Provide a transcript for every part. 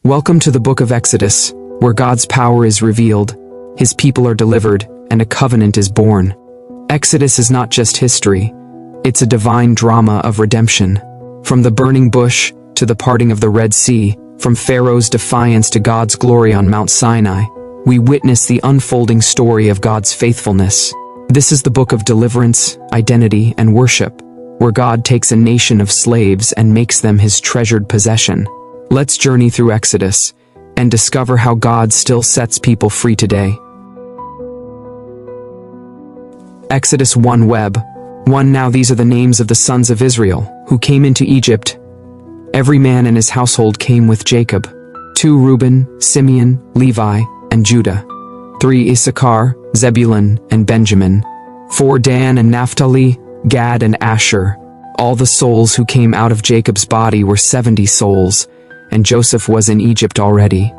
Welcome to the book of Exodus, where God's power is revealed, His people are delivered, and a covenant is born. Exodus is not just history, it's a divine drama of redemption. From the burning bush to the parting of the Red Sea, from Pharaoh's defiance to God's glory on Mount Sinai, we witness the unfolding story of God's faithfulness. This is the book of deliverance, identity, and worship, where God takes a nation of slaves and makes them His treasured possession. Let's journey through Exodus and discover how God still sets people free today. Exodus 1 Web 1 Now these are the names of the sons of Israel, who came into Egypt. Every man and his household came with Jacob. 2 Reuben, Simeon, Levi, and Judah. 3 Issachar, Zebulun, and Benjamin. 4 Dan and Naphtali, Gad and Asher. All the souls who came out of Jacob's body were 70 souls, and Joseph was in Egypt already.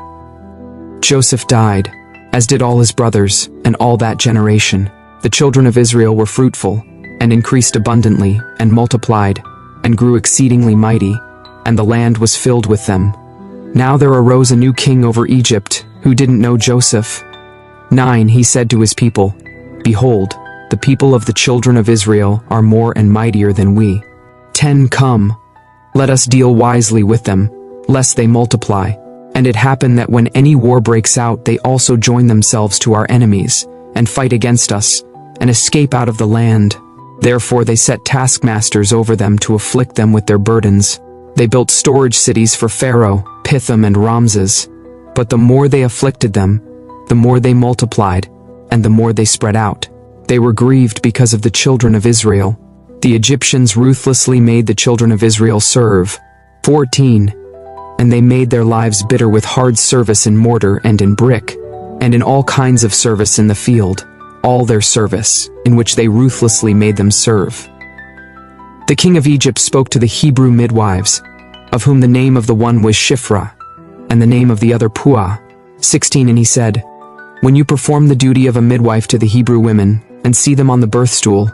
Joseph died, as did all his brothers, and all that generation. The children of Israel were fruitful, and increased abundantly, and multiplied, and grew exceedingly mighty, and the land was filled with them. Now there arose a new king over Egypt, who didn't know Joseph. 9 He said to his people, Behold, the people of the children of Israel are more and mightier than we. 10 Come, let us deal wisely with them, lest they multiply. And it happened that when any war breaks out, they also join themselves to our enemies, and fight against us, and escape out of the land. Therefore they set taskmasters over them to afflict them with their burdens. They built storage cities for Pharaoh, Pithom and Ramses. But the more they afflicted them, the more they multiplied, and the more they spread out. They were grieved because of the children of Israel. The Egyptians ruthlessly made the children of Israel serve. 14 And they made their lives bitter with hard service in mortar and in brick, and in all kinds of service in the field, all their service, in which they ruthlessly made them serve. The king of Egypt spoke to the Hebrew midwives, of whom the name of the one was Shiphrah, and the name of the other Puah. 16 And he said, When you perform the duty of a midwife to the Hebrew women, and see them on the birth stool,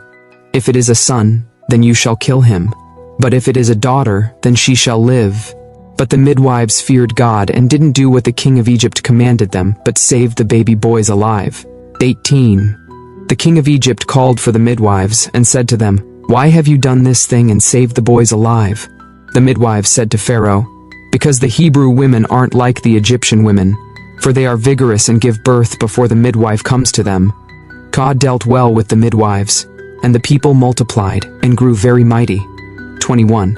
if it is a son, then you shall kill him. But if it is a daughter, then she shall live. But the midwives feared God and didn't do what the king of Egypt commanded them, but saved the baby boys alive. 18 The king of Egypt called for the midwives and said to them, Why have you done this thing and saved the boys alive? The midwives said to Pharaoh, Because the Hebrew women aren't like the Egyptian women, for they are vigorous and give birth before the midwife comes to them. God dealt well with the midwives, and the people multiplied and grew very mighty. 21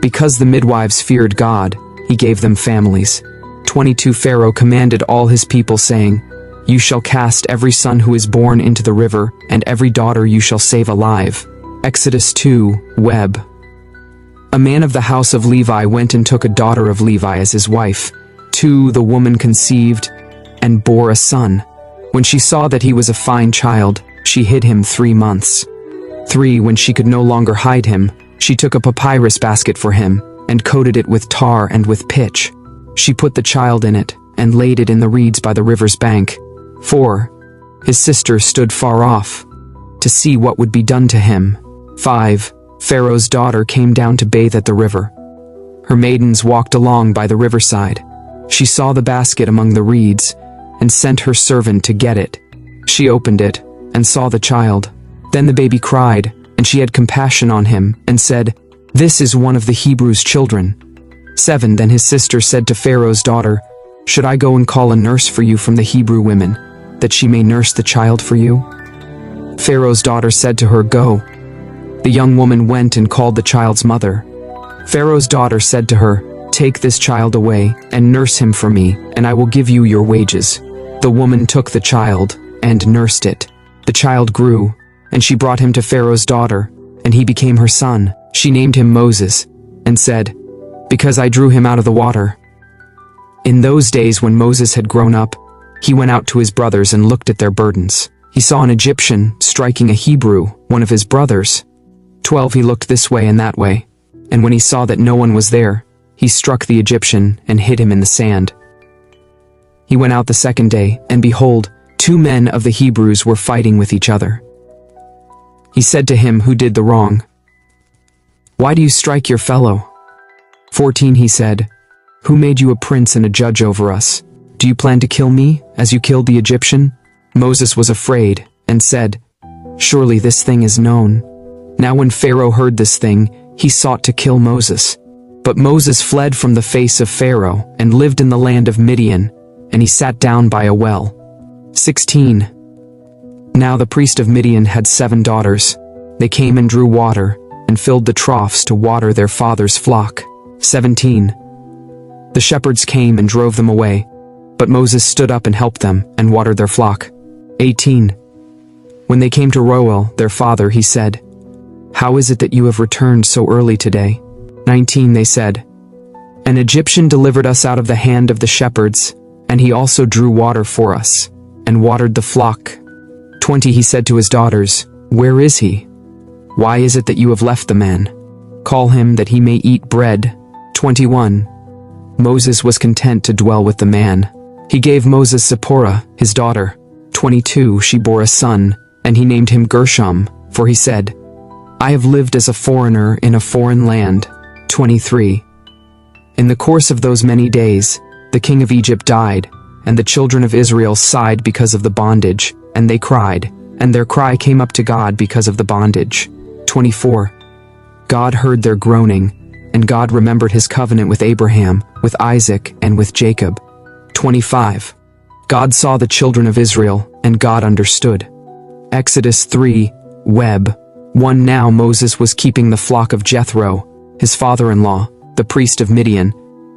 Because the midwives feared God, He gave them families. 22 Pharaoh commanded all his people, saying, You shall cast every son who is born into the river, and every daughter you shall save alive. Exodus 2 Web A man of the house of Levi went and took a daughter of Levi as his wife. 2 The woman conceived and bore a son. When she saw that he was a fine child, she hid him 3 months. 3 When she could no longer hide him, she took a papyrus basket for him, and coated it with tar and with pitch. She put the child in it, and laid it in the reeds by the river's bank. 4 His sister stood far off, to see what would be done to him. 5 Pharaoh's daughter came down to bathe at the river. Her maidens walked along by the riverside. She saw the basket among the reeds, and sent her servant to get it. She opened it, and saw the child. Then the baby cried, and she had compassion on him, and said, This is one of the Hebrews' children. 7 Then his sister said to Pharaoh's daughter, Should I go and call a nurse for you from the Hebrew women, that she may nurse the child for you? Pharaoh's daughter said to her, Go. The young woman went and called the child's mother. Pharaoh's daughter said to her, Take this child away, and nurse him for me, and I will give you your wages. The woman took the child, and nursed it. The child grew, and she brought him to Pharaoh's daughter, and he became her son. She named him Moses, and said, Because I drew him out of the water. In those days when Moses had grown up, he went out to his brothers and looked at their burdens. He saw an Egyptian striking a Hebrew, one of his brothers. 12 He looked this way and that way, and when he saw that no one was there, he struck the Egyptian and hid him in the sand. He went out the second day, and behold, 2 men of the Hebrews were fighting with each other. He said to him who did the wrong, Why do you strike your fellow? 14 He said, Who made you a prince and a judge over us? Do you plan to kill me, as you killed the Egyptian?" Moses was afraid, and said, "Surely this thing is known." Now when Pharaoh heard this thing, he sought to kill Moses. But Moses fled from the face of Pharaoh, and lived in the land of Midian, and he sat down by a well. 16. Now the priest of Midian had 7 daughters. They came and drew water, and filled the troughs to water their father's flock. 17. The shepherds came and drove them away, but Moses stood up and helped them, and watered their flock. 18. When they came to Reuel, their father, he said, "How is it that you have returned so early today?" 19. They said, "An Egyptian delivered us out of the hand of the shepherds, and he also drew water for us, and watered the flock." 20. He said to his daughters, "Where is he? Why is it that you have left the man? Call him that he may eat bread." 21. Moses was content to dwell with the man. He gave Moses Zipporah, his daughter. 22. She bore a son, and he named him Gershom, for he said, "I have lived as a foreigner in a foreign land." 23. In the course of those many days, the king of Egypt died, and the children of Israel sighed because of the bondage, and they cried, and their cry came up to God because of the bondage. 24. God heard their groaning, and God remembered his covenant with Abraham, with Isaac, and with Jacob. 25. God saw the children of Israel, and God understood. Exodus 3, Web 1. Now Moses was keeping the flock of Jethro, his father-in-law, the priest of Midian,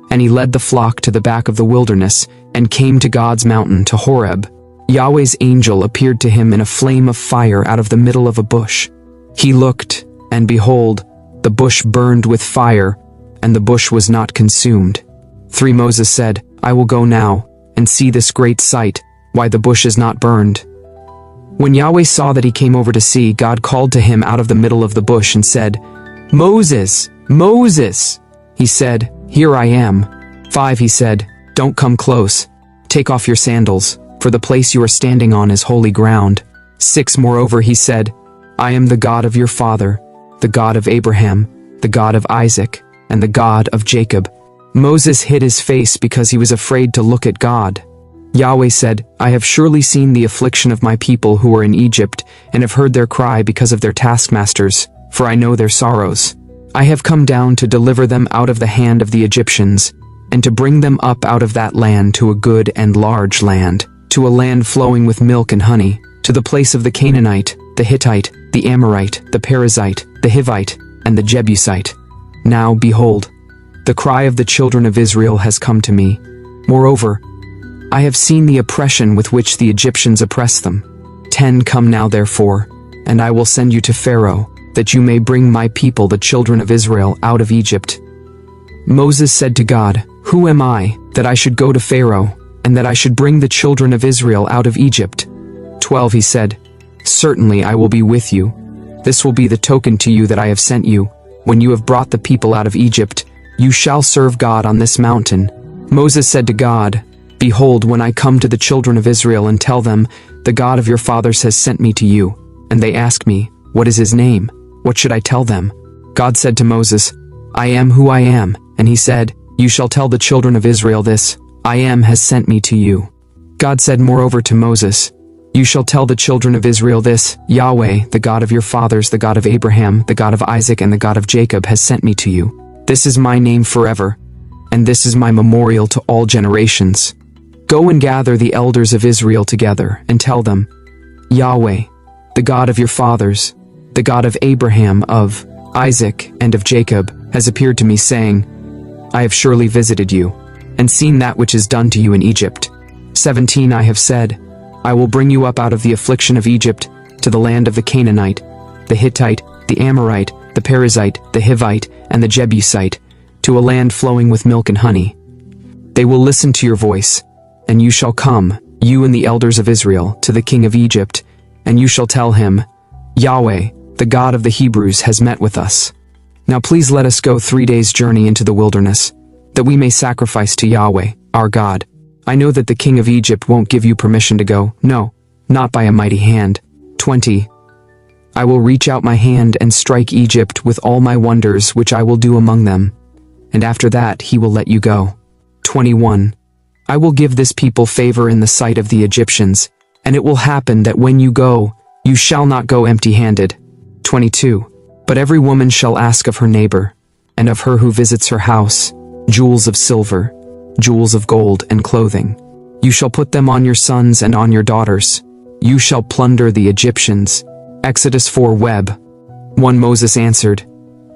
and he led the flock to the back of the wilderness, and came to God's mountain, to Horeb. Yahweh's angel appeared to him in a flame of fire out of the middle of a bush. He looked, and behold, the bush burned with fire, and the bush was not consumed. 3. Moses said, "I will go now, and see this great sight, why the bush is not burned." When Yahweh saw that he came over to see, God called to him out of the middle of the bush and said, "Moses, Moses!" He said, "Here I am." 5. He said, "Don't come close. Take off your sandals, for the place you are standing on is holy ground." 6. Moreover, he said, "I am the God of your father, the God of Abraham, the God of Isaac, and the God of Jacob." Moses hid his face because he was afraid to look at God. Yahweh said, "I have surely seen the affliction of my people who are in Egypt, and have heard their cry because of their taskmasters, for I know their sorrows. I have come down to deliver them out of the hand of the Egyptians, and to bring them up out of that land to a good and large land, to a land flowing with milk and honey, to the place of the Canaanite, the Hittite, the Amorite, the Perizzite, the Hivite, and the Jebusite. Now, behold, the cry of the children of Israel has come to me. Moreover, I have seen the oppression with which the Egyptians oppress them. 10. Come now therefore, and I will send you to Pharaoh, that you may bring my people the children of Israel out of Egypt." Moses said to God, "Who am I, that I should go to Pharaoh, and that I should bring the children of Israel out of Egypt?" 12. He said, "Certainly I will be with you. This will be the token to you that I have sent you. When you have brought the people out of Egypt, you shall serve God on this mountain." Moses said to God, "Behold, when I come to the children of Israel and tell them, 'The God of your fathers has sent me to you,' and they ask me, 'What is his name?' what should I tell them?" God said to Moses, "I am who I am." And he said, "You shall tell the children of Israel this, 'I am has sent me to you.'" God said moreover to Moses, "You shall tell the children of Israel this, 'Yahweh, the God of your fathers, the God of Abraham, the God of Isaac, and the God of Jacob has sent me to you. This is my name forever, and this is my memorial to all generations. Go and gather the elders of Israel together, and tell them, Yahweh, the God of your fathers, the God of Abraham, of Isaac, and of Jacob, has appeared to me, saying, I have surely visited you, and seen that which is done to you in Egypt. 17. I have said, I will bring you up out of the affliction of Egypt, to the land of the Canaanite, the Hittite, the Amorite, the Perizzite, the Hivite, and the Jebusite, to a land flowing with milk and honey. They will listen to your voice, and you shall come, you and the elders of Israel, to the king of Egypt, and you shall tell him, Yahweh, the God of the Hebrews, has met with us. Now please let us go 3 days' journey into the wilderness, that we may sacrifice to Yahweh, our God. I know that the king of Egypt won't give you permission to go, no, not by a mighty hand. 20. I will reach out my hand and strike Egypt with all my wonders which I will do among them, and after that he will let you go. 21. I will give this people favor in the sight of the Egyptians, and it will happen that when you go, you shall not go empty-handed. 22. But every woman shall ask of her neighbor, and of her who visits her house, jewels of silver, jewels of gold, and clothing. You shall put them on your sons and on your daughters. You shall plunder the Egyptians. Exodus 4 Web. 1 Moses answered,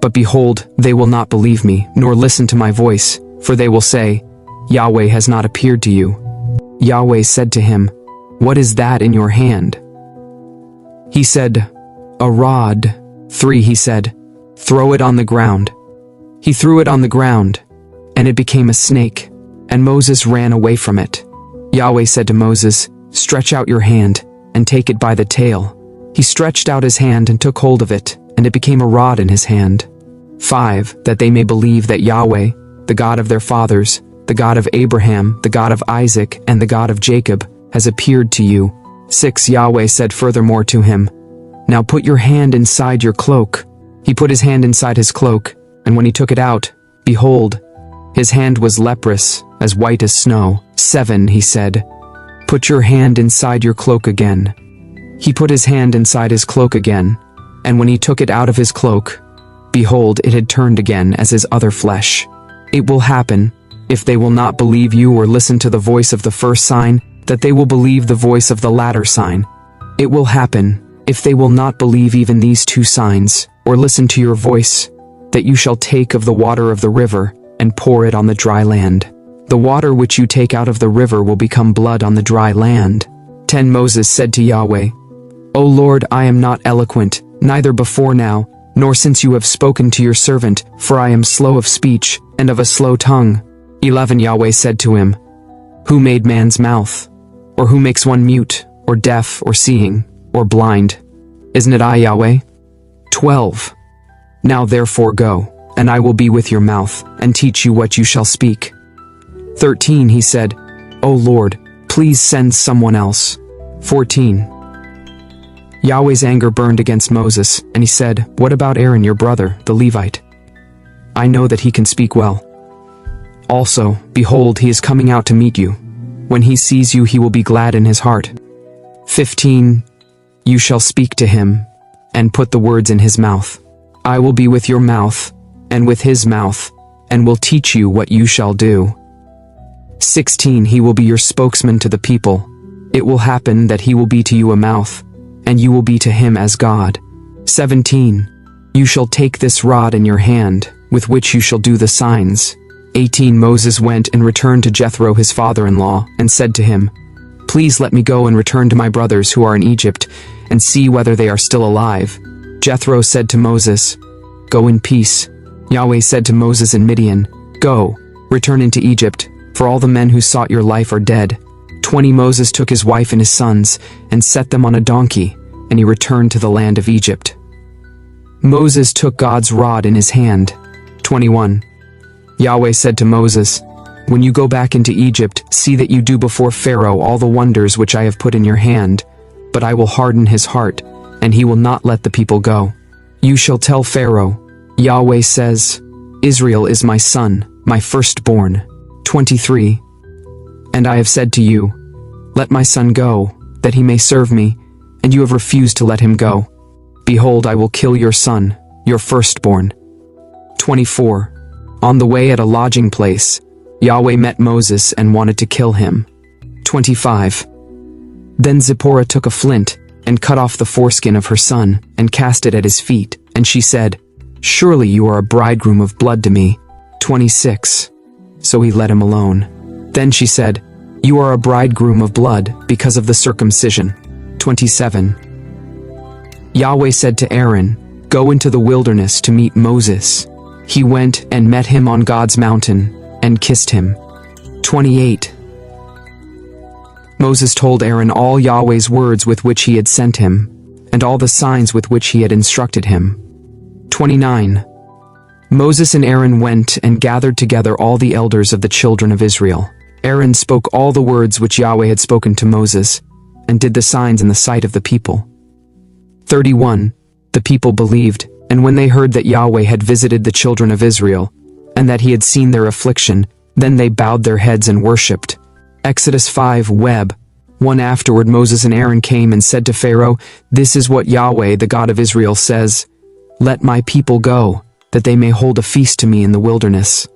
But behold, they will not believe me, nor listen to my voice, for they will say, Yahweh has not appeared to you. Yahweh said to him, What is that in your hand? He said, A rod. 3 He said, Throw it on the ground. He threw it on the ground, and it became a snake, and Moses ran away from it. Yahweh said to Moses, Stretch out your hand, and take it by the tail. He stretched out his hand and took hold of it, and it became a rod in his hand. 5 That they may believe that Yahweh, the God of their fathers, the God of Abraham, the God of Isaac, and the God of Jacob, has appeared to you. 6 Yahweh said furthermore to him, Now put your hand inside your cloak. He put his hand inside his cloak, and when he took it out, behold, his hand was leprous, as white as snow. 7 He said, Put your hand inside your cloak again. He put his hand inside his cloak again, and when he took it out of his cloak, behold, it had turned again as his other flesh. It will happen, if they will not believe you or listen to the voice of the first sign, that they will believe the voice of the latter sign. It will happen, if they will not believe even these 2 signs, or listen to your voice, that you shall take of the water of the river, and pour it on the dry land. The water which you take out of the river will become blood on the dry land. 10 Moses said to Yahweh, O Lord, I am not eloquent, neither before now, nor since you have spoken to your servant, for I am slow of speech, and of a slow tongue. 11 Yahweh said to him, Who made man's mouth? Or who makes one mute, or deaf, or seeing, or blind? Isn't it I, Yahweh? 12 Now therefore go, and I will be with your mouth, and teach you what you shall speak. 13 He said, O Lord, please send someone else. 14 Yahweh's anger burned against Moses, and he said, What about Aaron your brother, the Levite? I know that he can speak well. Also, behold, he is coming out to meet you. When he sees you, he will be glad in his heart. 15 You shall speak to him, and put the words in his mouth. I will be with your mouth, and with his mouth, and will teach you what you shall do. 16 He will be your spokesman to the people. It will happen that he will be to you a mouth, and you will be to him as God. 17 You shall take this rod in your hand, with which you shall do the signs. 18 Moses went and returned to Jethro his father-in-law, and said to him, Please let me go and return to my brothers who are in Egypt, and see whether they are still alive. Jethro said to Moses, Go in peace. Yahweh said to Moses in Midian, Go, return into Egypt, for all the men who sought your life are dead. 20 Moses took his wife and his sons, and set them on a donkey, and he returned to the land of Egypt. Moses took God's rod in his hand. 21 Yahweh said to Moses, When you go back into Egypt, see that you do before Pharaoh all the wonders which I have put in your hand, but I will harden his heart, and he will not let the people go. You shall tell Pharaoh, Yahweh says, Israel is my son, my firstborn. 23 And I have said to you, Let my son go, that he may serve me, and you have refused to let him go. Behold, I will kill your son, your firstborn. 24 On the way at a lodging place, Yahweh met Moses and wanted to kill him. 25 Then Zipporah took a flint, and cut off the foreskin of her son, and cast it at his feet, and she said, Surely you are a bridegroom of blood to me. 26 So he let him alone. Then she said, You are a bridegroom of blood, because of the circumcision. 27 Yahweh said to Aaron, Go into the wilderness to meet Moses. He went and met him on God's mountain, and kissed him. 28 Moses told Aaron all Yahweh's words with which he had sent him, and all the signs with which he had instructed him. 29 Moses and Aaron went and gathered together all the elders of the children of Israel. Aaron spoke all the words which Yahweh had spoken to Moses, and did the signs in the sight of the people. 31 The people believed, and when they heard that Yahweh had visited the children of Israel, and that he had seen their affliction, Then they bowed their heads and worshipped. Exodus 5 Web 1 Afterward Moses and Aaron came and said to Pharaoh, "This is what Yahweh, the God of Israel, says, Let my people go, that they may hold a feast to me in the wilderness."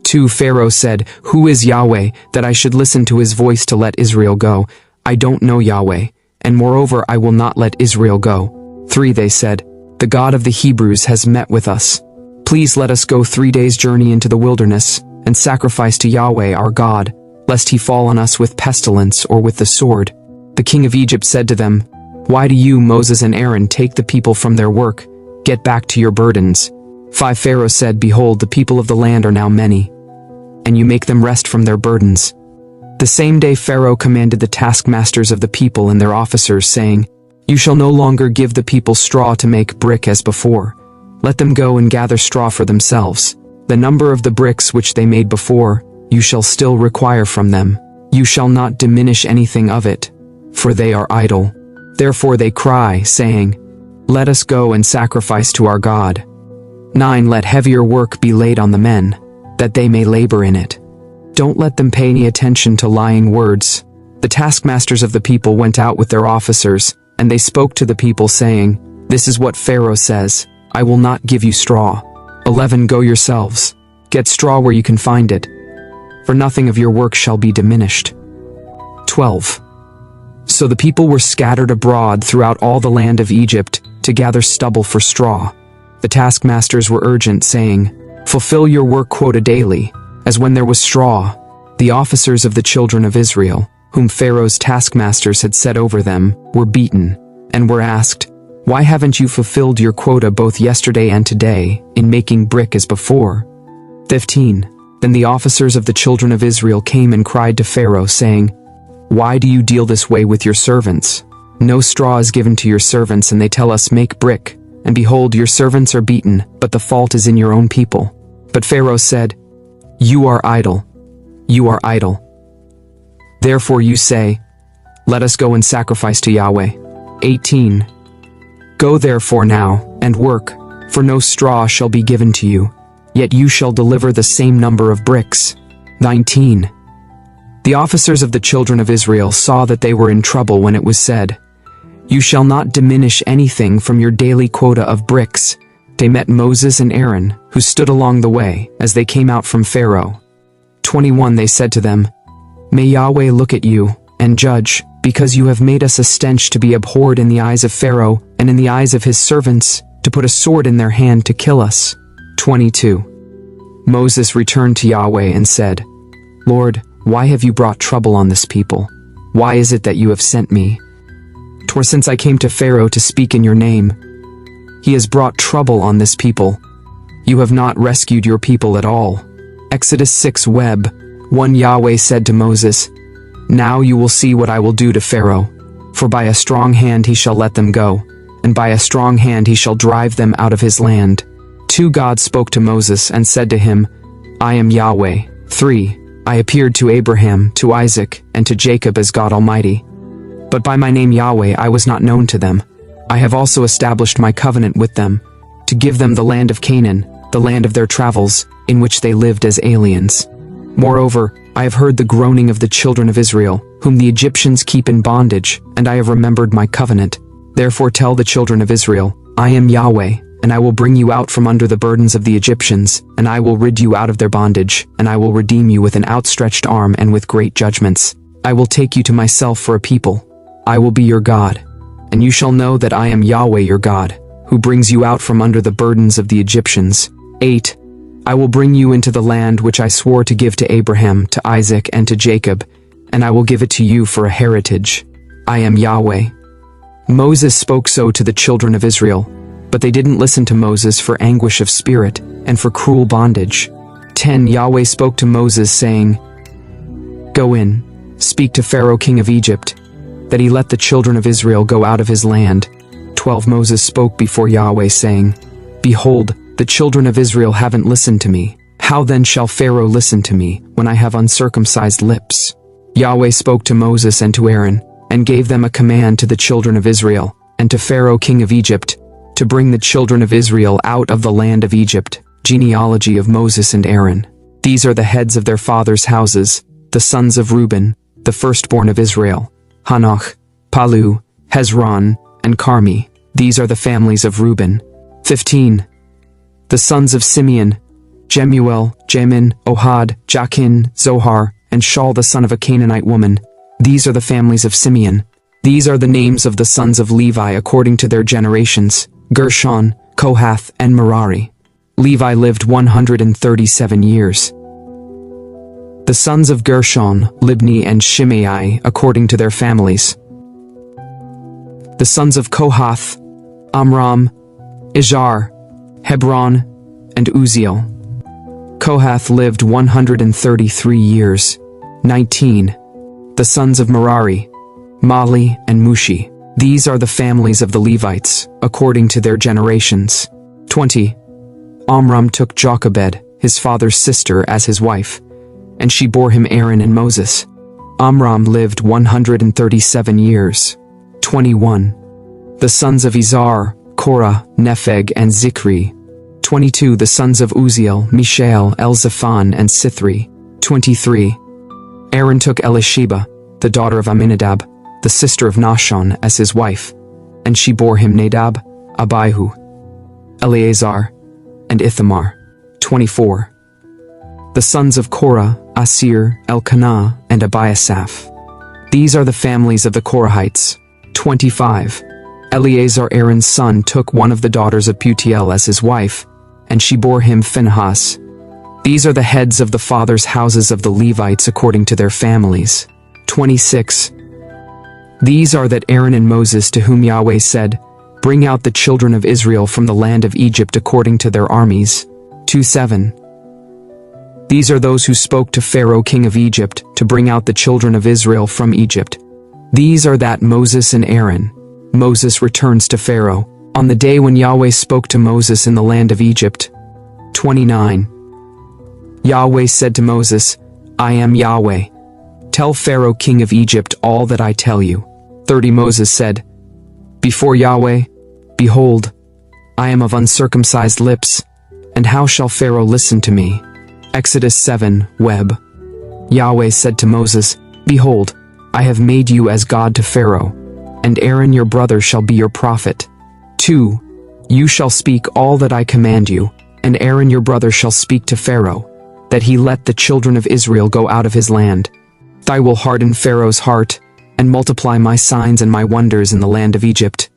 2 Pharaoh said, "Who is Yahweh, that I should listen to his voice to let Israel go? I don't know Yahweh, and moreover I will not let Israel go." 3 They said, "The God of the Hebrews has met with us. Please let us go 3 days' journey into the wilderness, and sacrifice to Yahweh our God, lest he fall on us with pestilence or with the sword." The king of Egypt said to them, "Why do you, Moses and Aaron, take the people from their work? Get back to your burdens." 5 Pharaoh said, "Behold, the people of the land are now many, and you make them rest from their burdens." The same day Pharaoh commanded the taskmasters of the people and their officers, saying, "You shall no longer give the people straw to make brick as before. Let them go and gather straw for themselves. The number of the bricks which they made before, you shall still require from them. You shall not diminish anything of it, for they are idle." Therefore they cry, saying, "Let us go and sacrifice to our God." 9 Let heavier work be laid on the men, that they may labor in it. Don't let them pay any attention to lying words. The taskmasters of the people went out with their officers, and they spoke to the people, saying, "This is what Pharaoh says, I will not give you straw." 11 Go yourselves, get straw where you can find it, for nothing of your work shall be diminished. 12 So the people were scattered abroad throughout all the land of Egypt to gather stubble for straw. The taskmasters were urgent, saying, "Fulfill your work quota daily, as when there was straw." The officers of the children of Israel, whom Pharaoh's taskmasters had set over them, were beaten, and were asked, "Why haven't you fulfilled your quota both yesterday and today, in making brick as before?" 15 Then the officers of the children of Israel came and cried to Pharaoh, saying, "Why do you deal this way with your servants? No straw is given to your servants, and they tell us, 'Make brick,' and behold, your servants are beaten, but the fault is in your own people." But Pharaoh said, "You are idle. You are idle. Therefore you say, 'Let us go and sacrifice to Yahweh.'" 18 Go therefore now, and work, for no straw shall be given to you, yet you shall deliver the same number of bricks. 19 The officers of the children of Israel saw that they were in trouble when it was said, "You shall not diminish anything from your daily quota of bricks." They met Moses and Aaron, who stood along the way, as they came out from Pharaoh. 21 They said to them, "May Yahweh look at you, and judge, because you have made us a stench to be abhorred in the eyes of Pharaoh, and in the eyes of his servants, to put a sword in their hand to kill us." 22 Moses returned to Yahweh and said, "Lord, why have you brought trouble on this people? Why is it that you have sent me? For since I came to Pharaoh to speak in your name, he has brought trouble on this people. You have not rescued your people at all." Exodus 6 Web 1 Yahweh said to Moses, "Now you will see what I will do to Pharaoh, for by a strong hand he shall let them go, and by a strong hand he shall drive them out of his land." 2 God spoke to Moses and said to him, "I am Yahweh." 3 I appeared to Abraham, to Isaac, and to Jacob as God Almighty. But by my name Yahweh I was not known to them. I have also established my covenant with them, to give them the land of Canaan, the land of their travels, in which they lived as aliens. Moreover, I have heard the groaning of the children of Israel, whom the Egyptians keep in bondage, and I have remembered my covenant. Therefore tell the children of Israel, I am Yahweh, and I will bring you out from under the burdens of the Egyptians, and I will rid you out of their bondage, and I will redeem you with an outstretched arm and with great judgments. I will take you to myself for a people. I will be your God, and you shall know that I am Yahweh your God, who brings you out from under the burdens of the Egyptians. 8 I will bring you into the land which I swore to give to Abraham, to Isaac, and to Jacob, and I will give it to you for a heritage. I am Yahweh. Moses spoke so to the children of Israel, but they didn't listen to Moses for anguish of spirit and for cruel bondage. 10 Yahweh spoke to Moses, saying, Go in, speak to Pharaoh king of Egypt, that he let the children of Israel go out of his land. 12 Moses spoke before Yahweh, saying, Behold, the children of Israel haven't listened to me. How then shall Pharaoh listen to me, when I have uncircumcised lips? Yahweh spoke to Moses and to Aaron, and gave them a command to the children of Israel, and to Pharaoh king of Egypt, to bring the children of Israel out of the land of Egypt. Genealogy of Moses and Aaron. These are the heads of their fathers' houses, the sons of Reuben, the firstborn of Israel: Hanoch, Palu, Hezron, and Carmi. These are the families of Reuben. 15. The sons of Simeon: Jemuel, Jamin, Ohad, Jachin, Zohar, and Shaul the son of a Canaanite woman. These are the families of Simeon. These are the names of the sons of Levi according to their generations: Gershon, Kohath, and Merari. Levi lived 137 years. The sons of Gershon: Libni and Shimei according to their families. The sons of Kohath: Amram, Izhar, Hebron, and Uzziel. Kohath lived 133 years. 19. The sons of Merari: Mali and Mushi. These are the families of the Levites, according to their generations. 20. Amram took Jochebed, his father's sister, as his wife, and she bore him Aaron and Moses. Amram lived 137 years. 21. The sons of Izhar: Korah, Nepheg, and Zikri. 22. The sons of Uzziel: Mishael, Elzaphan, and Sithri. 23. Aaron took Elisheba, the daughter of Amminadab, the sister of Nahshon, as his wife, and she bore him Nadab, Abihu, Eleazar, and Ithamar. 24. The sons of Korah: Asir, Elkanah, and Abiasaph. These are the families of the Korahites. 25. Eleazar, Aaron's son, took one of the daughters of Putiel as his wife, and she bore him Phinehas. These are the heads of the fathers' houses of the Levites according to their families. 26. These are that Aaron and Moses, to whom Yahweh said, "Bring out the children of Israel from the land of Egypt according to their armies." 27. These are those who spoke to Pharaoh king of Egypt to bring out the children of Israel from Egypt. These are that Moses and Aaron. Moses returns to Pharaoh on the day when Yahweh spoke to Moses in the land of Egypt. 29. Yahweh said to Moses, "I am Yahweh. Tell Pharaoh king of Egypt all that I tell you." 30. Moses said, "Before Yahweh, behold, I am of uncircumcised lips, and how shall Pharaoh listen to me?" Exodus 7, Web. Yahweh said to Moses, "Behold, I have made you as God to Pharaoh, and Aaron your brother shall be your prophet. 2. You shall speak all that I command you, and Aaron your brother shall speak to Pharaoh, that he let the children of Israel go out of his land. I will harden Pharaoh's heart, and multiply my signs and my wonders in the land of Egypt.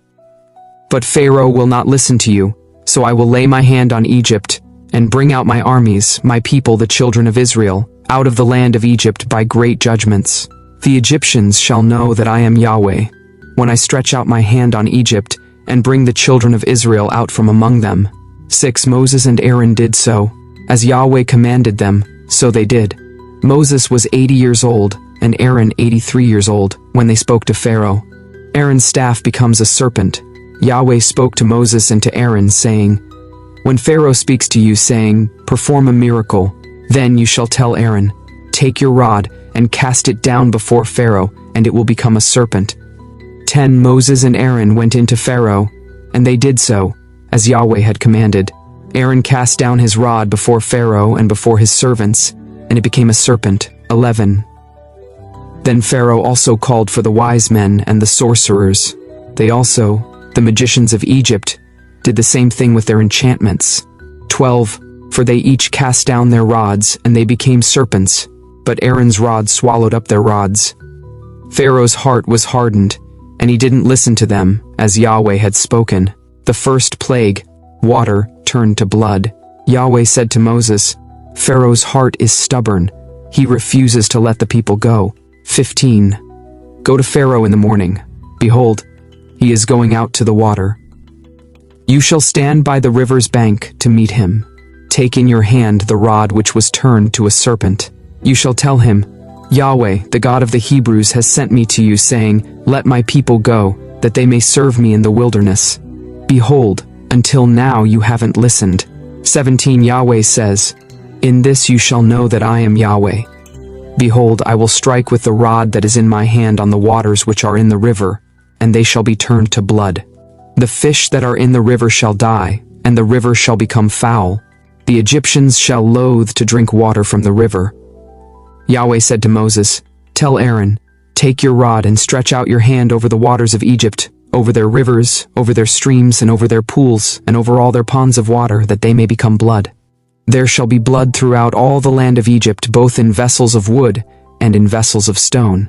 But Pharaoh will not listen to you, so I will lay my hand on Egypt, and bring out my armies, my people the children of Israel, out of the land of Egypt by great judgments. The Egyptians shall know that I am Yahweh, when I stretch out my hand on Egypt, and bring the children of Israel out from among them." 6. Moses and Aaron did so, as Yahweh commanded them, so they did. Moses was 80 years old, and Aaron 83 years old, when they spoke to Pharaoh. Aaron's staff becomes a serpent. Yahweh spoke to Moses and to Aaron, saying, "When Pharaoh speaks to you, saying, 'Perform a miracle,' then you shall tell Aaron, 'Take your rod, and cast it down before Pharaoh, and it will become a serpent.'" 10. Moses and Aaron went into Pharaoh, and they did so, as Yahweh had commanded. Aaron cast down his rod before Pharaoh and before his servants, and it became a serpent. 11. Then Pharaoh also called for the wise men and the sorcerers. They also, the magicians of Egypt, did the same thing with their enchantments. 12. For they each cast down their rods, and they became serpents, but Aaron's rod swallowed up their rods. Pharaoh's heart was hardened, and he didn't listen to them, as Yahweh had spoken. The first plague, water, turned to blood. Yahweh said to Moses, "Pharaoh's heart is stubborn. He refuses to let the people go." 15. Go to Pharaoh in the morning. Behold, he is going out to the water. You shall stand by the river's bank to meet him. Take in your hand the rod which was turned to a serpent. You shall tell him, "Yahweh, the God of the Hebrews, has sent me to you, saying, 'Let my people go, that they may serve me in the wilderness.' Behold, until now you haven't listened." 17. Yahweh says, "In this you shall know that I am Yahweh. Behold, I will strike with the rod that is in my hand on the waters which are in the river, and they shall be turned to blood. The fish that are in the river shall die, and the river shall become foul. The Egyptians shall loathe to drink water from the river. Yahweh said to Moses, "Tell Aaron, take your rod and stretch out your hand over the waters of Egypt, over their rivers, over their streams, and over their pools, and over all their ponds of water, that they may become blood. There shall be blood throughout all the land of Egypt, both in vessels of wood and in vessels of stone."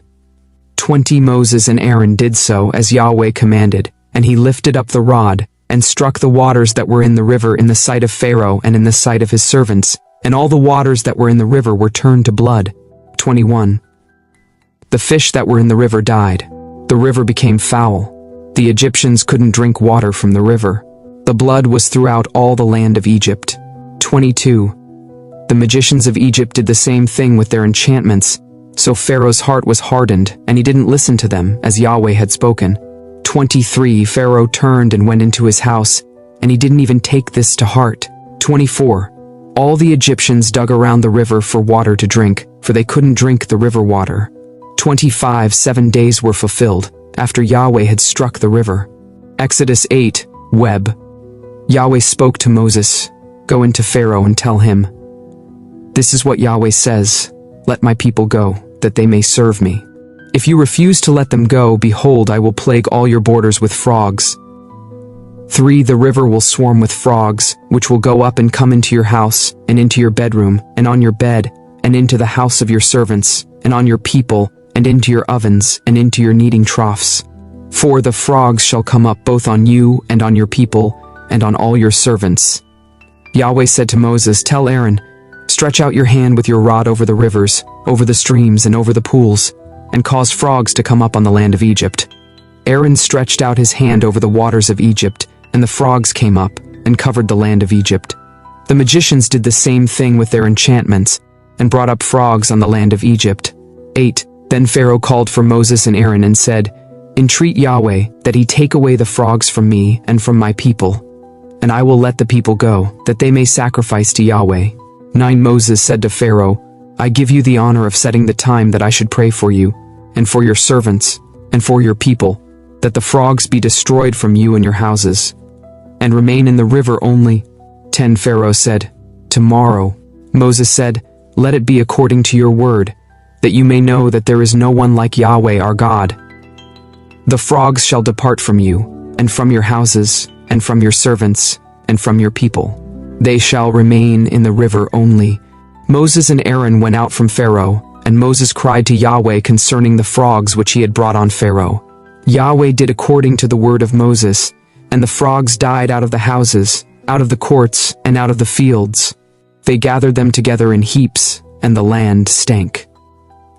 20 Moses and Aaron did so as Yahweh commanded, and he lifted up the rod, and struck the waters that were in the river in the sight of Pharaoh and in the sight of his servants, and all the waters that were in the river were turned to blood. 21. The fish that were in the river died. The river became foul. The Egyptians couldn't drink water from the river. The blood was throughout all the land of Egypt. 22. The magicians of Egypt did the same thing with their enchantments, so Pharaoh's heart was hardened, and he didn't listen to them, as Yahweh had spoken. 23. Pharaoh turned and went into his house, and he didn't even take this to heart. 24. All the Egyptians dug around the river for water to drink, for they couldn't drink the river water. 25. 7 days were fulfilled, after Yahweh had struck the river. Exodus 8. Web. Yahweh spoke to Moses, "Go into Pharaoh and tell him, 'This is what Yahweh says, let my people go, that they may serve me. If you refuse to let them go, behold, I will plague all your borders with frogs. 3. The river will swarm with frogs, which will go up and come into your house, and into your bedroom, and on your bed, and into the house of your servants, and on your people, and into your ovens, and into your kneading troughs. 4. The frogs shall come up both on you and on your people, and on all your servants.'" Yahweh said to Moses, "Tell Aaron, stretch out your hand with your rod over the rivers, over the streams, and over the pools, and cause frogs to come up on the land of Egypt." Aaron stretched out his hand over the waters of Egypt, and the frogs came up and covered the land of Egypt. The magicians did the same thing with their enchantments, and brought up frogs on the land of Egypt. 8. Then Pharaoh called for Moses and Aaron and said, "Entreat Yahweh that he take away the frogs from me and from my people, and I will let the people go, that they may sacrifice to Yahweh." 9. Moses said to Pharaoh, "I give you the honor of setting the time that I should pray for you, and for your servants, and for your people, that the frogs be destroyed from you and your houses, and remain in the river only." 10. Pharaoh said, "Tomorrow." Moses said, "Let it be according to your word, that you may know that there is no one like Yahweh our God. The frogs shall depart from you, and from your houses, and from your servants, and from your people. They shall remain in the river only." Moses and Aaron went out from Pharaoh, and Moses cried to Yahweh concerning the frogs which he had brought on Pharaoh. Yahweh did according to the word of Moses, and the frogs died out of the houses, out of the courts, and out of the fields. They gathered them together in heaps, and the land stank.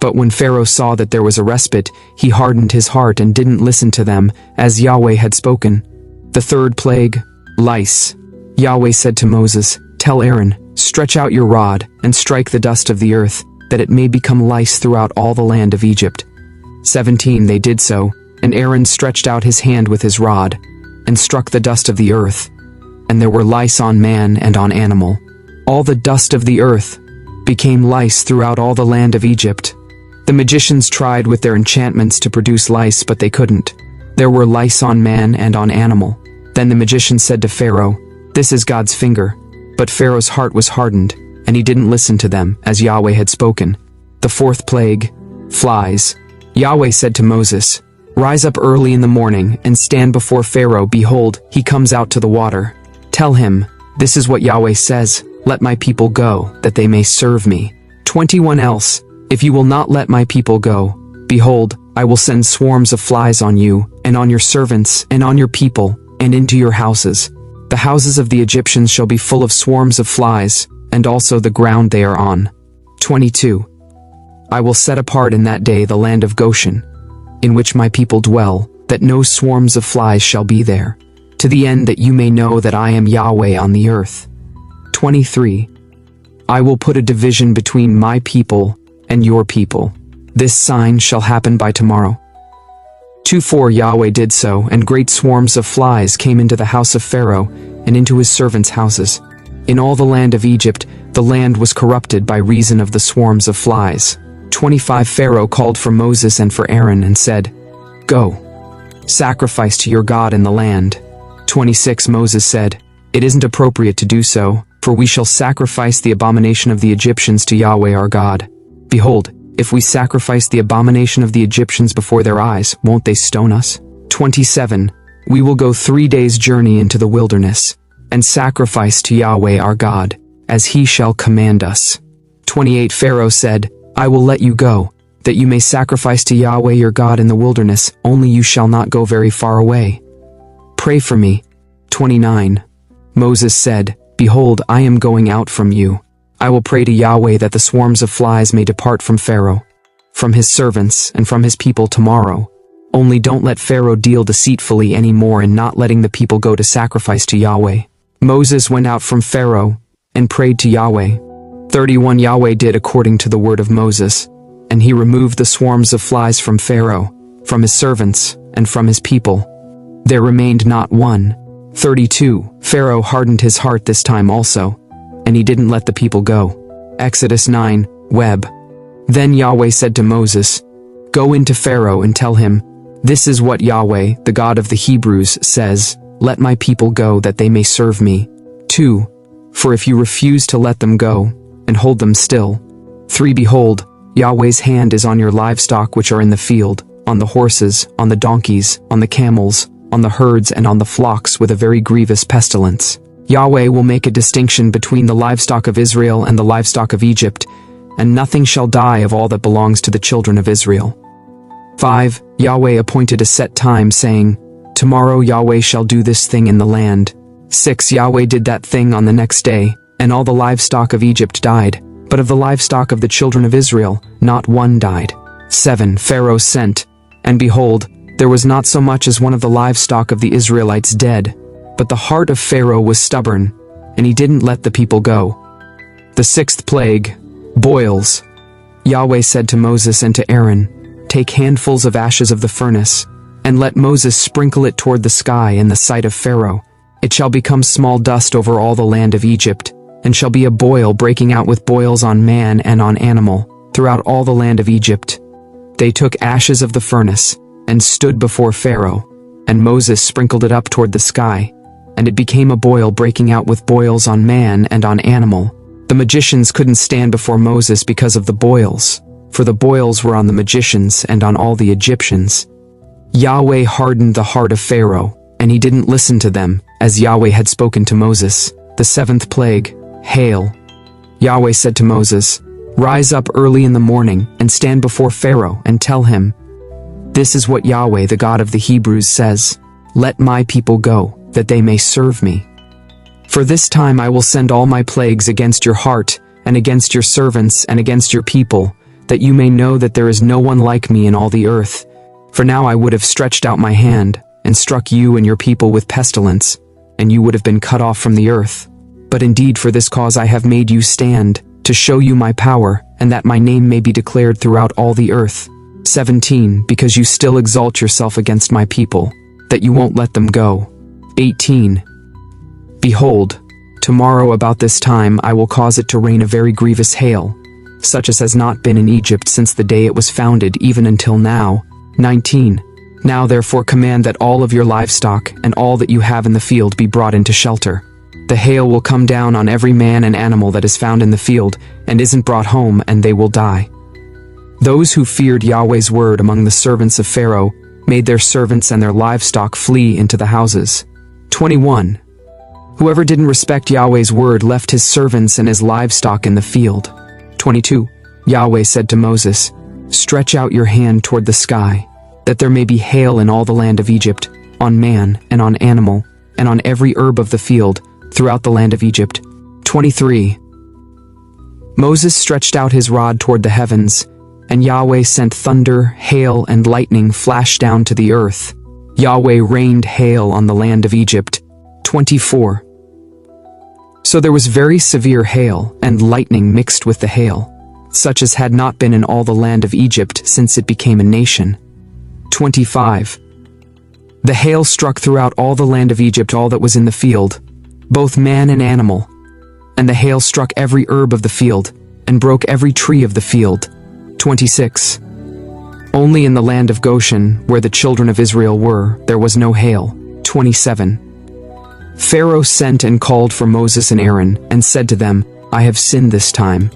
But when Pharaoh saw that there was a respite, he hardened his heart and didn't listen to them, as Yahweh had spoken. The third plague, lice. Yahweh said to Moses, "Tell Aaron, stretch out your rod, and strike the dust of the earth, that it may become lice throughout all the land of Egypt." 17. They did so, and Aaron stretched out his hand with his rod, and struck the dust of the earth, and there were lice on man and on animal. All the dust of the earth became lice throughout all the land of Egypt. The magicians tried with their enchantments to produce lice, but they couldn't. There were lice on man and on animal. Then the magician said to Pharaoh, "This is God's finger." But Pharaoh's heart was hardened, and he didn't listen to them, as Yahweh had spoken. The fourth plague, flies. Yahweh said to Moses, "Rise up early in the morning, and stand before Pharaoh. Behold, he comes out to the water. Tell him, 'This is what Yahweh says, let my people go, that they may serve me.' 21 Else, if you will not let my people go, behold, I will send swarms of flies on you, and on your servants, and on your people, and into your houses. The houses of the Egyptians shall be full of swarms of flies, and also the ground they are on." 22. I will set apart in that day the land of Goshen, in which my people dwell, that no swarms of flies shall be there, to the end that you may know that I am Yahweh on the earth. 23. I will put a division between my people and your people. This sign shall happen by tomorrow. 2:4 Yahweh did so, and great swarms of flies came into the house of Pharaoh, and into his servants' houses. In all the land of Egypt, the land was corrupted by reason of the swarms of flies. 25 Pharaoh called for Moses and for Aaron and said, "Go, sacrifice to your God in the land." 26 Moses said, "It isn't appropriate to do so, For we shall sacrifice the abomination of the Egyptians to Yahweh our God. Behold, if we sacrifice the abomination of the Egyptians before their eyes, won't they stone us? 27. We will go 3 days' journey into the wilderness, and sacrifice to Yahweh our God, as he shall command us. 28. Pharaoh said, I will let you go, that you may sacrifice to Yahweh your God in the wilderness, only you shall not go very far away. Pray for me. 29. Moses said, Behold, I am going out from you. I will pray to Yahweh that the swarms of flies may depart from Pharaoh, from his servants, and from his people tomorrow. Only don't let Pharaoh deal deceitfully any more in not letting the people go to sacrifice to Yahweh. Moses went out from Pharaoh and prayed to Yahweh. 31. Yahweh did according to the word of Moses, and he removed the swarms of flies from Pharaoh, from his servants, and from his people. There remained not one. 32. Pharaoh hardened his heart this time also, and he didn't let the people go. Exodus 9, Web. Then Yahweh said to Moses, Go into Pharaoh and tell him, This is what Yahweh, the God of the Hebrews, says, Let my people go that they may serve me. 2. For if you refuse to let them go, and hold them still. 3. Behold, Yahweh's hand is on your livestock which are in the field, on the horses, on the donkeys, on the camels, on the herds and on the flocks with a very grievous pestilence. Yahweh will make a distinction between the livestock of Israel and the livestock of Egypt, and nothing shall die of all that belongs to the children of Israel. 5. Yahweh appointed a set time, saying, Tomorrow Yahweh shall do this thing in the land. 6. Yahweh did that thing on the next day, and all the livestock of Egypt died, but of the livestock of the children of Israel, not one died. 7. Pharaoh sent, and behold, there was not so much as one of the livestock of the Israelites dead, but the heart of Pharaoh was stubborn, and he didn't let the people go. The 6th plague, boils. Yahweh said to Moses and to Aaron, Take handfuls of ashes of the furnace, and let Moses sprinkle it toward the sky in the sight of Pharaoh. It shall become small dust over all the land of Egypt, and shall be a boil breaking out with boils on man and on animal, throughout all the land of Egypt. They took ashes of the furnace, and stood before Pharaoh, and Moses sprinkled it up toward the sky, and it became a boil breaking out with boils on man and on animal. The magicians couldn't stand before Moses because of the boils, for the boils were on the magicians and on all the Egyptians. Yahweh hardened the heart of Pharaoh, and he didn't listen to them, as Yahweh had spoken to Moses. The 7th plague, hail. Yahweh said to Moses, Rise up early in the morning, and stand before Pharaoh, and tell him, This is what Yahweh, the God of the Hebrews, says, Let my people go, that they may serve me. For this time I will send all my plagues against your heart, and against your servants, and against your people, that you may know that there is no one like me in all the earth. For now I would have stretched out my hand, and struck you and your people with pestilence, and you would have been cut off from the earth. But indeed for this cause I have made you stand, to show you my power, and that my name may be declared throughout all the earth. 17. Because you still exalt yourself against my people, that you won't let them go. 18. Behold, tomorrow about this time I will cause it to rain a very grievous hail, such as has not been in Egypt since the day it was founded even until now. 19. Now therefore command that all of your livestock and all that you have in the field be brought into shelter. The hail will come down on every man and animal that is found in the field and isn't brought home, and they will die. Those who feared Yahweh's word among the servants of Pharaoh made their servants and their livestock flee into the houses. 21. Whoever didn't respect Yahweh's word left his servants and his livestock in the field. 22. Yahweh said to Moses, Stretch out your hand toward the sky, that there may be hail in all the land of Egypt, on man and on animal, and on every herb of the field, throughout the land of Egypt. 23. Moses stretched out his rod toward the heavens, and Yahweh sent thunder, hail, and lightning flash down to the earth. Yahweh rained hail on the land of Egypt. 24. So there was very severe hail, and lightning mixed with the hail, such as had not been in all the land of Egypt since it became a nation. 25. The hail struck throughout all the land of Egypt all that was in the field, both man and animal, and the hail struck every herb of the field, and broke every tree of the field. 26. Only in the land of Goshen, where the children of Israel were, there was no hail. 27. Pharaoh sent and called for Moses and Aaron, and said to them, I have sinned this time.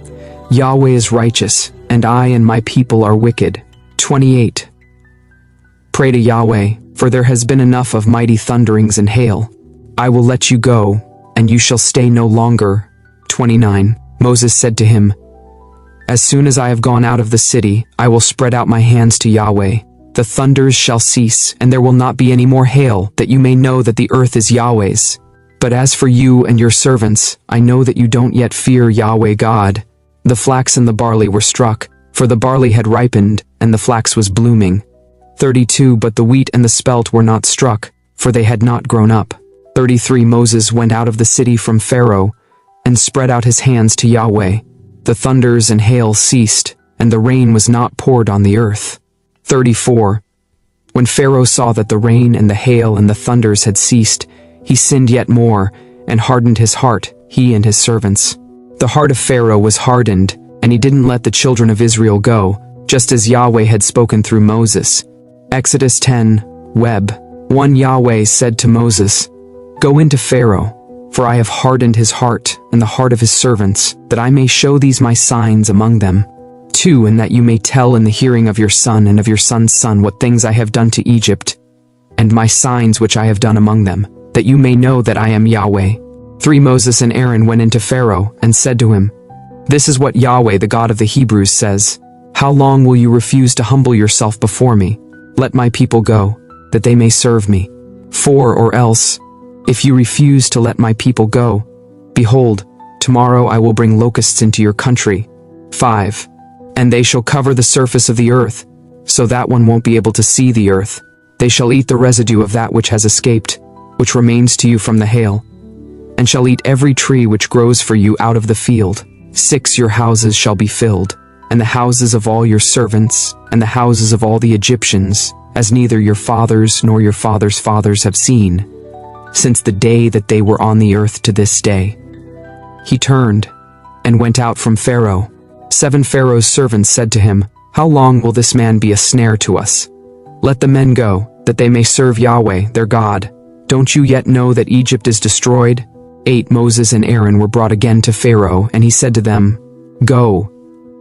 Yahweh is righteous, and I and my people are wicked. 28. Pray to Yahweh, for there has been enough of mighty thunderings and hail. I will let you go, and you shall stay no longer. 29. Moses said to him, As soon as I have gone out of the city, I will spread out my hands to Yahweh. The thunders shall cease, and there will not be any more hail, that you may know that the earth is Yahweh's. But as for you and your servants, I know that you don't yet fear Yahweh God. The flax and the barley were struck, for the barley had ripened, and the flax was blooming. 32. But the wheat and the spelt were not struck, for they had not grown up. 33. Moses went out of the city from Pharaoh, and spread out his hands to Yahweh. The thunders and hail ceased, and the rain was not poured on the earth. 34. When Pharaoh saw that the rain and the hail and the thunders had ceased, he sinned yet more, and hardened his heart, he and his servants. The heart of Pharaoh was hardened, and he didn't let the children of Israel go, just as Yahweh had spoken through Moses. Exodus 10, Web. 1. Yahweh said to Moses, Go into Pharaoh, for I have hardened his heart and the heart of his servants, that I may show these my signs among them. 2. And that you may tell in the hearing of your son and of your son's son what things I have done to Egypt, and my signs which I have done among them, that you may know that I am Yahweh. 3. Moses and Aaron went into Pharaoh and said to him, This is what Yahweh, the God of the Hebrews, says, How long will you refuse to humble yourself before me? Let my people go, that they may serve me. 4. Or else, if you refuse to let my people go, behold, tomorrow I will bring locusts into your country. 5. And they shall cover the surface of the earth, so that one won't be able to see the earth. They shall eat the residue of that which has escaped, which remains to you from the hail, and shall eat every tree which grows for you out of the field. 6. Your houses shall be filled, and the houses of all your servants, and the houses of all the Egyptians, as neither your fathers nor your fathers' fathers have seen, since the day that they were on the earth to this day. He turned and went out from Pharaoh. 7. Pharaoh's servants said to him, How long will this man be a snare to us? Let the men go, that they may serve Yahweh, their God. Don't you yet know that Egypt is destroyed? 8. Moses and Aaron were brought again to Pharaoh, and he said to them, Go,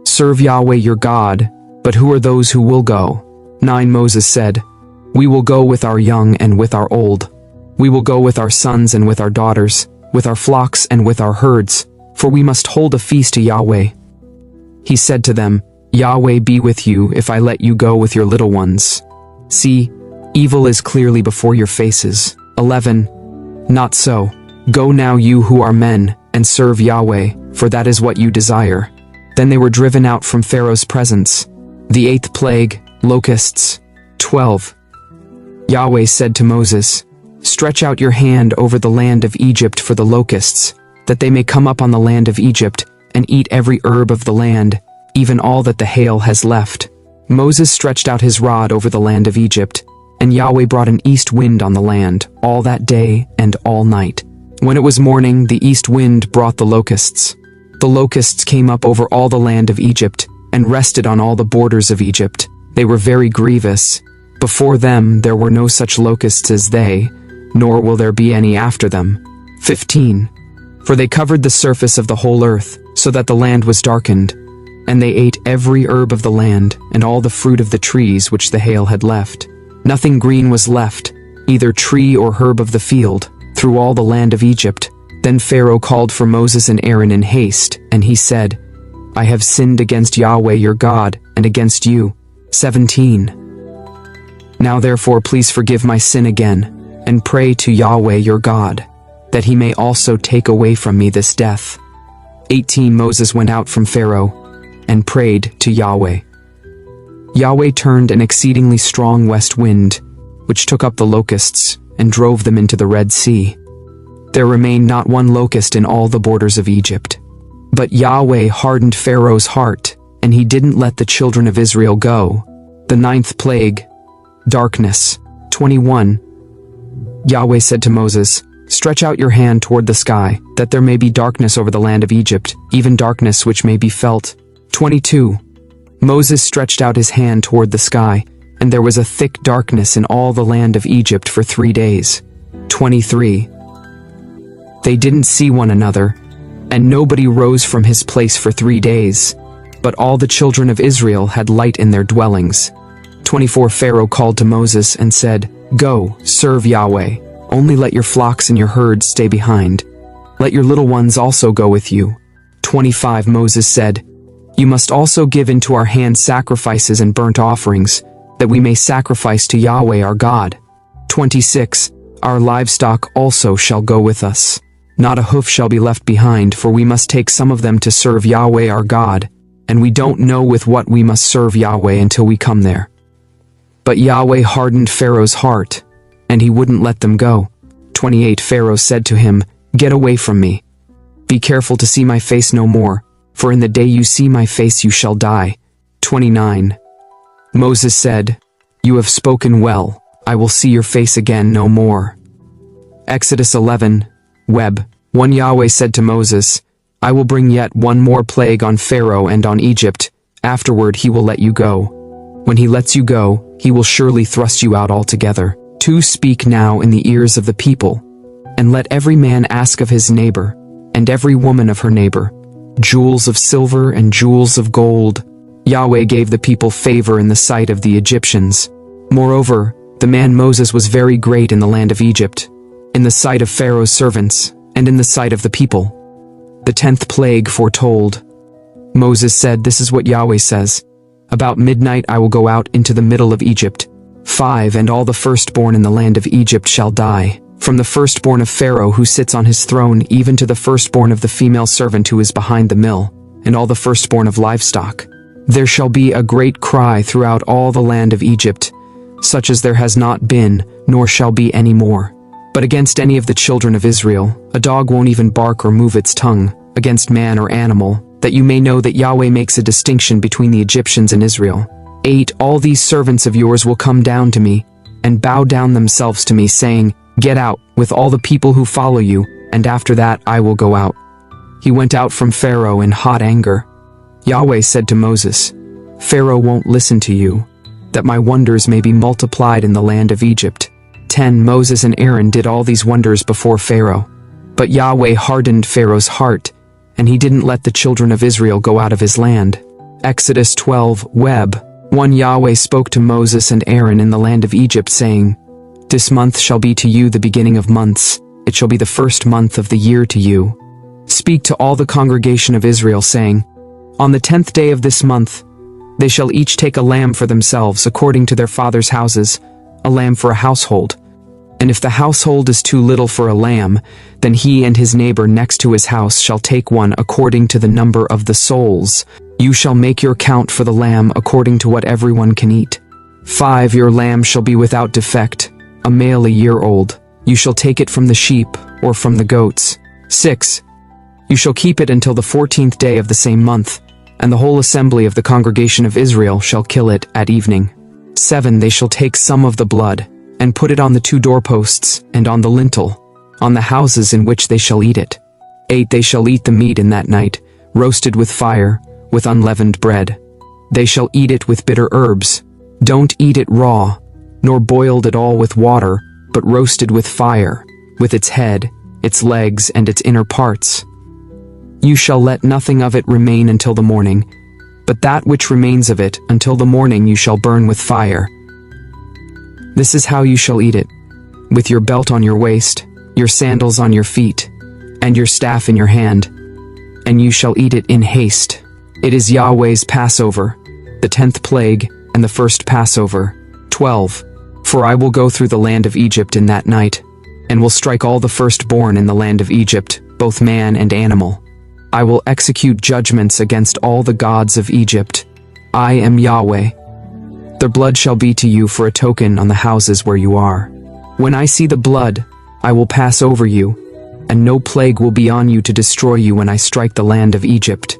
serve Yahweh your God, but who are those who will go? 9. Moses said, We will go with our young and with our old. We will go with our sons and with our daughters, with our flocks and with our herds, for we must hold a feast to Yahweh. He said to them, Yahweh be with you if I let you go with your little ones. See, evil is clearly before your faces. 11. Not so. Go now you who are men, and serve Yahweh, for that is what you desire. Then they were driven out from Pharaoh's presence. The 8th plague, locusts. 12. Yahweh said to Moses, Stretch out your hand over the land of Egypt for the locusts, that they may come up on the land of Egypt, and eat every herb of the land, even all that the hail has left. Moses stretched out his rod over the land of Egypt, and Yahweh brought an east wind on the land, all that day and all night. When it was morning, the east wind brought the locusts. The locusts came up over all the land of Egypt, and rested on all the borders of Egypt. They were very grievous. Before them there were no such locusts as they, nor will there be any after them. 15. For they covered the surface of the whole earth, so that the land was darkened, and they ate every herb of the land, and all the fruit of the trees which the hail had left. Nothing green was left, either tree or herb of the field, through all the land of Egypt. Then Pharaoh called for Moses and Aaron in haste, and he said, I have sinned against Yahweh your God, and against you. 17. Now therefore please forgive my sin again, and pray to Yahweh your God, that he may also take away from me this death. 18. Moses went out from Pharaoh, and prayed to Yahweh. Yahweh turned an exceedingly strong west wind, which took up the locusts, and drove them into the Red Sea. There remained not one locust in all the borders of Egypt. But Yahweh hardened Pharaoh's heart, and he didn't let the children of Israel go. The 9th plague, darkness. 21. Yahweh said to Moses, Stretch out your hand toward the sky, that there may be darkness over the land of Egypt, even darkness which may be felt. 22. Moses stretched out his hand toward the sky, and there was a thick darkness in all the land of Egypt for 3 days. 23. They didn't see one another, and nobody rose from his place for 3 days. But all the children of Israel had light in their dwellings. 24 Pharaoh called to Moses and said, "Go, serve Yahweh. Only let your flocks and your herds stay behind. Let your little ones also go with you." 25 Moses said, "You must also give into our hand sacrifices and burnt offerings, that we may sacrifice to Yahweh our God." 26 Our livestock also shall go with us. Not a hoof shall be left behind, for we must take some of them to serve Yahweh our God, and we don't know with what we must serve Yahweh until we come there. But Yahweh hardened Pharaoh's heart, and he wouldn't let them go. 28 Pharaoh said to him, "Get away from me. Be careful to see my face no more, for in the day you see my face you shall die." 29 Moses said, "You have spoken well. I will see your face again no more." Exodus 11, Web 1 Yahweh said to Moses, "I will bring yet one more plague on Pharaoh and on Egypt. Afterward he will let you go. When he lets you go, he will surely thrust you out altogether. 2 Speak now in the ears of the people, and let every man ask of his neighbor, and every woman of her neighbor, jewels of silver and jewels of gold." Yahweh gave the people favor in the sight of the Egyptians. Moreover, the man Moses was very great in the land of Egypt, in the sight of Pharaoh's servants, and in the sight of the people. The 10th plague foretold. Moses said, "This is what Yahweh says. About midnight I will go out into the middle of Egypt. 5 And all the firstborn in the land of Egypt shall die, from the firstborn of Pharaoh who sits on his throne, even to the firstborn of the female servant who is behind the mill, and all the firstborn of livestock. There shall be a great cry throughout all the land of Egypt, such as there has not been, nor shall be any more. But against any of the children of Israel, a dog won't even bark or move its tongue, against man or animal, that you may know that Yahweh makes a distinction between the Egyptians and Israel. 8 All these servants of yours will come down to me, and bow down themselves to me, saying, 'Get out, with all the people who follow you, and after that I will go out.'" He went out from Pharaoh in hot anger. Yahweh said to Moses, "Pharaoh won't listen to you, that my wonders may be multiplied in the land of Egypt." 10 Moses and Aaron did all these wonders before Pharaoh. But Yahweh hardened Pharaoh's heart, and he didn't let the children of Israel go out of his land. Exodus 12, Web 1 Yahweh spoke to Moses and Aaron in the land of Egypt, saying, "This month shall be to you the beginning of months. It shall be the first month of the year to you. Speak to all the congregation of Israel, saying, On the 10th day of this month, they shall each take a lamb for themselves according to their father's houses, a lamb for a household. And if the household is too little for a lamb, then he and his neighbor next to his house shall take one according to the number of the souls. You shall make your count for the lamb according to what everyone can eat. 5 Your lamb shall be without defect, a male a year old. You shall take it from the sheep or from the goats. 6 You shall keep it until the 14th day of the same month, and the whole assembly of the congregation of Israel shall kill it at evening. 7 They shall take some of the blood, and put it on the 2 doorposts, and on the lintel, on the houses in which they shall eat it. 8 They shall eat the meat in that night, roasted with fire, with unleavened bread. They shall eat it with bitter herbs. Don't eat it raw, nor boiled at all with water, but roasted with fire, with its head, its legs, and its inner parts. You shall let nothing of it remain until the morning, but that which remains of it until the morning you shall burn with fire. This is how you shall eat it, with your belt on your waist, your sandals on your feet, and your staff in your hand, and you shall eat it in haste. It is Yahweh's Passover, the 10th plague, and the first Passover. 12 For I will go through the land of Egypt in that night, and will strike all the firstborn in the land of Egypt, both man and animal. I will execute judgments against all the gods of Egypt. I am Yahweh. Their blood shall be to you for a token on the houses where you are. When I see the blood, I will pass over you, and no plague will be on you to destroy you when I strike the land of Egypt.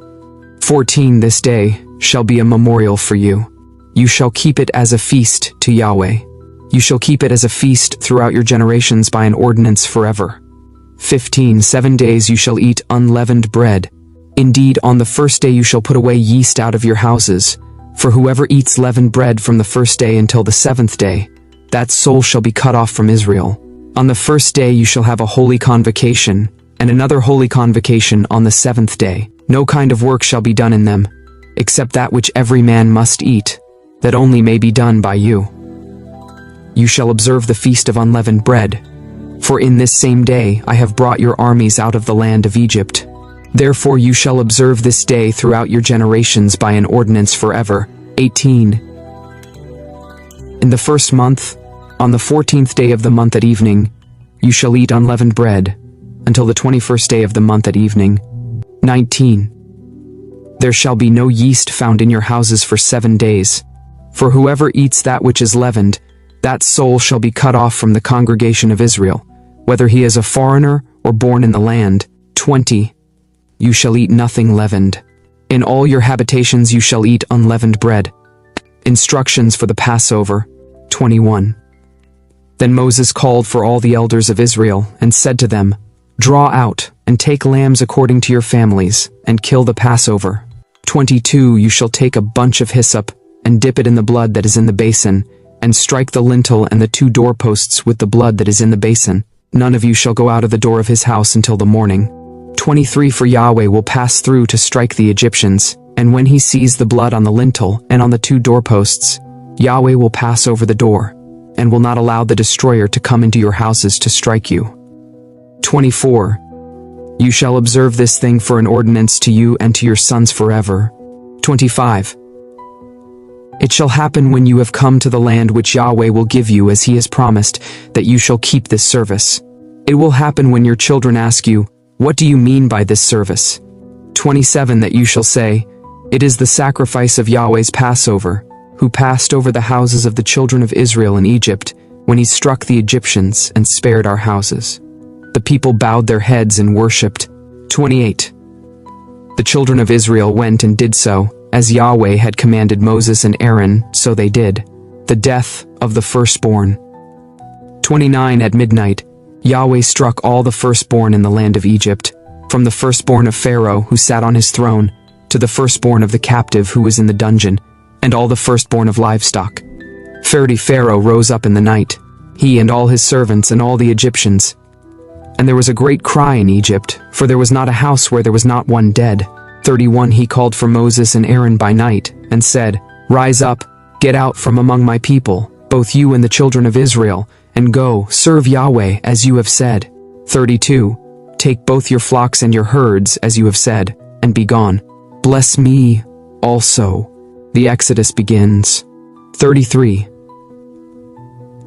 14 This day shall be a memorial for you. You shall keep it as a feast to Yahweh. You shall keep it as a feast throughout your generations by an ordinance forever. 15 7 days you shall eat unleavened bread. Indeed, on the first day you shall put away yeast out of your houses. For whoever eats leavened bread from the first day until the 7th day, that soul shall be cut off from Israel. On the first day you shall have a holy convocation. and another holy convocation on the 7th day. No kind of work shall be done in them, except that which every man must eat, that only may be done by you. You shall observe the feast of unleavened bread, for in this same day I have brought your armies out of the land of Egypt. Therefore you shall observe this day throughout your generations by an ordinance forever. 18. In the 1st month, on the 14th day of the month at evening, you shall eat unleavened bread, until the 21st day of the month at evening. 19. There shall be no yeast found in your houses for 7 days, for whoever eats that which is leavened, that soul shall be cut off from the congregation of Israel, whether he is a foreigner or born in the land. 20. You shall eat nothing leavened. In all your habitations you shall eat unleavened bread. Instructions for the Passover. 21. Then Moses called for all the elders of Israel and said to them, Draw out and take lambs according to your families, and kill the Passover. 22. You shall take a bunch of hyssop and dip it in the blood that is in the basin, and strike the lintel and the 2 doorposts with the blood that is in the basin. None of you shall go out of the door of his house until the morning. 23. For Yahweh will pass through to strike the Egyptians, and when he sees the blood on the lintel and on the 2 doorposts, Yahweh will pass over the door, and will not allow the destroyer to come into your houses to strike you. 24. You shall observe this thing for an ordinance to you and to your sons forever. 25. It shall happen when you have come to the land which Yahweh will give you as he has promised, that you shall keep this service. It will happen when your children ask you, What do you mean by this service? 27. That you shall say, It is the sacrifice of Yahweh's Passover, who passed over the houses of the children of Israel in Egypt, when he struck the Egyptians and spared our houses. The people bowed their heads and worshipped. 28. The children of Israel went and did so, as Yahweh had commanded Moses and Aaron, so they did. The death of the firstborn. 29. At midnight, Yahweh struck all the firstborn in the land of Egypt, from the firstborn of Pharaoh who sat on his throne, to the firstborn of the captive who was in the dungeon, and all the firstborn of livestock. Pharaoh rose up in the night, he and all his servants and all the Egyptians. And there was a great cry in Egypt, for there was not a house where there was not one dead. 31. He called for Moses and Aaron by night, and said, Rise up, get out from among my people, both you and the children of Israel, and go, serve Yahweh as you have said. 32. Take both your flocks and your herds as you have said, and be gone. Bless me also. The Exodus begins. 33.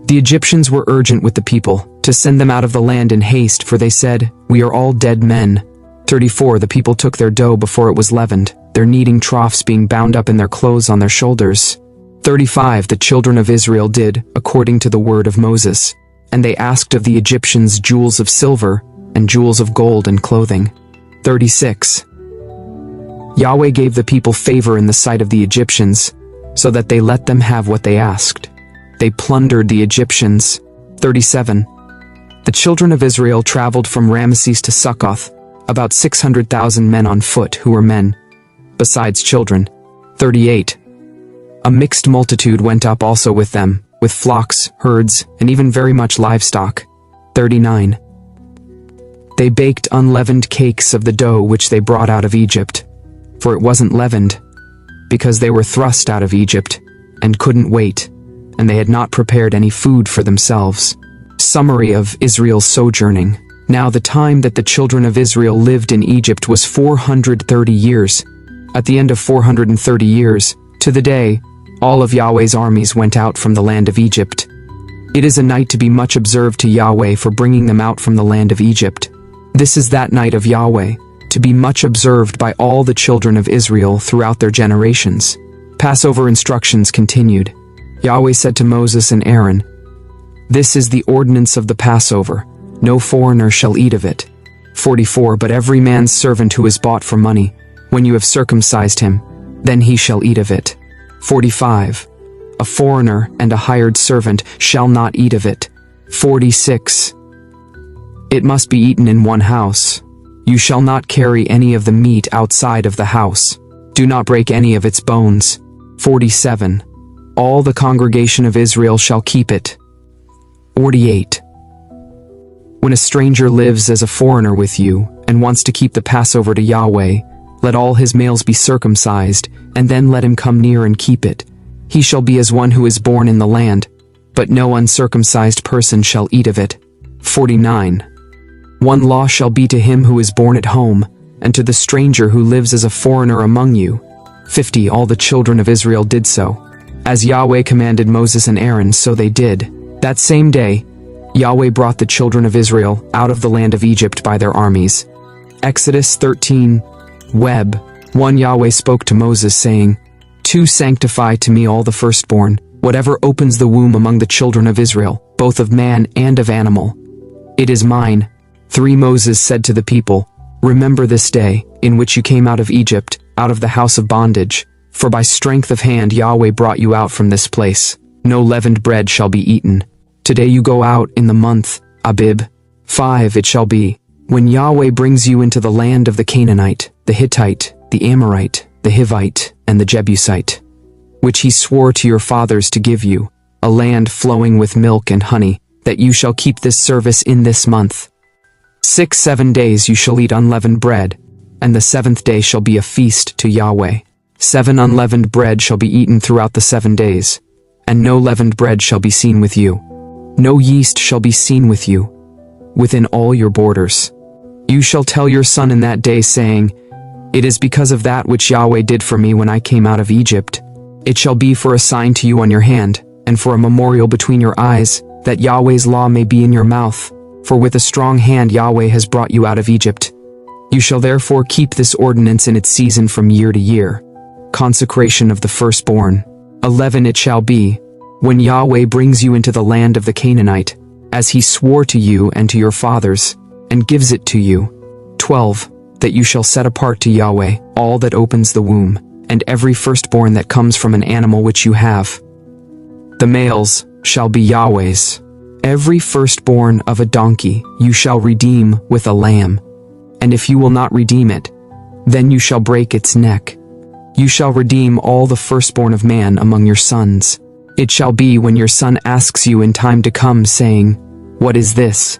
The Egyptians were urgent with the people, to send them out of the land in haste, for they said, We are all dead men. 34. The people took their dough before it was leavened, their kneading troughs being bound up in their clothes on their shoulders. 35. The children of Israel did, according to the word of Moses, and they asked of the Egyptians jewels of silver, and jewels of gold and clothing. 36. Yahweh gave the people favor in the sight of the Egyptians, so that they let them have what they asked. They plundered the Egyptians. 37. The children of Israel traveled from Ramesses to Succoth, about 600,000 men on foot who were men, besides children. 38. A mixed multitude went up also with them, with flocks, herds, and even very much livestock. 39. They baked unleavened cakes of the dough which they brought out of Egypt, for it wasn't leavened, because they were thrust out of Egypt, and couldn't wait, and they had not prepared any food for themselves. Summary of Israel's sojourning. Now the time that the children of Israel lived in Egypt was 430 years. At the end of 430 years, to the day, all of Yahweh's armies went out from the land of Egypt. It is a night to be much observed to Yahweh for bringing them out from the land of Egypt. This is that night of Yahweh, to be much observed by all the children of Israel throughout their generations. Passover instructions continued. Yahweh said to Moses and Aaron, This is the ordinance of the Passover. No foreigner shall eat of it. 44. But every man's servant who is bought for money, when you have circumcised him, then he shall eat of it. 45. A foreigner and a hired servant shall not eat of it. 46. It must be eaten in one house. You shall not carry any of the meat outside of the house. Do not break any of its bones. 47. All the congregation of Israel shall keep it. 48. When a stranger lives as a foreigner with you and wants to keep the Passover to Yahweh, let all his males be circumcised, and then let him come near and keep it. He shall be as one who is born in the land, but no uncircumcised person shall eat of it. 49. One law shall be to him who is born at home, and to the stranger who lives as a foreigner among you. 50. All the children of Israel did so. As Yahweh commanded Moses and Aaron, so they did. That same day, Yahweh brought the children of Israel out of the land of Egypt by their armies. Exodus 13. Web 1. Yahweh spoke to Moses, saying, 2. Sanctify to me all the firstborn, whatever opens the womb among the children of Israel, both of man and of animal. It is mine. 3. Moses said to the people, remember this day, in which you came out of Egypt, out of the house of bondage, for by strength of hand Yahweh brought you out from this place. No leavened bread shall be eaten. Today you go out in the month Abib. 5. It shall be, when Yahweh brings you into the land of the Canaanite, the Hittite, the Amorite, the Hivite, and the Jebusite, which he swore to your fathers to give you, a land flowing with milk and honey, that you shall keep this service in this month. 6. 7 days you shall eat unleavened bread, and the 7th day shall be a feast to Yahweh. 7. Unleavened bread shall be eaten throughout the 7 days, and no leavened bread shall be seen with you. No yeast shall be seen with you, within all your borders. You shall tell your son in that day, saying, it is because of that which Yahweh did for me when I came out of Egypt. It shall be for a sign to you on your hand, and for a memorial between your eyes, that Yahweh's law may be in your mouth. For with a strong hand Yahweh has brought you out of Egypt. You shall therefore keep this ordinance in its season from year to year. Consecration of the firstborn. 11. It shall be, when Yahweh brings you into the land of the Canaanite, as he swore to you and to your fathers, and gives it to you. 12. That you shall set apart to Yahweh all that opens the womb, and every firstborn that comes from an animal which you have. The males shall be Yahweh's. Every firstborn of a donkey you shall redeem with a lamb, and if you will not redeem it, then you shall break its neck. You shall redeem all the firstborn of man among your sons. It shall be when your son asks you in time to come, saying, what is this?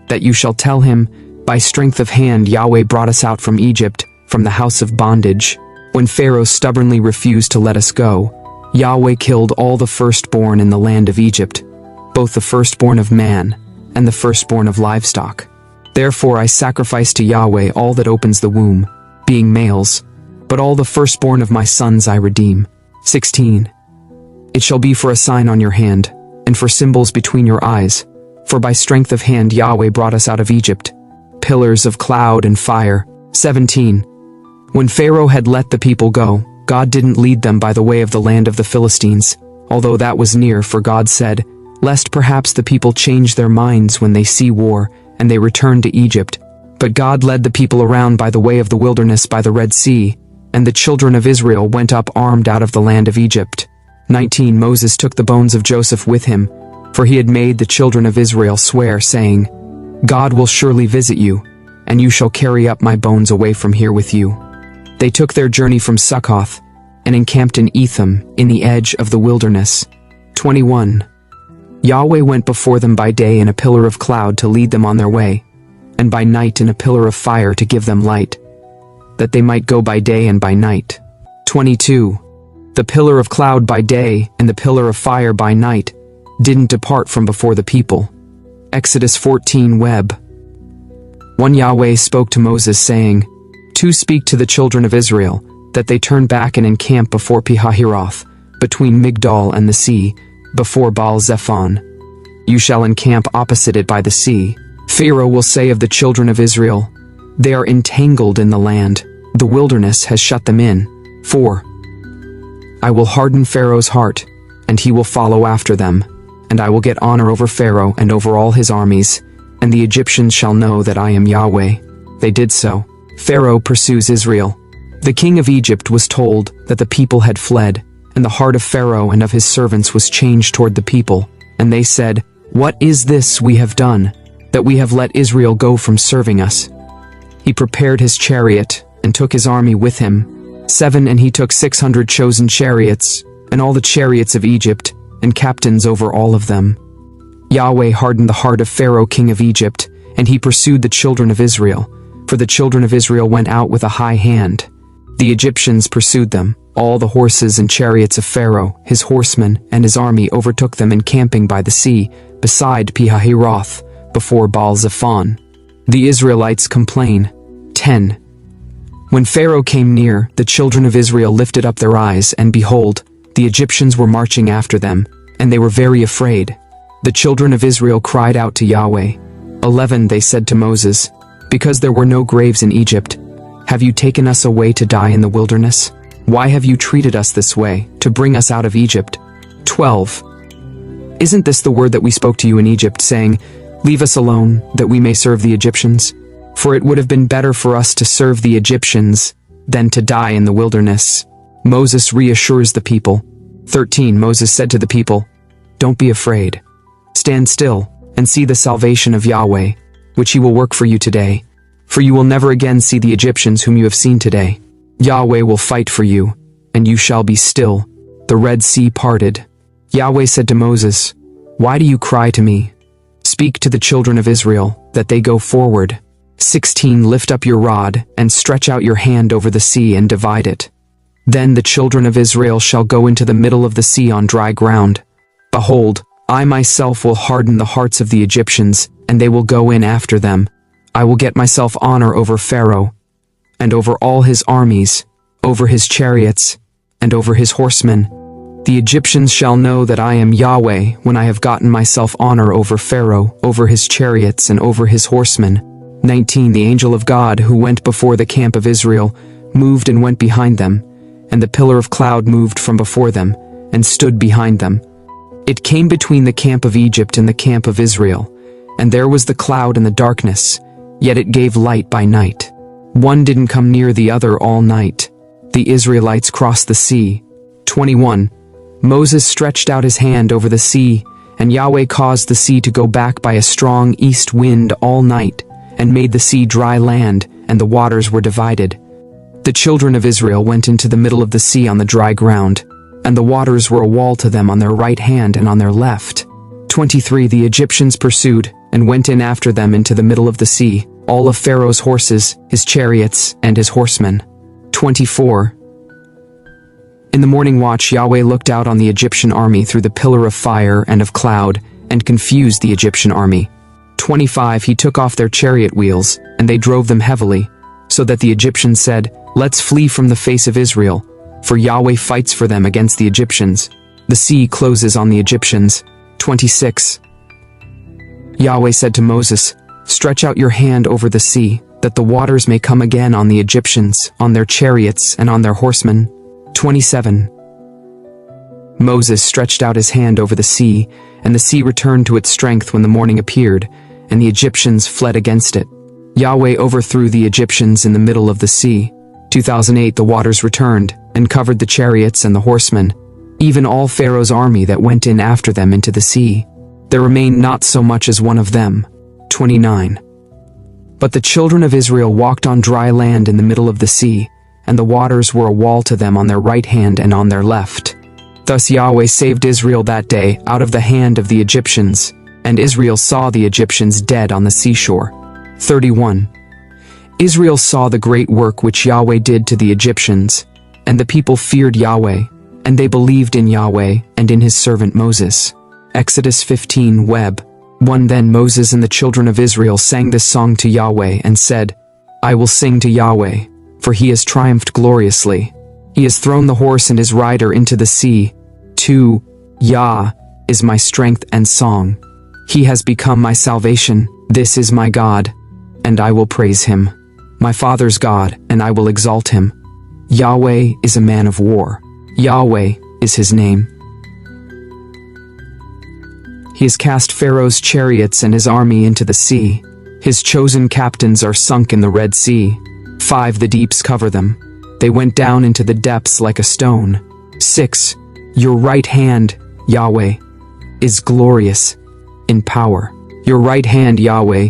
That you shall tell him, by strength of hand Yahweh brought us out from Egypt, from the house of bondage. When Pharaoh stubbornly refused to let us go, Yahweh killed all the firstborn in the land of Egypt, both the firstborn of man and the firstborn of livestock. Therefore I sacrifice to Yahweh all that opens the womb, being males, but all the firstborn of my sons I redeem. 16. It shall be for a sign on your hand, and for symbols between your eyes, for by strength of hand Yahweh brought us out of Egypt. Pillars of cloud and fire. 17. When Pharaoh had let the people go, God didn't lead them by the way of the land of the Philistines, although that was near, for God said, lest perhaps the people change their minds when they see war, and they return to Egypt. But God led the people around by the way of the wilderness by the Red Sea, and the children of Israel went up armed out of the land of Egypt. 19. Moses took the bones of Joseph with him, for he had made the children of Israel swear, saying, God will surely visit you, and you shall carry up my bones away from here with you. They took their journey from Succoth, and encamped in Etham, in the edge of the wilderness. 21. Yahweh went before them by day in a pillar of cloud to lead them on their way, and by night in a pillar of fire to give them light, that they might go by day and by night. 22. The pillar of cloud by day and the pillar of fire by night didn't depart from before the people. Exodus 14. Web 1. Yahweh spoke to Moses, saying, 2. Speak to the children of Israel, that they turn back and encamp before Pihahiroth, between Migdol and the sea, before Baal-Zephon. You shall encamp opposite it by the sea. Pharaoh will say of the children of Israel, they are entangled in the land, the wilderness has shut them in. 4. I will harden Pharaoh's heart, and he will follow after them, and I will get honor over Pharaoh and over all his armies, and the Egyptians shall know that I am Yahweh. They did so. Pharaoh pursues Israel. The king of Egypt was told that the people had fled, and the heart of Pharaoh and of his servants was changed toward the people, and they said, what is this we have done, that we have let Israel go from serving us? He prepared his chariot, and took his army with him. 7. And he took 600 chosen chariots, and all the chariots of Egypt, and captains over all of them. Yahweh hardened the heart of Pharaoh king of Egypt, and he pursued the children of Israel, for the children of Israel went out with a high hand. The Egyptians pursued them. All the horses and chariots of Pharaoh, his horsemen, and his army overtook them encamping by the sea, beside Pi-hahiroth, before Baal-zephon. The Israelites complain. 10. When Pharaoh came near, the children of Israel lifted up their eyes, and behold, the Egyptians were marching after them, and they were very afraid. The children of Israel cried out to Yahweh. 11. They said to Moses, "Because there were no graves in Egypt, have you taken us away to die in the wilderness? Why have you treated us this way, to bring us out of Egypt?" 12. Isn't this the word that we spoke to you in Egypt, saying, "Leave us alone, that we may serve the Egyptians"? For it would have been better for us to serve the Egyptians than to die in the wilderness. Moses reassures the people. 13. Moses said to the people, "Don't be afraid. Stand still, and see the salvation of Yahweh, which he will work for you today. For you will never again see the Egyptians whom you have seen today. Yahweh will fight for you, and you shall be still." The Red Sea parted. Yahweh said to Moses, "Why do you cry to me? Speak to the children of Israel, that they go forward." 16. Lift up your rod, and stretch out your hand over the sea and divide it. Then the children of Israel shall go into the middle of the sea on dry ground. Behold, I myself will harden the hearts of the Egyptians, and they will go in after them. I will get myself honor over Pharaoh, and over all his armies, over his chariots, and over his horsemen. The Egyptians shall know that I am Yahweh when I have gotten myself honor over Pharaoh, over his chariots, and over his horsemen. 19. The angel of God who went before the camp of Israel moved and went behind them, and the pillar of cloud moved from before them, and stood behind them. It came between the camp of Egypt and the camp of Israel, and there was the cloud and the darkness, yet it gave light by night. One didn't come near the other all night. The Israelites crossed the sea. 21. Moses stretched out his hand over the sea, and Yahweh caused the sea to go back by a strong east wind all night, and made the sea dry land, and the waters were divided. The children of Israel went into the middle of the sea on the dry ground, and the waters were a wall to them on their right hand and on their left. 23. The Egyptians pursued, and went in after them into the middle of the sea, all of Pharaoh's horses, his chariots, and his horsemen. 24. In the morning watch Yahweh looked out on the Egyptian army through the pillar of fire and of cloud, and confused the Egyptian army. 25. He took off their chariot wheels, and they drove them heavily, so that the Egyptians said, "Let's flee from the face of Israel, for Yahweh fights for them against the Egyptians." The sea closes on the Egyptians. 26. Yahweh said to Moses, "Stretch out your hand over the sea, that the waters may come again on the Egyptians, on their chariots, and on their horsemen." 27. Moses stretched out his hand over the sea, and the sea returned to its strength when the morning appeared, and the Egyptians fled against it. Yahweh overthrew the Egyptians in the middle of the sea. 2008. The waters returned, and covered the chariots and the horsemen, even all Pharaoh's army that went in after them into the sea. There remained not so much as one of them. 29. But the children of Israel walked on dry land in the middle of the sea, and the waters were a wall to them on their right hand and on their left. Thus Yahweh saved Israel that day out of the hand of the Egyptians, and Israel saw the Egyptians dead on the seashore. 31. Israel saw the great work which Yahweh did to the Egyptians, and the people feared Yahweh, and they believed in Yahweh and in his servant Moses. Exodus 15 Web 1. Then Moses and the children of Israel sang this song to Yahweh and said, "I will sing to Yahweh, for he has triumphed gloriously. He has thrown the horse and his rider into the sea. 2. Yah is my strength and song. He has become my salvation. This is my God, and I will praise him. My father's God, and I will exalt him. Yahweh is a man of war. Yahweh is his name. He has cast Pharaoh's chariots and his army into the sea. His chosen captains are sunk in the Red Sea. 5. The deeps cover them. They went down into the depths like a stone. 6. Your right hand, Yahweh, is glorious in power. Your right hand, Yahweh,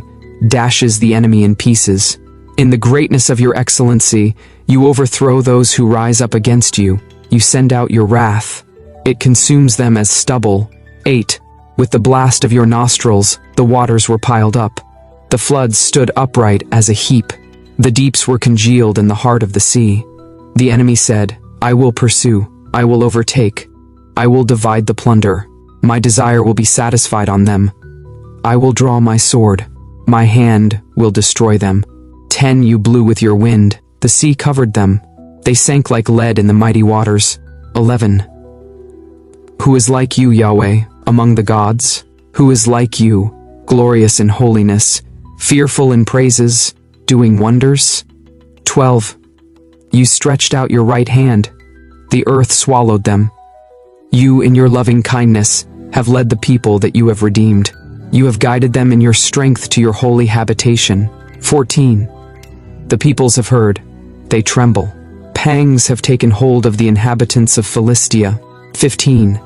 dashes the enemy in pieces. In the greatness of your excellency, you overthrow those who rise up against you. You send out your wrath. It consumes them as stubble. 8. With the blast of your nostrils, the waters were piled up. The floods stood upright as a heap. The deeps were congealed in the heart of the sea. The enemy said, I will pursue, I will overtake, I will divide the plunder. My desire will be satisfied on them. I will draw my sword. My hand will destroy them. 10 You blew with your wind. The sea covered them. They sank like lead in the mighty waters. 11 Who is like you, Yahweh, among the gods? Who is like you, glorious in holiness, fearful in praises, doing wonders? 12 You stretched out your right hand. The earth swallowed them. You, in your loving kindness, have led the people that you have redeemed. You have guided them in your strength to your holy habitation. 14 The peoples have heard. They tremble. Pangs have taken hold of the inhabitants of Philistia. 15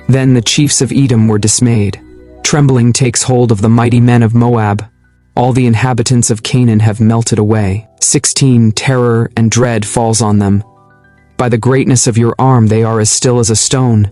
Then the chiefs of Edom were dismayed. Trembling takes hold of the mighty men of Moab. All the inhabitants of Canaan have melted away. 16 Terror and dread falls on them. By the greatness of your arm they are as still as a stone.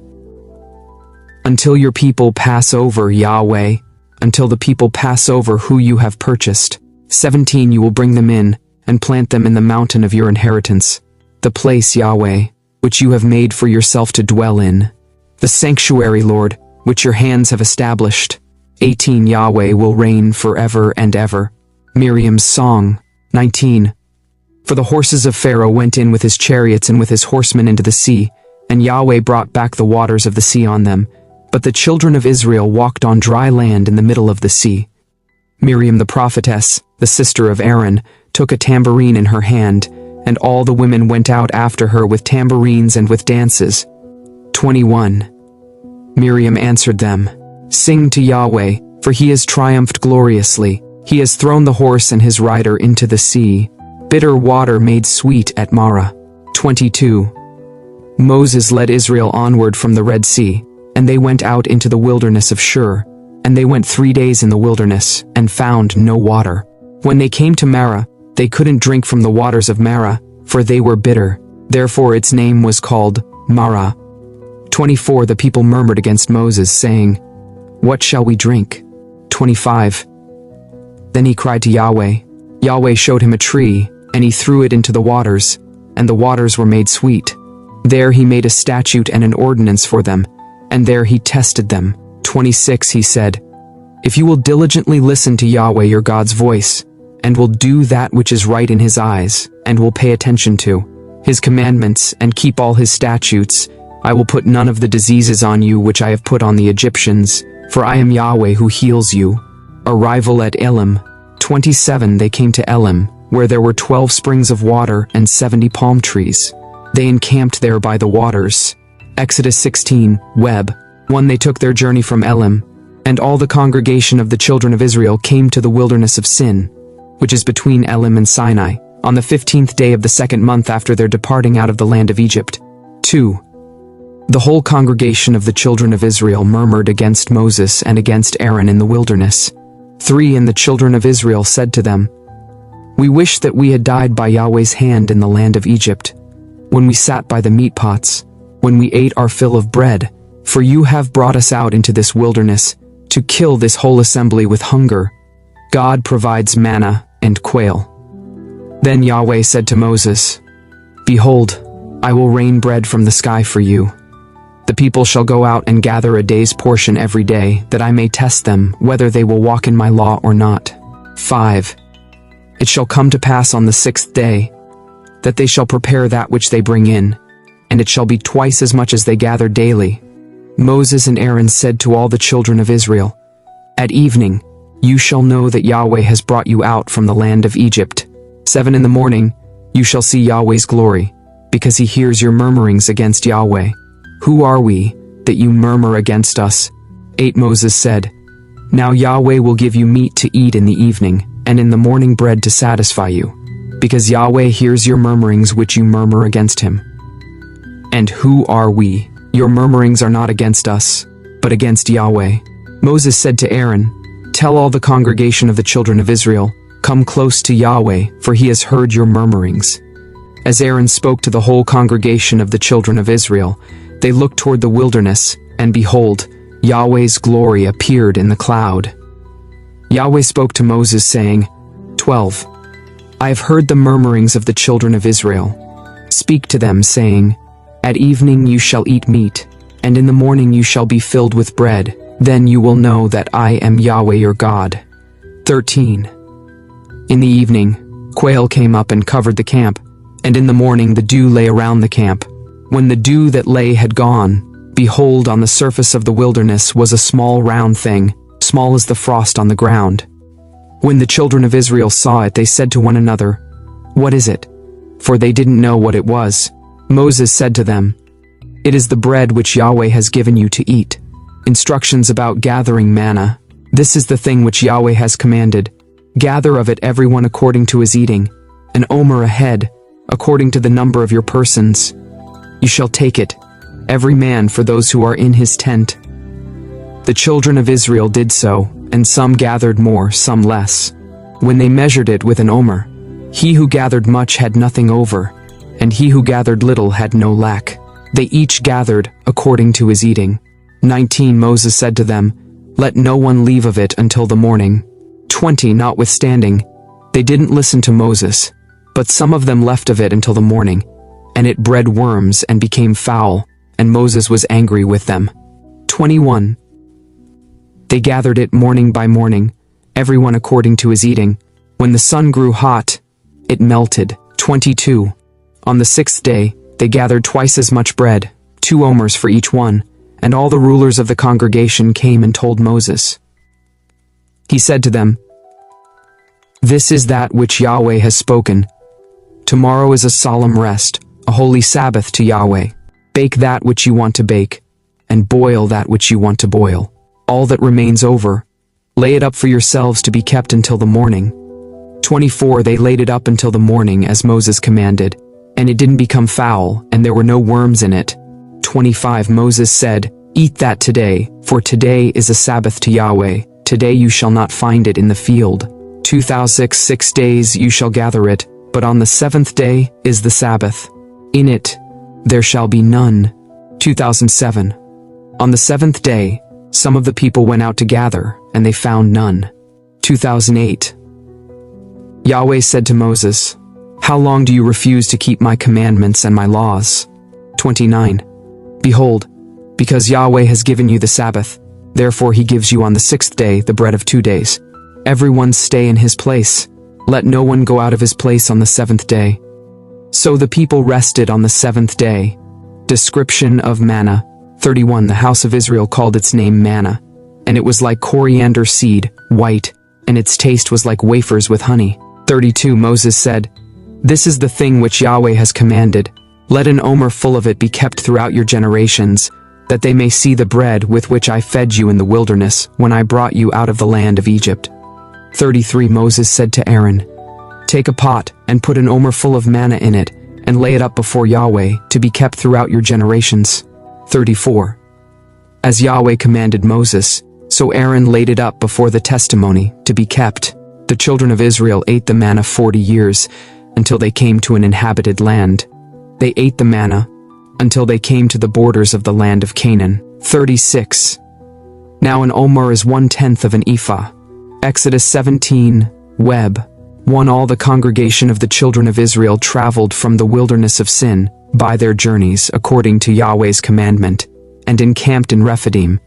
Until your people pass over, Yahweh, until the people pass over who you have purchased. 17 You will bring them in, and plant them in the mountain of your inheritance, the place, Yahweh, which you have made for yourself to dwell in, the sanctuary, Lord, which your hands have established. 18 Yahweh will reign forever and ever. Miriam's song. 19 For the horses of Pharaoh went in with his chariots and with his horsemen into the sea, and Yahweh brought back the waters of the sea on them. But the children of Israel walked on dry land in the middle of the sea. Miriam the prophetess, the sister of Aaron, took a tambourine in her hand, and all the women went out after her with tambourines and with dances. 21 Miriam answered them, Sing to Yahweh, for he has triumphed gloriously. He has thrown the horse and his rider into the sea. Bitter water made sweet at Marah. 22 Moses led Israel onward from the Red Sea, and they went out into the wilderness of Shur. And they went 3 days in the wilderness, and found no water. When they came to Marah, they couldn't drink from the waters of Marah, for they were bitter. Therefore its name was called Marah. 24 The people murmured against Moses, saying, What shall we drink? 25 Then he cried to Yahweh. Yahweh showed him a tree, and he threw it into the waters, and the waters were made sweet. There he made a statute and an ordinance for them, and there he tested them. 26 He said, If you will diligently listen to Yahweh your God's voice, and will do that which is right in his eyes, and will pay attention to his commandments, and keep all his statutes, I will put none of the diseases on you which I have put on the Egyptians, for I am Yahweh who heals you. Arrival at Elim. 27 They came to Elim, where there were 12 springs of water and 70 palm trees. They encamped there by the waters. Exodus 16 Web. 1 They took their journey from Elim, and all the congregation of the children of Israel came to the wilderness of Sin, which is between Elim and Sinai, on the 15th day of the 2nd month after their departing out of the land of Egypt. 2 The whole congregation of the children of Israel murmured against Moses and against Aaron in the wilderness. 3 And the children of Israel said to them, We wish that we had died by Yahweh's hand in the land of Egypt, when we sat by the meat pots, when we ate our fill of bread, for you have brought us out into this wilderness, to kill this whole assembly with hunger. God provides manna and quail. Then Yahweh said to Moses, Behold, I will rain bread from the sky for you. The people shall go out and gather a day's portion every day, that I may test them, whether they will walk in my law or not. 5 It shall come to pass on the 6th day, that they shall prepare that which they bring in, and it shall be twice as much as they gather daily. Moses and Aaron said to all the children of Israel, At evening you shall know that Yahweh has brought you out from the land of Egypt. 7 In the morning you shall see Yahweh's glory, because he hears your murmurings against Yahweh. Who are we, that you murmur against us? 8 Moses said, Now Yahweh will give you meat to eat in the evening, and in the morning bread to satisfy you, because Yahweh hears your murmurings which you murmur against him. And who are we? Your murmurings are not against us, but against Yahweh. Moses said to Aaron, Tell all the congregation of the children of Israel, Come close to Yahweh, for he has heard your murmurings. As Aaron spoke to the whole congregation of the children of Israel, they looked toward the wilderness, and behold, Yahweh's glory appeared in the cloud. Yahweh spoke to Moses, saying, 12. I have heard the murmurings of the children of Israel. Speak to them, saying, At evening you shall eat meat, and in the morning you shall be filled with bread. Then you will know that I am Yahweh your God. 13. In the evening, quail came up and covered the camp, and in the morning the dew lay around the camp. When the dew that lay had gone, behold, on the surface of the wilderness was a small round thing, small as the frost on the ground. When the children of Israel saw it, they said to one another, What is it? For they didn't know what it was. Moses said to them, It is the bread which Yahweh has given you to eat. Instructions about gathering manna. This is the thing which Yahweh has commanded. Gather of it everyone according to his eating, an omer a head, according to the number of your persons. You shall take it, every man for those who are in his tent. The children of Israel did so, and some gathered more, some less. When they measured it with an omer, he who gathered much had nothing over, and he who gathered little had no lack. They each gathered according to his eating. 19. Moses said to them, Let no one leave of it until the morning. 20. Notwithstanding, they didn't listen to Moses, but some of them left of it until the morning, and it bred worms and became foul, and Moses was angry with them. 21. They gathered it morning by morning, everyone according to his eating. When the sun grew hot, it melted. 22. On the 6th day, they gathered twice as much bread, 2 omers for each one, and all the rulers of the congregation came and told Moses. He said to them, This is that which Yahweh has spoken. Tomorrow is a solemn rest, a holy Sabbath to Yahweh. Bake that which you want to bake, and boil that which you want to boil. All that remains over, lay it up for yourselves to be kept until the morning. 24. They laid it up until the morning as Moses commanded, and it didn't become foul, and there were no worms in it. 25. Moses said, Eat that today, for today is a Sabbath to Yahweh. Today you shall not find it in the field. 6 days you shall gather it, but on the 7th day is the Sabbath. In it there shall be none. 2007. On the 7th day, some of the people went out to gather, and they found none. 2008. Yahweh said to Moses, How long do you refuse to keep my commandments and my laws? 29. Behold, because Yahweh has given you the Sabbath, therefore he gives you on the 6th day the bread of 2 days. Everyone stay in his place. Let no one go out of his place on the 7th day. So the people rested on the 7th day. Description of manna. 31. The house of Israel called its name manna, and it was like coriander seed, white, and its taste was like wafers with honey. 32. Moses said, This is the thing which Yahweh has commanded. Let an omer full of it be kept throughout your generations, that they may see the bread with which I fed you in the wilderness when I brought you out of the land of Egypt. 33. Moses said to Aaron, Take a pot and put an omer full of manna in it, and lay it up before Yahweh to be kept throughout your generations. 34. As Yahweh commanded Moses, so Aaron laid it up before the testimony to be kept. The children of Israel ate the manna 40 years, until they came to an inhabited land. They ate the manna until they came to the borders of the land of Canaan. 36. Now an omer is 1/10 of an ephah. Exodus 17, Web. 1. All the congregation of the children of Israel traveled from the wilderness of Sin by their journeys according to Yahweh's commandment, and encamped in Rephidim.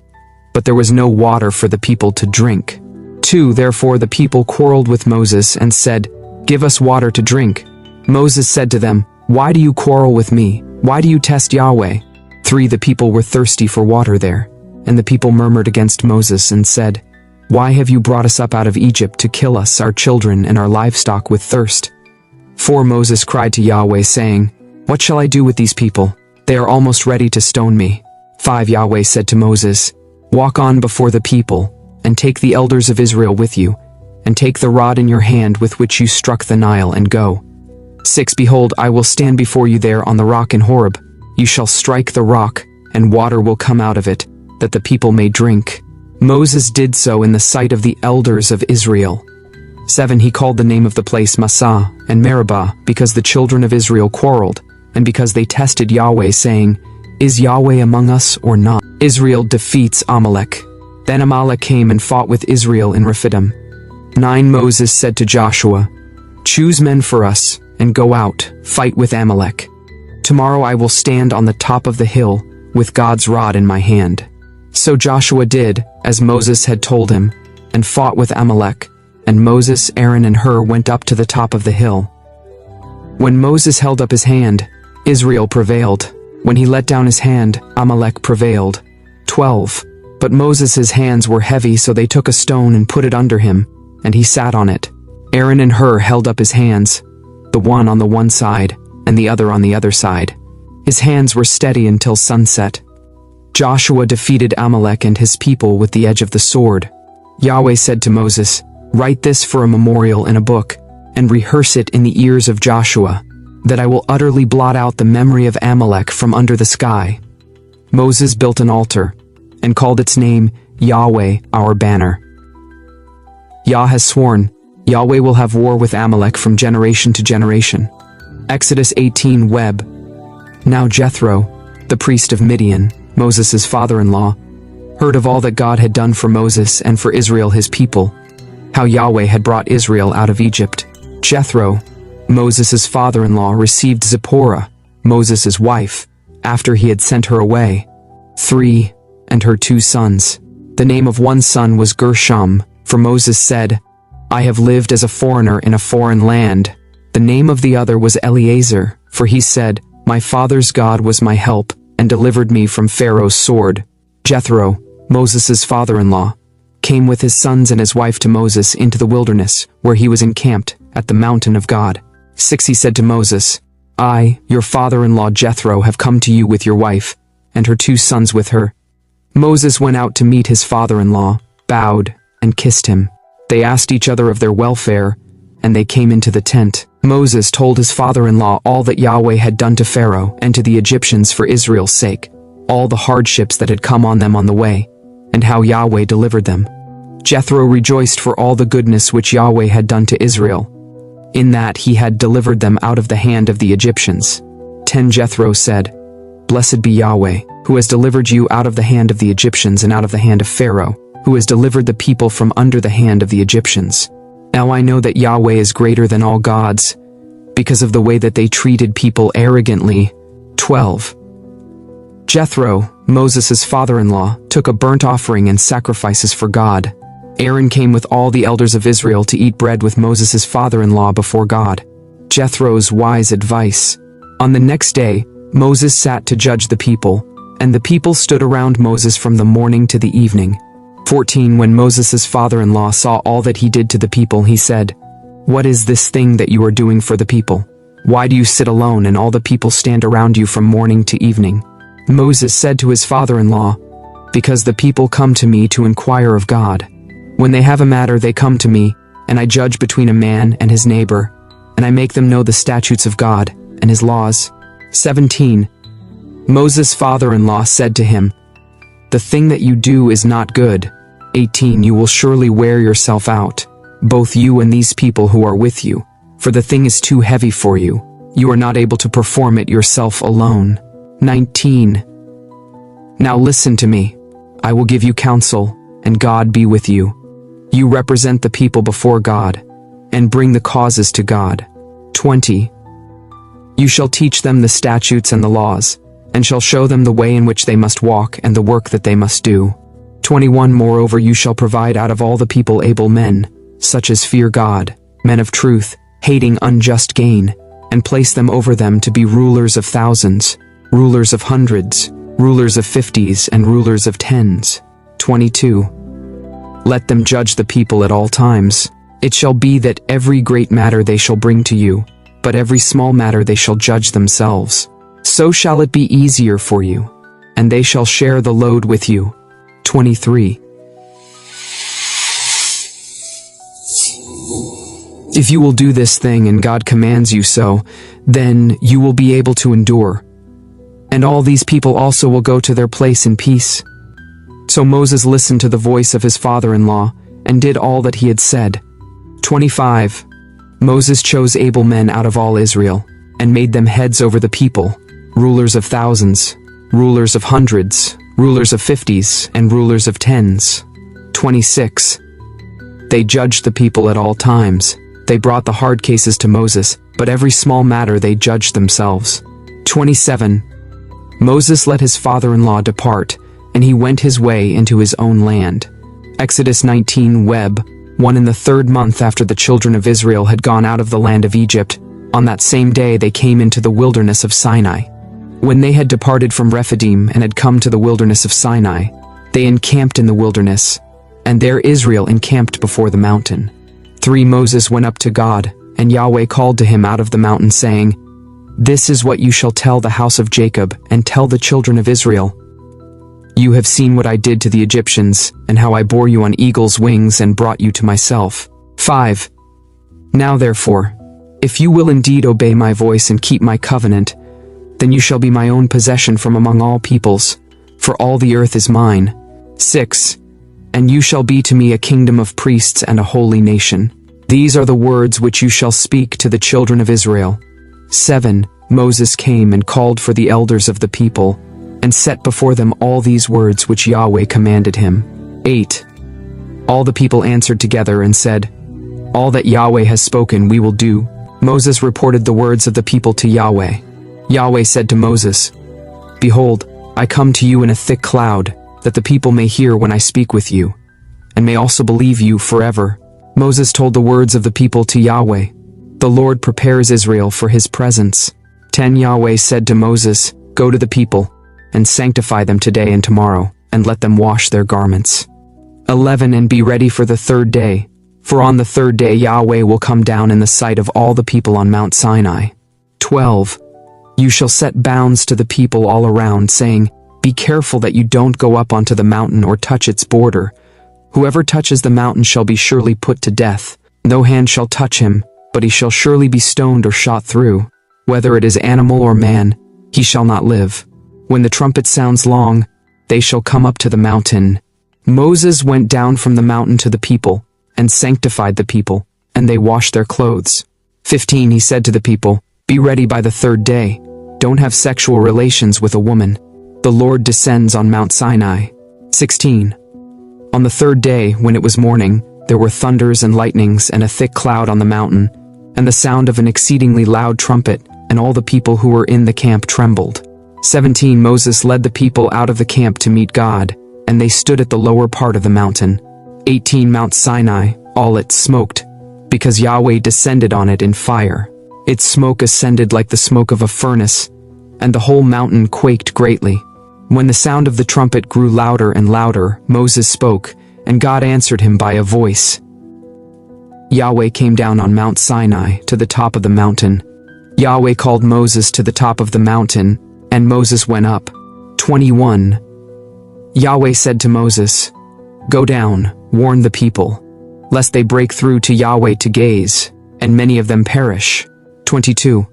But there was no water for the people to drink. 2. Therefore the people quarreled with Moses and said, Give us water to drink. Moses said to them, Why do you quarrel with me? Why do you test Yahweh? 3. The people were thirsty for water there, and the people murmured against Moses and said, Why have you brought us up out of Egypt to kill us, our children, and our livestock with thirst? 4. Moses cried to Yahweh, saying, What shall I do with these people? They are almost ready to stone me. 5. Yahweh said to Moses, Walk on before the people, and take the elders of Israel with you, and take the rod in your hand with which you struck the Nile, and go. 6. Behold, I will stand before you there on the rock in Horeb. You shall strike the rock, and water will come out of it, that the people may drink. Moses did so in the sight of the elders of Israel. 7. He called the name of the place Massah and Meribah, because the children of Israel quarreled, and because they tested Yahweh, saying, Is Yahweh among us or not? Israel defeats Amalek. Then Amalek came and fought with Israel in Rephidim. 9 Moses said to Joshua, "Choose men for us, and go out, fight with Amalek. Tomorrow I will stand on the top of the hill, with God's rod in my hand." So Joshua did, as Moses had told him, and fought with Amalek, and Moses, Aaron, and Hur went up to the top of the hill. When Moses held up his hand, Israel prevailed. When he let down his hand, Amalek prevailed. 12. But Moses' hands were heavy, so they took a stone and put it under him, and he sat on it. Aaron and Hur held up his hands, the one on the one side, and the other on the other side. His hands were steady until sunset. Joshua defeated Amalek and his people with the edge of the sword. Yahweh said to Moses, "Write this for a memorial in a book, and rehearse it in the ears of Joshua, that I will utterly blot out the memory of Amalek from under the sky." Moses built an altar, and called its name Yahweh, our banner. Yah has sworn, Yahweh will have war with Amalek from generation to generation. Exodus 18 Web. Now Jethro, the priest of Midian, Moses' father-in-law, heard of all that God had done for Moses and for Israel his people, how Yahweh had brought Israel out of Egypt. Jethro, Moses' father-in-law, received Zipporah, Moses' wife, after he had sent her away. 3. And her 2 sons. The name of one son was Gershom, for Moses said, "I have lived as a foreigner in a foreign land." The name of the other was Eleazar, for he said, "My father's God was my help, and delivered me from Pharaoh's sword." Jethro, Moses' father-in-law, came with his sons and his wife to Moses into the wilderness, where he was encamped, at the mountain of God. 6. He said to Moses, "I, your father-in-law Jethro, have come to you with your wife, and her 2 sons with her." Moses went out to meet his father-in-law, bowed, and kissed him. They asked each other of their welfare, and they came into the tent. Moses told his father-in-law all that Yahweh had done to Pharaoh and to the Egyptians for Israel's sake, all the hardships that had come on them on the way, and how Yahweh delivered them. Jethro rejoiced for all the goodness which Yahweh had done to Israel, in that he had delivered them out of the hand of the Egyptians. 10 Jethro said, "Blessed be Yahweh, who has delivered you out of the hand of the Egyptians and out of the hand of Pharaoh, who has delivered the people from under the hand of the Egyptians. Now I know that Yahweh is greater than all gods, because of the way that they treated people arrogantly." 12. Jethro, Moses' father-in-law, took a burnt offering and sacrifices for God. Aaron came with all the elders of Israel to eat bread with Moses' father-in-law before God. Jethro's wise advice. On the next day, Moses sat to judge the people, and the people stood around Moses from the morning to the evening. 14. When Moses' father-in-law saw all that he did to the people, he said, "What is this thing that you are doing for the people? Why do you sit alone and all the people stand around you from morning to evening?" Moses said to his father-in-law, "Because the people come to me to inquire of God. When they have a matter, they come to me, and I judge between a man and his neighbor, and I make them know the statutes of God and his laws." 17. Moses' father-in-law said to him, "The thing that you do is not good." 18. You will surely wear yourself out, both you and these people who are with you, for the thing is too heavy for you. You are not able to perform it yourself alone. 19. Now listen to me. I will give you counsel, and God be with you. You represent the people before God, and bring the causes to God. 20. You shall teach them the statutes and the laws, and shall show them the way in which they must walk and the work that they must do. 21. Moreover, you shall provide out of all the people able men, such as fear God, men of truth, hating unjust gain, and place them over them to be rulers of thousands, rulers of hundreds, rulers of 50s, and rulers of 10s. 22. Let them judge the people at all times. It shall be that every great matter they shall bring to you, but every small matter they shall judge themselves. So shall it be easier for you, and they shall share the load with you. 23. If you will do this thing and God commands you so, then you will be able to endure. And all these people also will go to their place in peace. So Moses listened to the voice of his father-in-law and did all that he had said. 25. Moses chose able men out of all Israel and made them heads over the people, rulers of thousands, rulers of hundreds, rulers of 50s, and rulers of 10s. 26. They judged the people at all times. They brought the hard cases to Moses, but every small matter they judged themselves. 27. Moses let his father-in-law depart, and he went his way into his own land. Exodus 19 Web 1. In the 3rd month after the children of Israel had gone out of the land of Egypt, on that same day they came into the wilderness of Sinai. When they had departed from Rephidim and had come to the wilderness of Sinai, they encamped in the wilderness, and there Israel encamped before the mountain. 3. Moses went up to God, and Yahweh called to him out of the mountain, saying, This is what you shall tell the house of Jacob, and tell the children of Israel. You have seen what I did to the Egyptians, and how I bore you on eagle's wings and brought you to myself. 5. Now therefore, if you will indeed obey my voice and keep my covenant, then you shall be my own possession from among all peoples, for all the earth is mine. 6. And you shall be to me a kingdom of priests and a holy nation. These are the words which you shall speak to the children of Israel. 7. Moses came and called for the elders of the people, and set before them all these words which Yahweh commanded him. 8. All the people answered together and said, All that Yahweh has spoken we will do. Moses reported the words of the people to Yahweh. Yahweh said to Moses, Behold, I come to you in a thick cloud, that the people may hear when I speak with you, and may also believe you forever. Moses told the words of the people to Yahweh. The Lord prepares Israel for his presence. 10. Yahweh said to Moses, Go to the people, and sanctify them today and tomorrow, and let them wash their garments. 11. And be ready for the 3rd day, for on the 3rd day Yahweh will come down in the sight of all the people on Mount Sinai. 12. You shall set bounds to the people all around, saying, Be careful that you don't go up onto the mountain or touch its border. Whoever touches the mountain shall be surely put to death. No hand shall touch him, but he shall surely be stoned or shot through. Whether it is animal or man, he shall not live. When the trumpet sounds long, they shall come up to the mountain. Moses went down from the mountain to the people, and sanctified the people, and they washed their clothes. 15. He said to the people, Be ready by the 3rd day. Don't have sexual relations with a woman. The Lord descends on Mount Sinai. 16. On the 3rd day, when it was morning, there were thunders and lightnings and a thick cloud on the mountain, and the sound of an exceedingly loud trumpet, and all the people who were in the camp trembled. 17. Moses led the people out of the camp to meet God, and they stood at the lower part of the mountain. 18. Mount Sinai, all it smoked, because Yahweh descended on it in fire. Its smoke ascended like the smoke of a furnace, and the whole mountain quaked greatly. When the sound of the trumpet grew louder and louder, Moses spoke, and God answered him by a voice. Yahweh came down on Mount Sinai to the top of the mountain. Yahweh called Moses to the top of the mountain, and Moses went up. 21. Yahweh said to Moses, Go down, warn the people, lest they break through to Yahweh to gaze, and many of them perish. 22.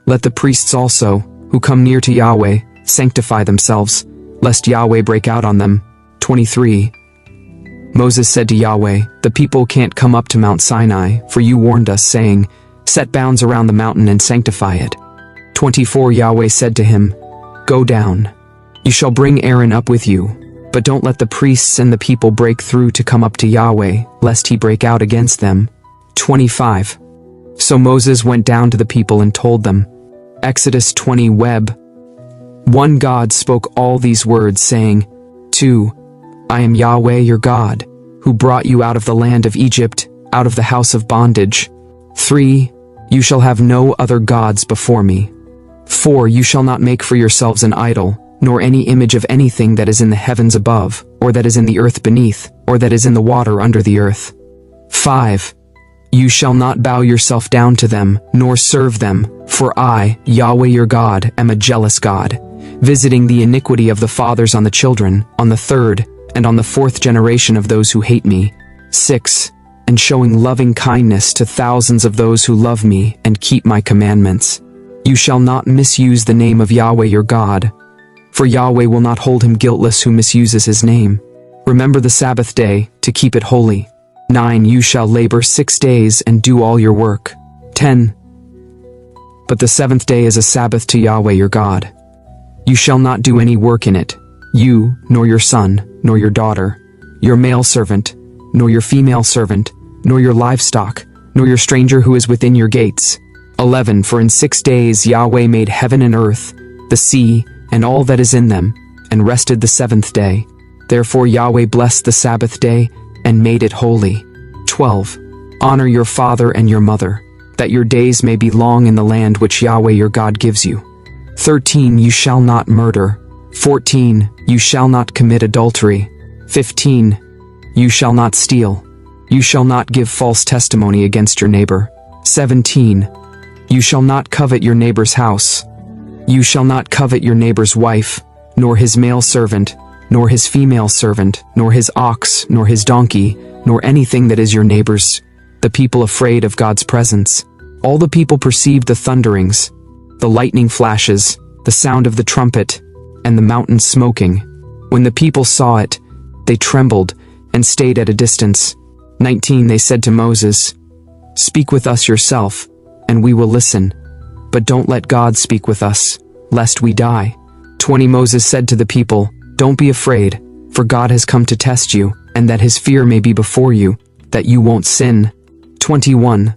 Let the priests also, who come near to Yahweh, sanctify themselves, lest Yahweh break out on them. 23. Moses said to Yahweh, The people can't come up to Mount Sinai, for you warned us, saying, Set bounds around the mountain and sanctify it. 24. Yahweh said to him, Go down. You shall bring Aaron up with you, but don't let the priests and the people break through to come up to Yahweh, lest he break out against them. 25. So Moses went down to the people and told them. Exodus 20 Web 1. God spoke all these words, saying, 2. I am Yahweh your God, who brought you out of the land of Egypt, out of the house of bondage. 3. You shall have no other gods before me. 4. You shall not make for yourselves an idol, nor any image of anything that is in the heavens above, or that is in the earth beneath, or that is in the water under the earth. 5. You shall not bow yourself down to them, nor serve them, for I, Yahweh your God, am a jealous God, visiting the iniquity of the fathers on the children, on the 3rd, and on the 4th generation of those who hate me. 6. And showing loving kindness to thousands of those who love me and keep my commandments. You shall not misuse the name of Yahweh your God, for Yahweh will not hold him guiltless who misuses his name. Remember the Sabbath day, to keep it holy. 9. You shall labor 6 days and do all your work. 10. But the 7th day is a Sabbath to Yahweh your God. You shall not do any work in it, you, nor your son, nor your daughter, your male servant, nor your female servant, nor your livestock, nor your stranger who is within your gates. 11 For in 6 days Yahweh made heaven and earth, the sea, and all that is in them, and rested the seventh day. Therefore Yahweh blessed the Sabbath day, and made it holy. 12 Honor your father and your mother, that your days may be long in the land which Yahweh your God gives you. 13 You shall not murder. 14 You shall not commit adultery. 15 You shall not steal. You shall not give false testimony against your neighbor. 17 You shall not covet your neighbor's house. You shall not covet your neighbor's wife, nor his male servant, nor his female servant, nor his ox, nor his donkey, nor anything that is your neighbor's. The people afraid of God's presence. All the people perceived the thunderings, the lightning flashes, the sound of the trumpet, and the mountain smoking. When the people saw it, they trembled and stayed at a distance. 19 They said to Moses, "Speak with us yourself, and we will listen. But don't let God speak with us, lest we die." 20 Moses said to the people, "Don't be afraid, for God has come to test you, and that his fear may be before you, that you won't sin." 21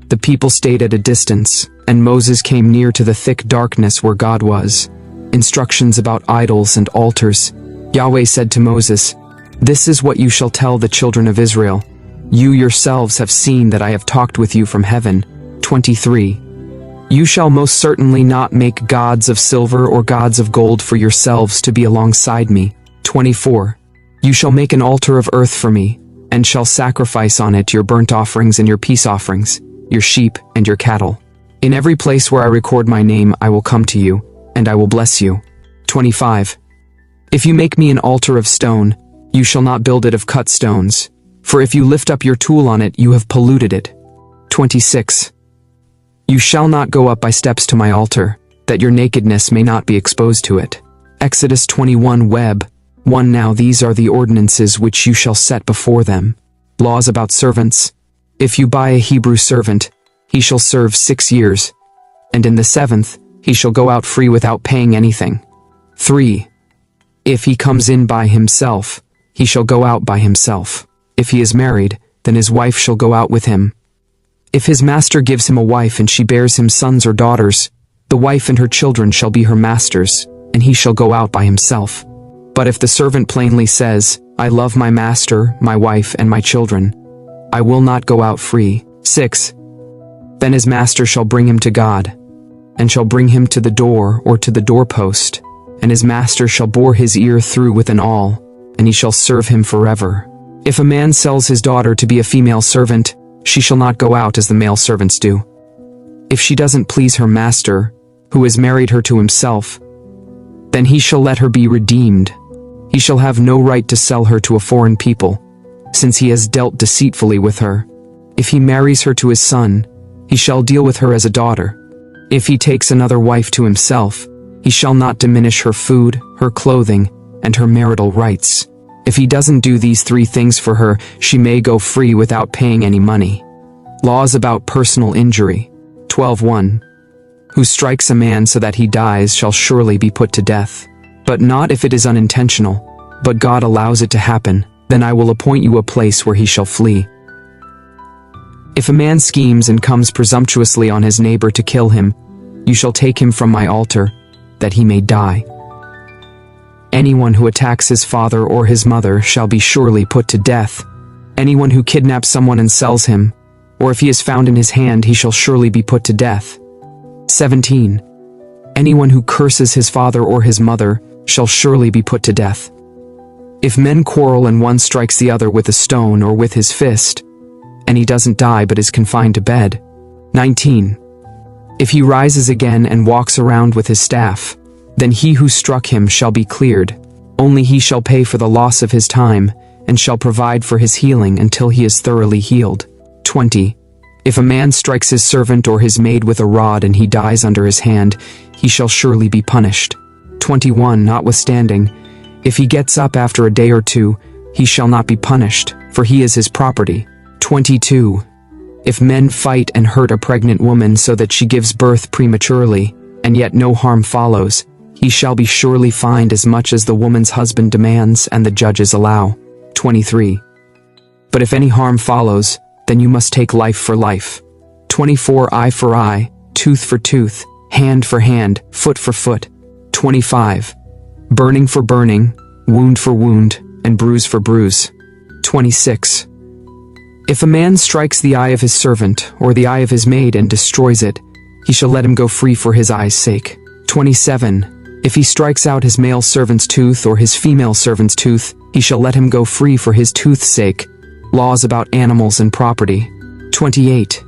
The people stayed at a distance, and Moses came near to the thick darkness where God was. Instructions about idols and altars. Yahweh said to Moses, "This is what you shall tell the children of Israel. You yourselves have seen that I have talked with you from heaven." 23 You shall most certainly not make gods of silver or gods of gold for yourselves to be alongside me. 24 You shall make an altar of earth for me, and shall sacrifice on it your burnt offerings and your peace offerings, your sheep and your cattle. In every place where I record my name I will come to you, and I will bless you. 25 If you make me an altar of stone, you shall not build it of cut stones, for if you lift up your tool on it you have polluted it. 26 You shall not go up by steps to my altar, that your nakedness may not be exposed to it. Exodus 21 Web 1 Now these are the ordinances which you shall set before them. Laws about servants. If you buy a Hebrew servant, he shall serve 6 years, and in the 7th he shall go out free without paying anything. 3 If he comes in by himself, he shall go out by himself. If he is married, then his wife shall go out with him. If his master gives him a wife and she bears him sons or daughters, the wife and her children shall be her master's, and he shall go out by himself. But if the servant plainly says, "I love my master, my wife, and my children, I will not go out free." 6 Then his master shall bring him to God, and shall bring him to the door or to the doorpost, and his master shall bore his ear through with an awl, and he shall serve him forever. If a man sells his daughter to be a female servant, she shall not go out as the male servants do. If she doesn't please her master, who has married her to himself, then he shall let her be redeemed. He shall have no right to sell her to a foreign people, since he has dealt deceitfully with her. If he marries her to his son, he shall deal with her as a daughter. If he takes another wife to himself, he shall not diminish her food, her clothing, and her marital rights. If he doesn't do these 3 things for her, she may go free without paying any money. Laws about personal injury. 12:1 Who strikes a man so that he dies shall surely be put to death. But not if it is unintentional, but God allows it to happen, then I will appoint you a place where he shall flee. If a man schemes and comes presumptuously on his neighbor to kill him, you shall take him from my altar, that he may die. Anyone who attacks his father or his mother shall be surely put to death. Anyone who kidnaps someone and sells him, or if he is found in his hand, he shall surely be put to death. 17 Anyone who curses his father or his mother shall surely be put to death. If men quarrel and one strikes the other with a stone or with his fist, and he doesn't die but is confined to bed. 19 If he rises again and walks around with his staff, then he who struck him shall be cleared. Only he shall pay for the loss of his time, and shall provide for his healing until he is thoroughly healed. 20 If a man strikes his servant or his maid with a rod and he dies under his hand, he shall surely be punished. 21 Notwithstanding, if he gets up after a day or 2, he shall not be punished, for he is his property. 22 If men fight and hurt a pregnant woman so that she gives birth prematurely, and yet no harm follows, he shall be surely fined as much as the woman's husband demands and the judges allow. 23 But if any harm follows, then you must take life for life. 24 Eye for eye, tooth for tooth, hand for hand, foot for foot. 25 Burning for burning, wound for wound, and bruise for bruise. 26 If a man strikes the eye of his servant, or the eye of his maid, and destroys it, he shall let him go free for his eye's sake. 27 If he strikes out his male servant's tooth, or his female servant's tooth, he shall let him go free for his tooth's sake. Laws about animals and property. 28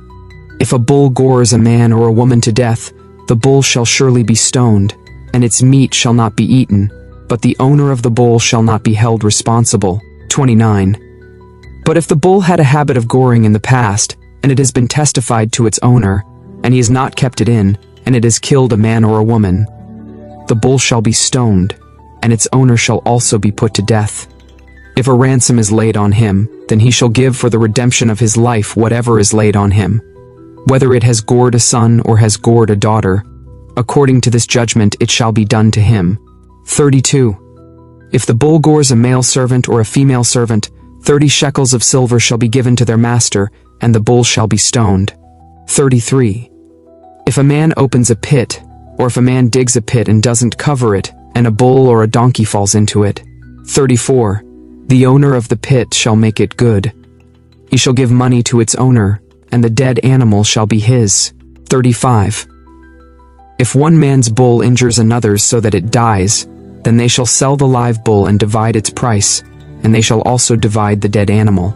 If a bull gores a man or a woman to death, the bull shall surely be stoned, and its meat shall not be eaten, but the owner of the bull shall not be held responsible. 29 But if the bull had a habit of goring in the past, and it has been testified to its owner, and he has not kept it in, and it has killed a man or a woman, the bull shall be stoned, and its owner shall also be put to death. If a ransom is laid on him, then he shall give for the redemption of his life whatever is laid on him, whether it has gored a son or has gored a daughter. According to this judgment it shall be done to him. 32 If the bull gores a male servant or a female servant, 30 shekels of silver shall be given to their master, and the bull shall be stoned. 33 If a man opens a pit, or if a man digs a pit and doesn't cover it, and a bull or a donkey falls into it. 34 The owner of the pit shall make it good. He shall give money to its owner, and the dead animal shall be his. 35 If one man's bull injures another's so that it dies, then they shall sell the live bull and divide its price, and they shall also divide the dead animal.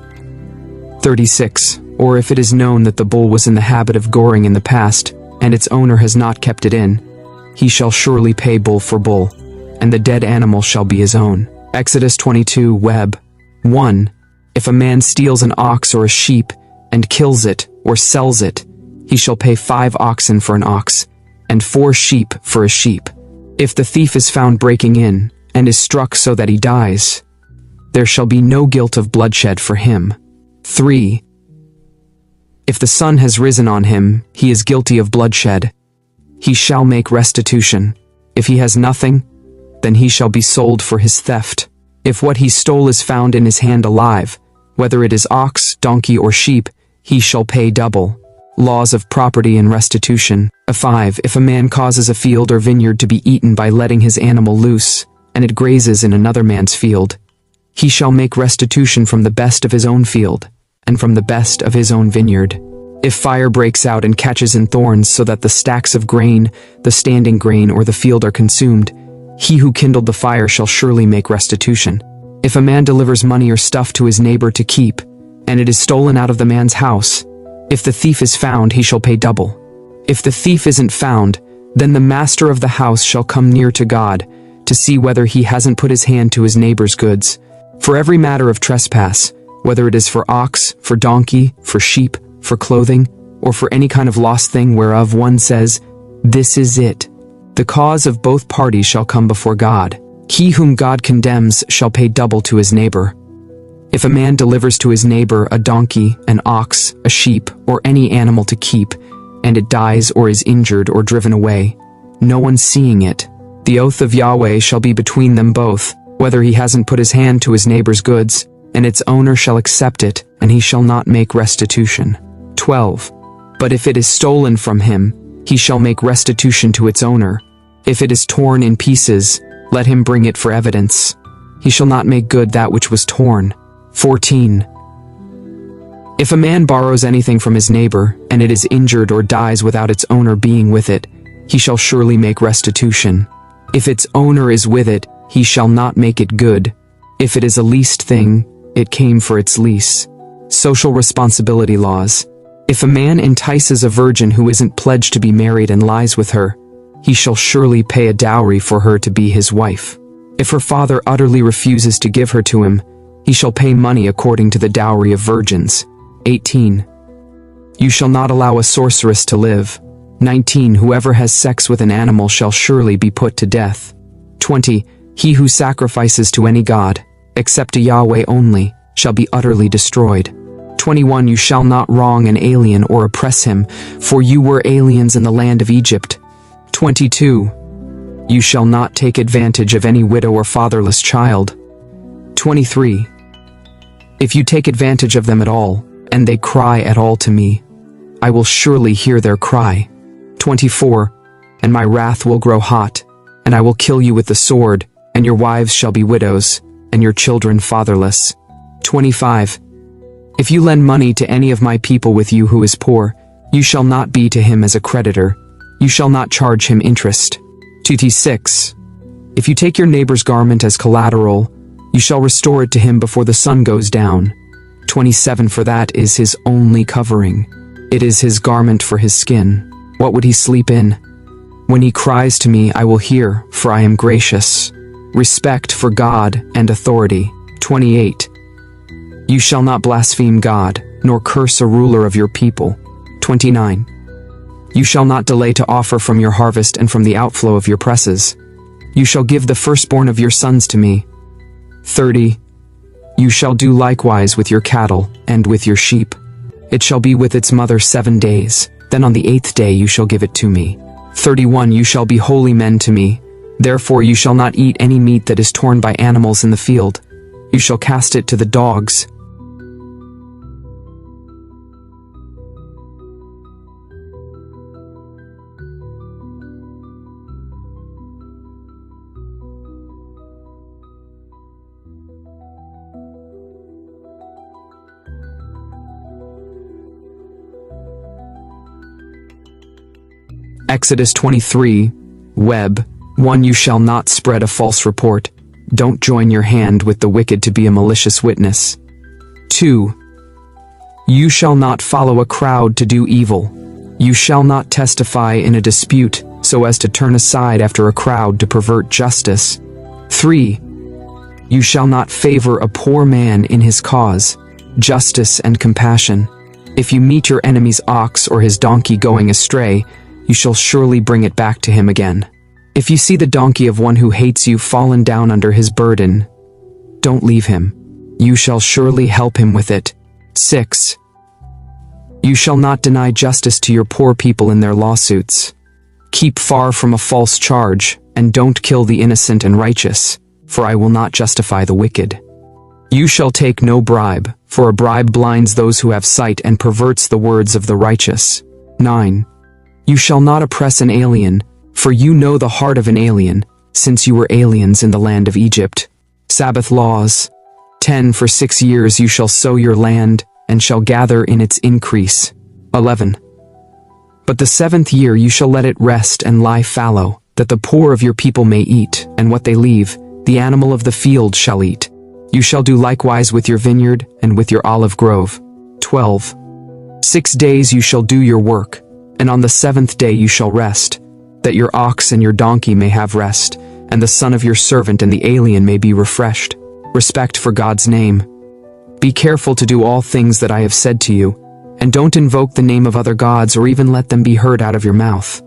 36 Or if it is known that the bull was in the habit of goring in the past, and its owner has not kept it in, he shall surely pay bull for bull, and the dead animal shall be his own. Exodus 22 Web 1 If a man steals an ox or a sheep, and kills it, or sells it, he shall pay 5 oxen for an ox, and 4 sheep for a sheep. If the thief is found breaking in, and is struck so that he dies, there shall be no guilt of bloodshed for him. 3 If the sun has risen on him, he is guilty of bloodshed. He shall make restitution. If he has nothing, then he shall be sold for his theft. If what he stole is found in his hand alive, whether it is ox, donkey, or sheep, he shall pay double. Laws of property and restitution. 5 If a man causes a field or vineyard to be eaten by letting his animal loose, and it grazes in another man's field, he shall make restitution from the best of his own field, and from the best of his own vineyard. If fire breaks out and catches in thorns so that the stacks of grain, the standing grain, or the field are consumed, he who kindled the fire shall surely make restitution. If a man delivers money or stuff to his neighbor to keep, and it is stolen out of the man's house, if the thief is found, he shall pay double. If the thief isn't found, then the master of the house shall come near to God to see whether he hasn't put his hand to his neighbor's goods. For every matter of trespass, whether it is for ox, for donkey, for sheep, for clothing, or for any kind of lost thing whereof one says, "This is it," the cause of both parties shall come before God. He whom God condemns shall pay double to his neighbor. If a man delivers to his neighbor a donkey, an ox, a sheep, or any animal to keep, and it dies or is injured or driven away, no one seeing it, the oath of Yahweh shall be between them both, whether he hasn't put his hand to his neighbor's goods, and its owner shall accept it, and he shall not make restitution. 12 But if it is stolen from him, he shall make restitution to its owner. If it is torn in pieces, let him bring it for evidence. He shall not make good that which was torn. 14 If a man borrows anything from his neighbor, and it is injured or dies without its owner being with it, he shall surely make restitution. If its owner is with it, he shall not make it good. If it is a leased thing, it came for its lease. Social responsibility laws. If a man entices a virgin who isn't pledged to be married and lies with her, he shall surely pay a dowry for her to be his wife. If her father utterly refuses to give her to him, he shall pay money according to the dowry of virgins. 18 You shall not allow a sorceress to live. 19 Whoever has sex with an animal shall surely be put to death. 20 He who sacrifices to any god, except to Yahweh only, shall be utterly destroyed. 21 You shall not wrong an alien or oppress him, for you were aliens in the land of Egypt. 22 You shall not take advantage of any widow or fatherless child. 23 If you take advantage of them at all, and they cry at all to me, I will surely hear their cry. 24. And my wrath will grow hot, and I will kill you with the sword, and your wives shall be widows, and your children fatherless. 25. If you lend money to any of my people with you who is poor, you shall not be to him as a creditor. You shall not charge him interest. 26. If you take your neighbor's garment as collateral, you shall restore it to him before the sun goes down. 27. For that is his only covering. It is his garment for his skin. What would he sleep in? When he cries to me, I will hear, for I am gracious. Respect for God and authority. 28. You shall not blaspheme God, nor curse a ruler of your people. 29. You shall not delay to offer from your harvest and from the outflow of your presses. You shall give the firstborn of your sons to me. 30. You shall do likewise with your cattle and with your sheep. It shall be with its mother 7 days, then on the 8th day you shall give it to me. 31. You shall be holy men to me. Therefore you shall not eat any meat that is torn by animals in the field. You shall cast it to the dogs. Exodus 23, Web. 1. You shall not spread a false report. Don't join your hand with the wicked to be a malicious witness. 2. You shall not follow a crowd to do evil. You shall not testify in a dispute so as to turn aside after a crowd to pervert justice. 3. You shall not favor a poor man in his cause, justice and compassion. If you meet your enemy's ox or his donkey going astray, you shall surely bring it back to him again. If you see the donkey of one who hates you fallen down under his burden, don't leave him. You shall surely help him with it. 6. You shall not deny justice to your poor people in their lawsuits. Keep far from a false charge, and don't kill the innocent and righteous, for I will not justify the wicked. You shall take no bribe, for a bribe blinds those who have sight and perverts the words of the righteous. 9. You shall not oppress an alien, for you know the heart of an alien, since you were aliens in the land of Egypt. Sabbath laws. 10. For 6 years you shall sow your land, and shall gather in its increase. 11. But the 7th year you shall let it rest and lie fallow, that the poor of your people may eat, and what they leave, the animal of the field shall eat. You shall do likewise with your vineyard, and with your olive grove. 12. 6 days you shall do your work, and on the 7th day you shall rest, that your ox and your donkey may have rest, and the son of your servant and the alien may be refreshed. Respect for God's name. Be careful to do all things that I have said to you, and don't invoke the name of other gods or even let them be heard out of your mouth.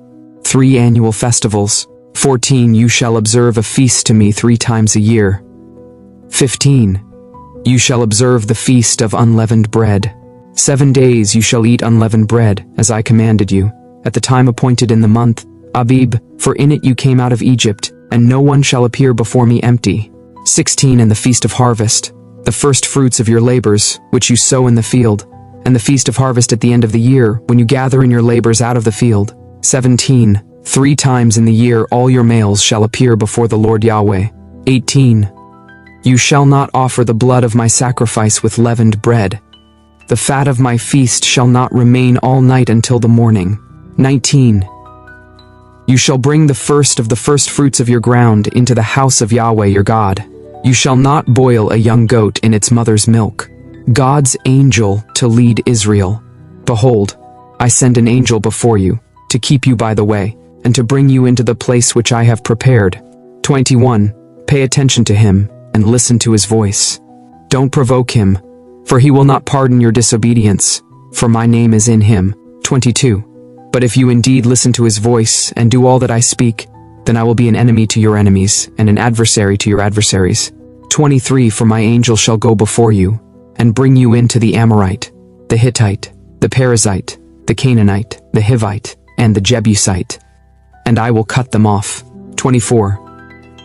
3 annual festivals. 14. You shall observe a feast to me 3 times a year. 15. You shall observe the feast of unleavened bread. 7 days you shall eat unleavened bread, as I commanded you, at the time appointed in the month, Abib, for in it you came out of Egypt, and no one shall appear before me empty. 16. And the feast of harvest, the first fruits of your labors, which you sow in the field, and the feast of harvest at the end of the year, when you gather in your labors out of the field. 17. 3 times in the year all your males shall appear before the Lord Yahweh. 18. You shall not offer the blood of my sacrifice with leavened bread. The fat of my feast shall not remain all night until the morning. 19. You shall bring the first of the first fruits of your ground into the house of Yahweh your God. You shall not boil a young goat in its mother's milk. God's angel to lead Israel. Behold, I send an angel before you, to keep you by the way, and to bring you into the place which I have prepared. 21. Pay attention to him, and listen to his voice. Don't provoke him, for he will not pardon your disobedience, for my name is in him. 22. But if you indeed listen to his voice, and do all that I speak, then I will be an enemy to your enemies, and an adversary to your adversaries. 23. For my angel shall go before you, and bring you into the Amorite, the Hittite, the Perizzite, the Canaanite, the Hivite, and the Jebusite, and I will cut them off. 24.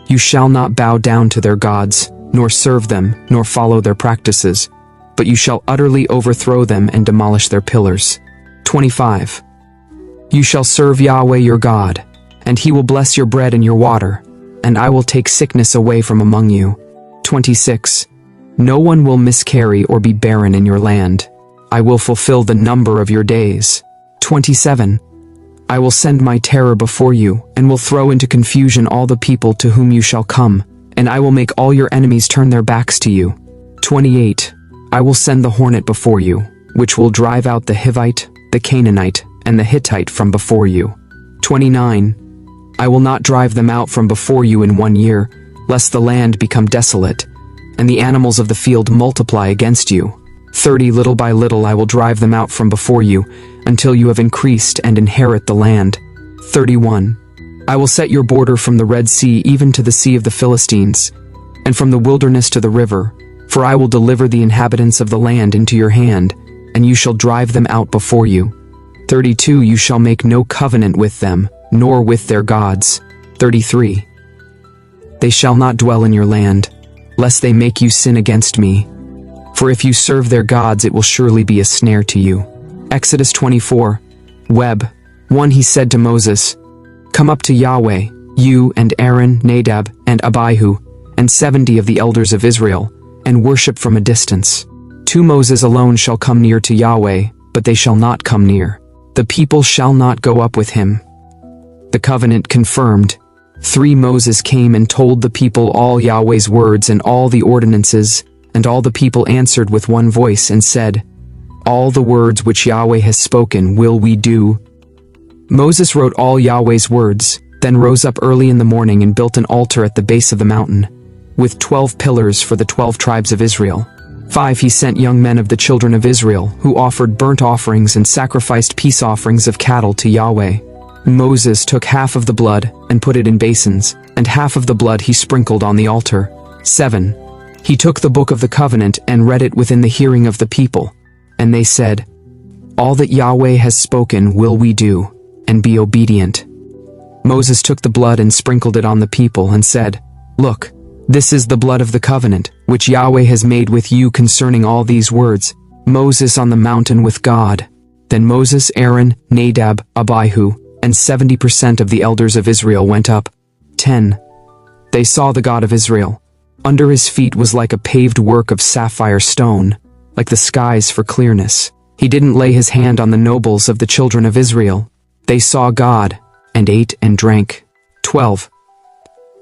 You shall not bow down to their gods, nor serve them, nor follow their practices. but you shall utterly overthrow them and demolish their pillars. 25. You shall serve Yahweh your God, and he will bless your bread and your water, and I will take sickness away from among you. 26. No one will miscarry or be barren in your land. I will fulfill the number of your days. 27. I will send my terror before you, and will throw into confusion all the people to whom you shall come, and I will make all your enemies turn their backs to you. 28. I will send the hornet before you, which will drive out the Hivite, the Canaanite, and the Hittite from before you. 29. I will not drive them out from before you in 1 year, lest the land become desolate, and the animals of the field multiply against you. 30. Little by little I will drive them out from before you, until you have increased and inherit the land. 31. I will set your border from the Red Sea even to the Sea of the Philistines, and from the wilderness to the river, for I will deliver the inhabitants of the land into your hand, and you shall drive them out before you. 32. You shall make no covenant with them, nor with their gods. 33. They shall not dwell in your land, lest they make you sin against me. For if you serve their gods, it will surely be a snare to you. Exodus 24. Web 1. He said to Moses, Come up to Yahweh, you and Aaron, Nadab, and Abihu, and 70 of the elders of Israel, and worship from a distance. 2. Moses alone shall come near to Yahweh, but they shall not come near. The people shall not go up with him. The covenant confirmed. 3. Moses came and told the people all Yahweh's words and all the ordinances, and all the people answered with one voice and said, All the words which Yahweh has spoken will we do. Moses wrote all Yahweh's words, then rose up early in the morning and built an altar at the base of the mountain, with 12 pillars for the 12 tribes of Israel. 5. He sent young men of the children of Israel, who offered burnt offerings and sacrificed peace offerings of cattle to Yahweh. Moses took half of the blood and put it in basins, and half of the blood he sprinkled on the altar. 7. He took the book of the covenant and read it within the hearing of the people, and they said, All that Yahweh has spoken will we do, and be obedient. Moses took the blood and sprinkled it on the people and said, Look, this is the blood of the covenant, which Yahweh has made with you concerning all these words. Moses on the mountain with God. Then Moses, Aaron, Nadab, Abihu, and 70% of the elders of Israel went up. 10. They saw the God of Israel. Under his feet was like a paved work of sapphire stone, like the skies for clearness. He didn't lay his hand on the nobles of the children of Israel. They saw God, and ate and drank. 12.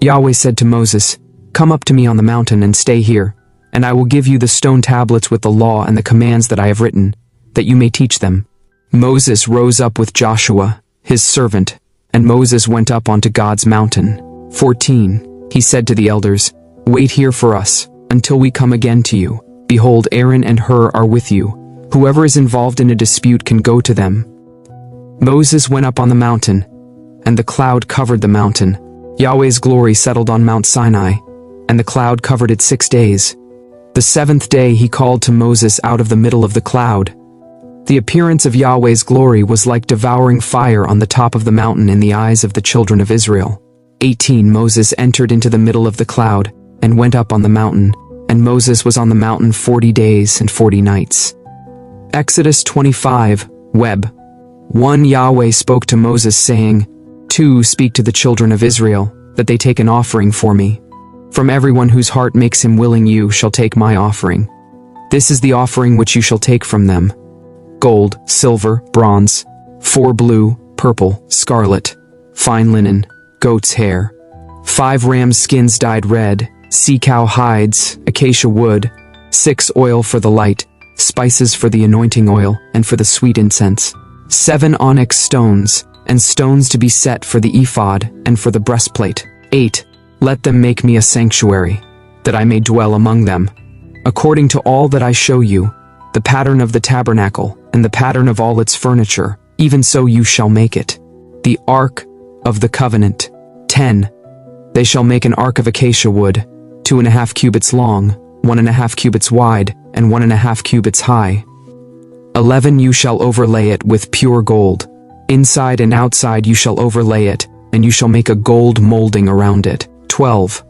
Yahweh said to Moses, Come up to me on the mountain and stay here, and I will give you the stone tablets with the law and the commands that I have written, that you may teach them. Moses rose up with Joshua, his servant, and Moses went up onto God's mountain. 14. He said to the elders, Wait here for us, until we come again to you. Behold, Aaron and Hur are with you. Whoever is involved in a dispute can go to them. Moses went up on the mountain, and the cloud covered the mountain. Yahweh's glory settled on Mount Sinai, and the cloud covered it 6 days. The 7th day he called to Moses out of the middle of the cloud. The appearance of Yahweh's glory was like devouring fire on the top of the mountain in the eyes of the children of Israel. 18. Moses entered into the middle of the cloud, and went up on the mountain, and Moses was on the mountain 40 days and 40 nights. Exodus 25. Web 1. Yahweh spoke to Moses, saying, 2. Speak to the children of Israel, that they take an offering for me. From everyone whose heart makes him willing you shall take my offering. This is the offering which you shall take from them: gold, silver, bronze, 4 blue, purple, scarlet, fine linen, goat's hair, 5 rams' skins dyed red, sea cow hides, acacia wood, 6 oil for the light, spices for the anointing oil and for the sweet incense, 7 onyx stones, and stones to be set for the ephod and for the breastplate. 8. Let them make me a sanctuary, that I may dwell among them, according to all that I show you, the pattern of the tabernacle and the pattern of all its furniture, even so you shall make it. The ark of the covenant. 10. They shall make an ark of acacia wood, 2.5 cubits long, 1.5 cubits wide, and 1.5 cubits high. 11. You shall overlay it with pure gold. Inside and outside you shall overlay it, and you shall make a gold molding around it. 12.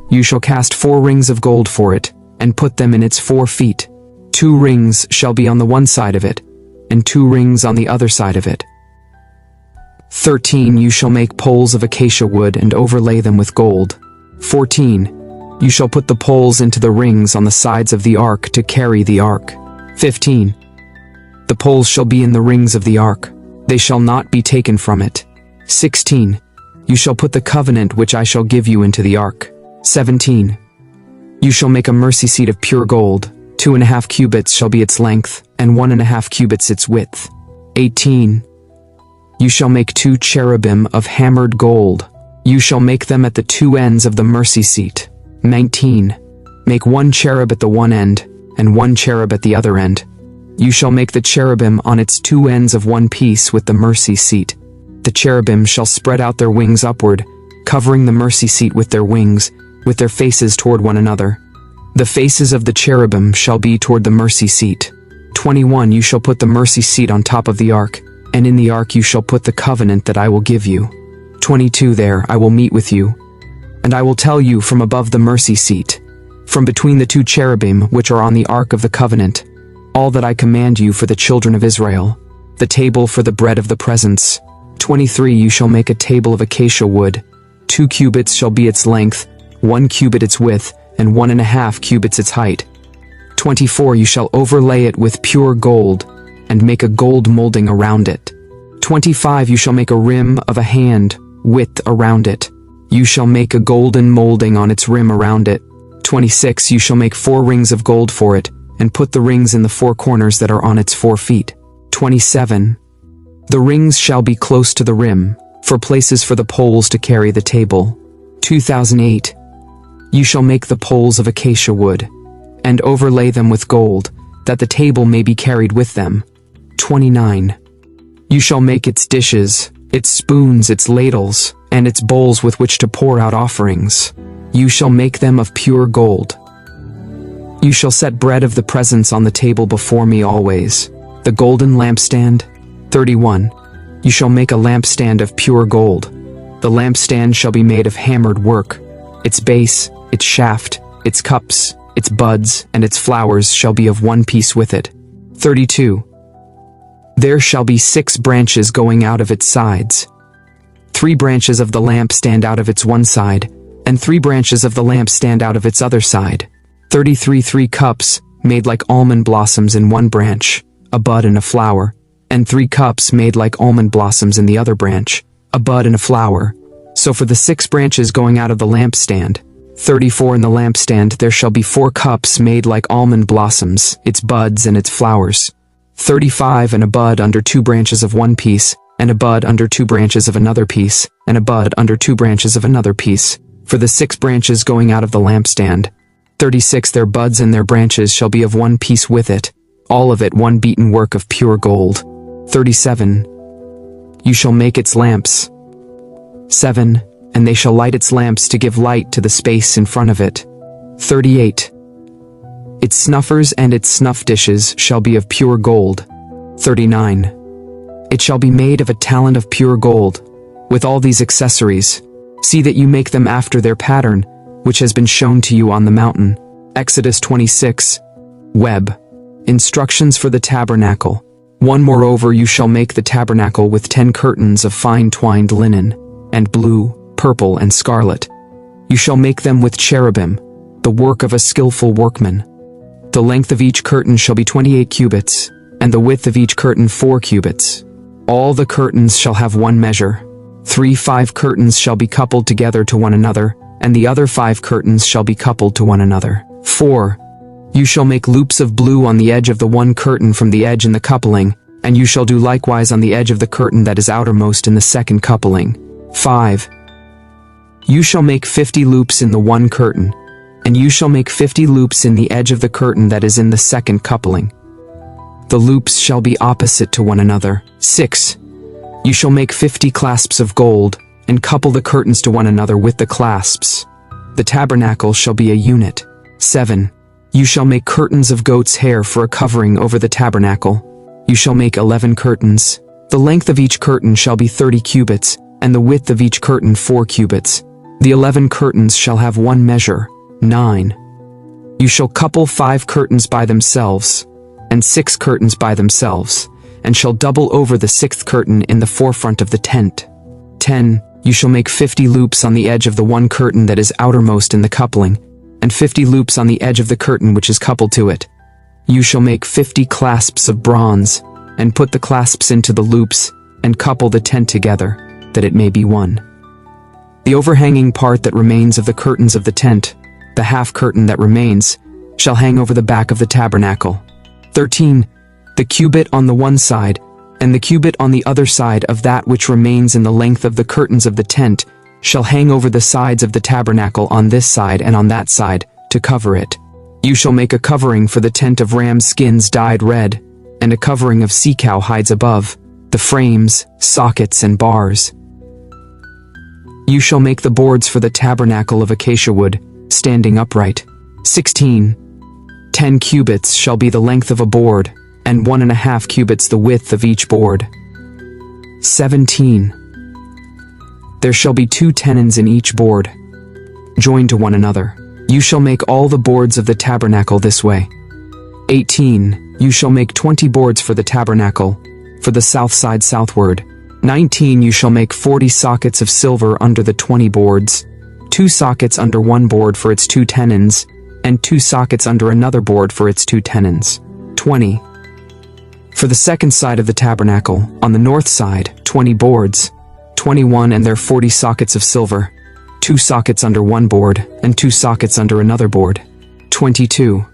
You shall cast 4 rings of gold for it, and put them in its 4 feet. 2 rings shall be on the one side of it, and 2 rings on the other side of it. 13. You shall make poles of acacia wood and overlay them with gold. 14. You shall put the poles into the rings on the sides of the ark to carry the ark. 15. The poles shall be in the rings of the ark. They shall not be taken from it. 16. You shall put the covenant which I shall give you into the ark. 17. You shall make a mercy seat of pure gold. 2.5 cubits shall be its length, and 1.5 cubits its width. 18. You shall make 2 cherubim of hammered gold. You shall make them at the 2 ends of the mercy seat. 19. Make 1 cherub at the one end, and 1 cherub at the other end. You shall make the cherubim on its 2 ends of one piece with the mercy seat. The cherubim shall spread out their wings upward, covering the mercy seat with their wings, with their faces toward one another. The faces of the cherubim shall be toward the mercy seat. 21. You shall put the mercy seat on top of the ark, and in the ark you shall put the covenant that I will give you. 22. There I will meet with you, and I will tell you from above the mercy seat, from between the 2 cherubim which are on the ark of the covenant, all that I command you for the children of Israel, the table for the bread of the presence. 23. You shall make a table of acacia wood. 2 cubits shall be its length, 1 cubit its width, and 1.5 cubits its height. 24. You shall overlay it with pure gold, and make a gold molding around it. 25. You shall make a rim of a hand width around it. You shall make a golden molding on its rim around it. 26. You shall make 4 rings of gold for it, and put the rings in the 4 corners that are on its 4 feet. 27. The rings shall be close to the rim, for places for the poles to carry the table. 2008. You shall make the poles of acacia wood, and overlay them with gold, that the table may be carried with them. 29. You shall make its dishes, its spoons, its ladles, and its bowls with which to pour out offerings. You shall make them of pure gold. You shall set bread of the presence on the table before me always. The golden lampstand. 31. You shall make a lampstand of pure gold. The lampstand shall be made of hammered work. Its base, its shaft, its cups, its buds, and its flowers shall be of one piece with it. 32. There shall be 6 branches going out of its sides. 3 branches of the lampstand out of its one side, and 3 branches of the lampstand out of its other side. 33. 3 cups, made like almond blossoms in one branch, a bud and a flower, and 3 cups made like almond blossoms in the other branch, a bud and a flower. So for the 6 branches going out of the lampstand. 34. In the lampstand there shall be 4 cups made like almond blossoms, its buds and its flowers. 35. And a bud under 2 branches of one piece, and a bud under 2 branches of another piece, and a bud under 2 branches of another piece, for the 6 branches going out of the lampstand. 36. Their buds and their branches shall be of one piece with it, all of it one beaten work of pure gold. 37. You shall make its lamps. 7. And they shall light its lamps to give light to the space in front of it. 38. Its snuffers and its snuff dishes shall be of pure gold. 39. It shall be made of a talent of pure gold, with all these accessories. See that you make them after their pattern, which has been shown to you on the mountain. Exodus 26. Web. Instructions for the tabernacle. 1. Moreover, you shall make the tabernacle with 10 curtains of fine twined linen, and blue, purple, and scarlet. You shall make them with cherubim, the work of a skillful workman. The length of each curtain shall be 28 cubits, and the width of each curtain 4 cubits. All the curtains shall have one measure. 5 curtains shall be coupled together to one another, and the other 5 curtains shall be coupled to one another. 4. You shall make loops of blue on the edge of the one curtain from the edge in the coupling, and you shall do likewise on the edge of the curtain that is outermost in the second coupling. 5. You shall make 50 loops in the one curtain, and you shall make 50 loops in the edge of the curtain that is in the second coupling. The loops shall be opposite to one another. 6. You shall make 50 clasps of gold, and couple the curtains to one another with the clasps. The tabernacle shall be a unit. 7. You shall make curtains of goat's hair for a covering over the tabernacle. You shall make 11 curtains. The length of each curtain shall be 30 cubits, and the width of each curtain 4 cubits. The 11 curtains shall have one measure. 9. You shall couple 5 curtains by themselves, and 6 curtains by themselves, and shall double over the 6th curtain in the forefront of the tent. 10. You shall make 50 loops on the edge of the one curtain that is outermost in the coupling, and 50 loops on the edge of the curtain which is coupled to it. You shall make 50 clasps of bronze, and put the clasps into the loops, and couple the tent together, that it may be one. The overhanging part that remains of the curtains of the tent, the half curtain that remains, shall hang over the back of the tabernacle. 13. The cubit on the one side, and the cubit on the other side of that which remains in the length of the curtains of the tent, shall hang over the sides of the tabernacle on this side and on that side, to cover it. You shall make a covering for the tent of ram skins dyed red, and a covering of sea cow hides above, the frames, sockets, and bars. You shall make the boards for the tabernacle of acacia wood, standing upright. 16. 10 cubits shall be the length of a board, and 1.5 cubits the width of each board. 17. There shall be 2 tenons in each board, joined to one another. You shall make all the boards of the tabernacle this way. 18. You shall make 20 boards for the tabernacle, for the south side southward. 19. You shall make 40 sockets of silver under the 20 boards, 2 sockets under one board for its 2 tenons, and 2 sockets under another board for its 2 tenons. 20. For the second side of the tabernacle, on the north side, 20 boards, 21 and their 40 sockets of silver, 2 sockets under one board, and 2 sockets under another board. 22.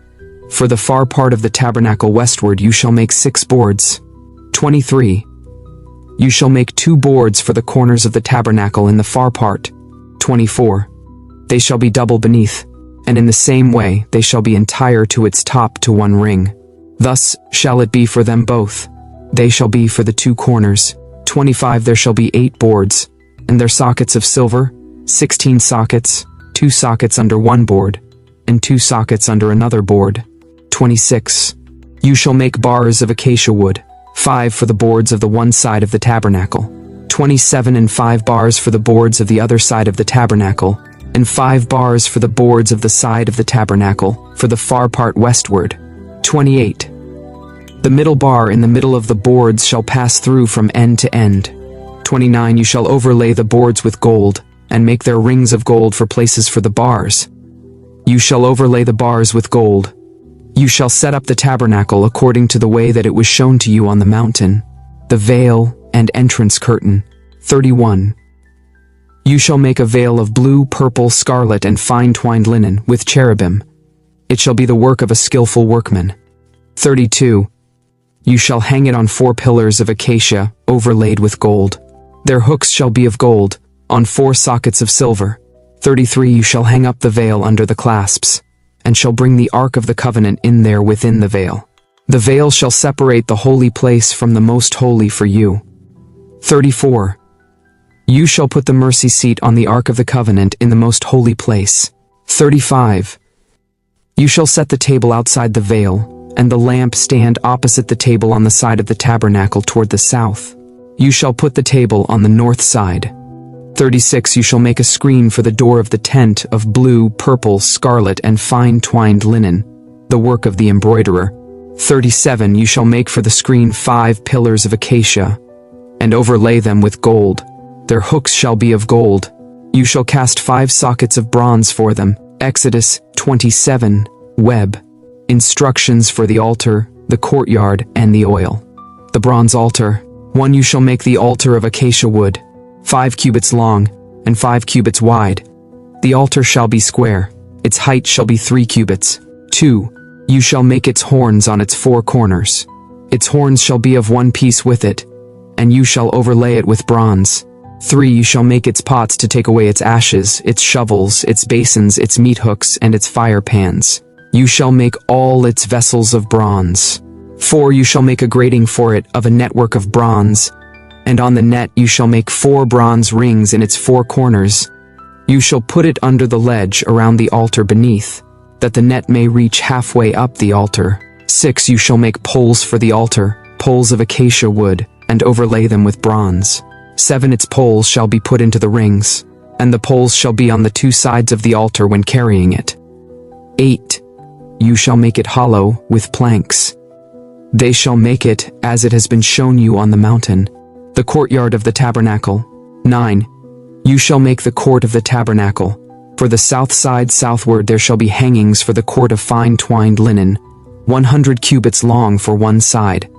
For the far part of the tabernacle westward you shall make 6 boards. 23. You shall make 2 boards for the corners of the tabernacle in the far part. 24. They shall be double beneath, and in the same way they shall be entire to its top to one ring. Thus shall it be for them both. They shall be for the 2 corners. 25. There shall be 8 boards, and their sockets of silver, 16 sockets, 2 sockets under one board, and 2 sockets under another board. 26. You shall make bars of acacia wood, 5 for the boards of the one side of the tabernacle, 27 and 5 bars for the boards of the other side of the tabernacle, and 5 bars for the boards of the side of the tabernacle, for the far part westward. 28. The middle bar in the middle of the boards shall pass through from end to end. 29. You shall overlay the boards with gold, and make their rings of gold for places for the bars. You shall overlay the bars with gold. You shall set up the tabernacle according to the way that it was shown to you on the mountain, the veil and entrance curtain. 31. You shall make a veil of blue, purple, scarlet, and fine twined linen with cherubim. It shall be the work of a skillful workman. 32. You shall hang it on 4 pillars of acacia, overlaid with gold. Their hooks shall be of gold, on 4 sockets of silver. 33. You shall hang up the veil under the clasps, and shall bring the ark of the covenant in there within the veil. The veil shall separate the holy place from the most holy for you. 34. You shall put the mercy seat on the ark of the covenant in the most holy place. 35. You shall set the table outside the veil, and the lamp stand opposite the table on the side of the tabernacle toward the south. You shall put the table on the north side. 36. You shall make a screen for the door of the tent of blue, purple, scarlet, and fine twined linen, the work of the embroiderer. 37. You shall make for the screen 5 pillars of acacia, and overlay them with gold. Their hooks shall be of gold. You shall cast 5 sockets of bronze for them. Exodus 27. Web. Instructions for the altar, the courtyard, and the oil. The bronze altar. 1. You shall make the altar of acacia wood, 5 cubits long, and 5 cubits wide. The altar shall be square. Its height shall be 3 cubits. 2. You shall make its horns on its 4 corners. Its horns shall be of one piece with it, and you shall overlay it with bronze. 3. You shall make its pots to take away its ashes, its shovels, its basins, its meat hooks, and its fire pans. You shall make all its vessels of bronze. 4. You shall make a grating for it of a network of bronze, and on the net you shall make 4 bronze rings in its 4 corners. You shall put it under the ledge around the altar beneath, that the net may reach halfway up the altar. 6. You shall make poles for the altar, poles of acacia wood, and overlay them with bronze. 7. Its poles shall be put into the rings, and the poles shall be on the 2 sides of the altar when carrying it. 8. You shall make it hollow with planks. They shall make it as it has been shown you on the mountain. The courtyard of the tabernacle. 9. You shall make the court of the tabernacle. For the south side southward there shall be hangings for the court of fine twined linen, 100 cubits long for one side.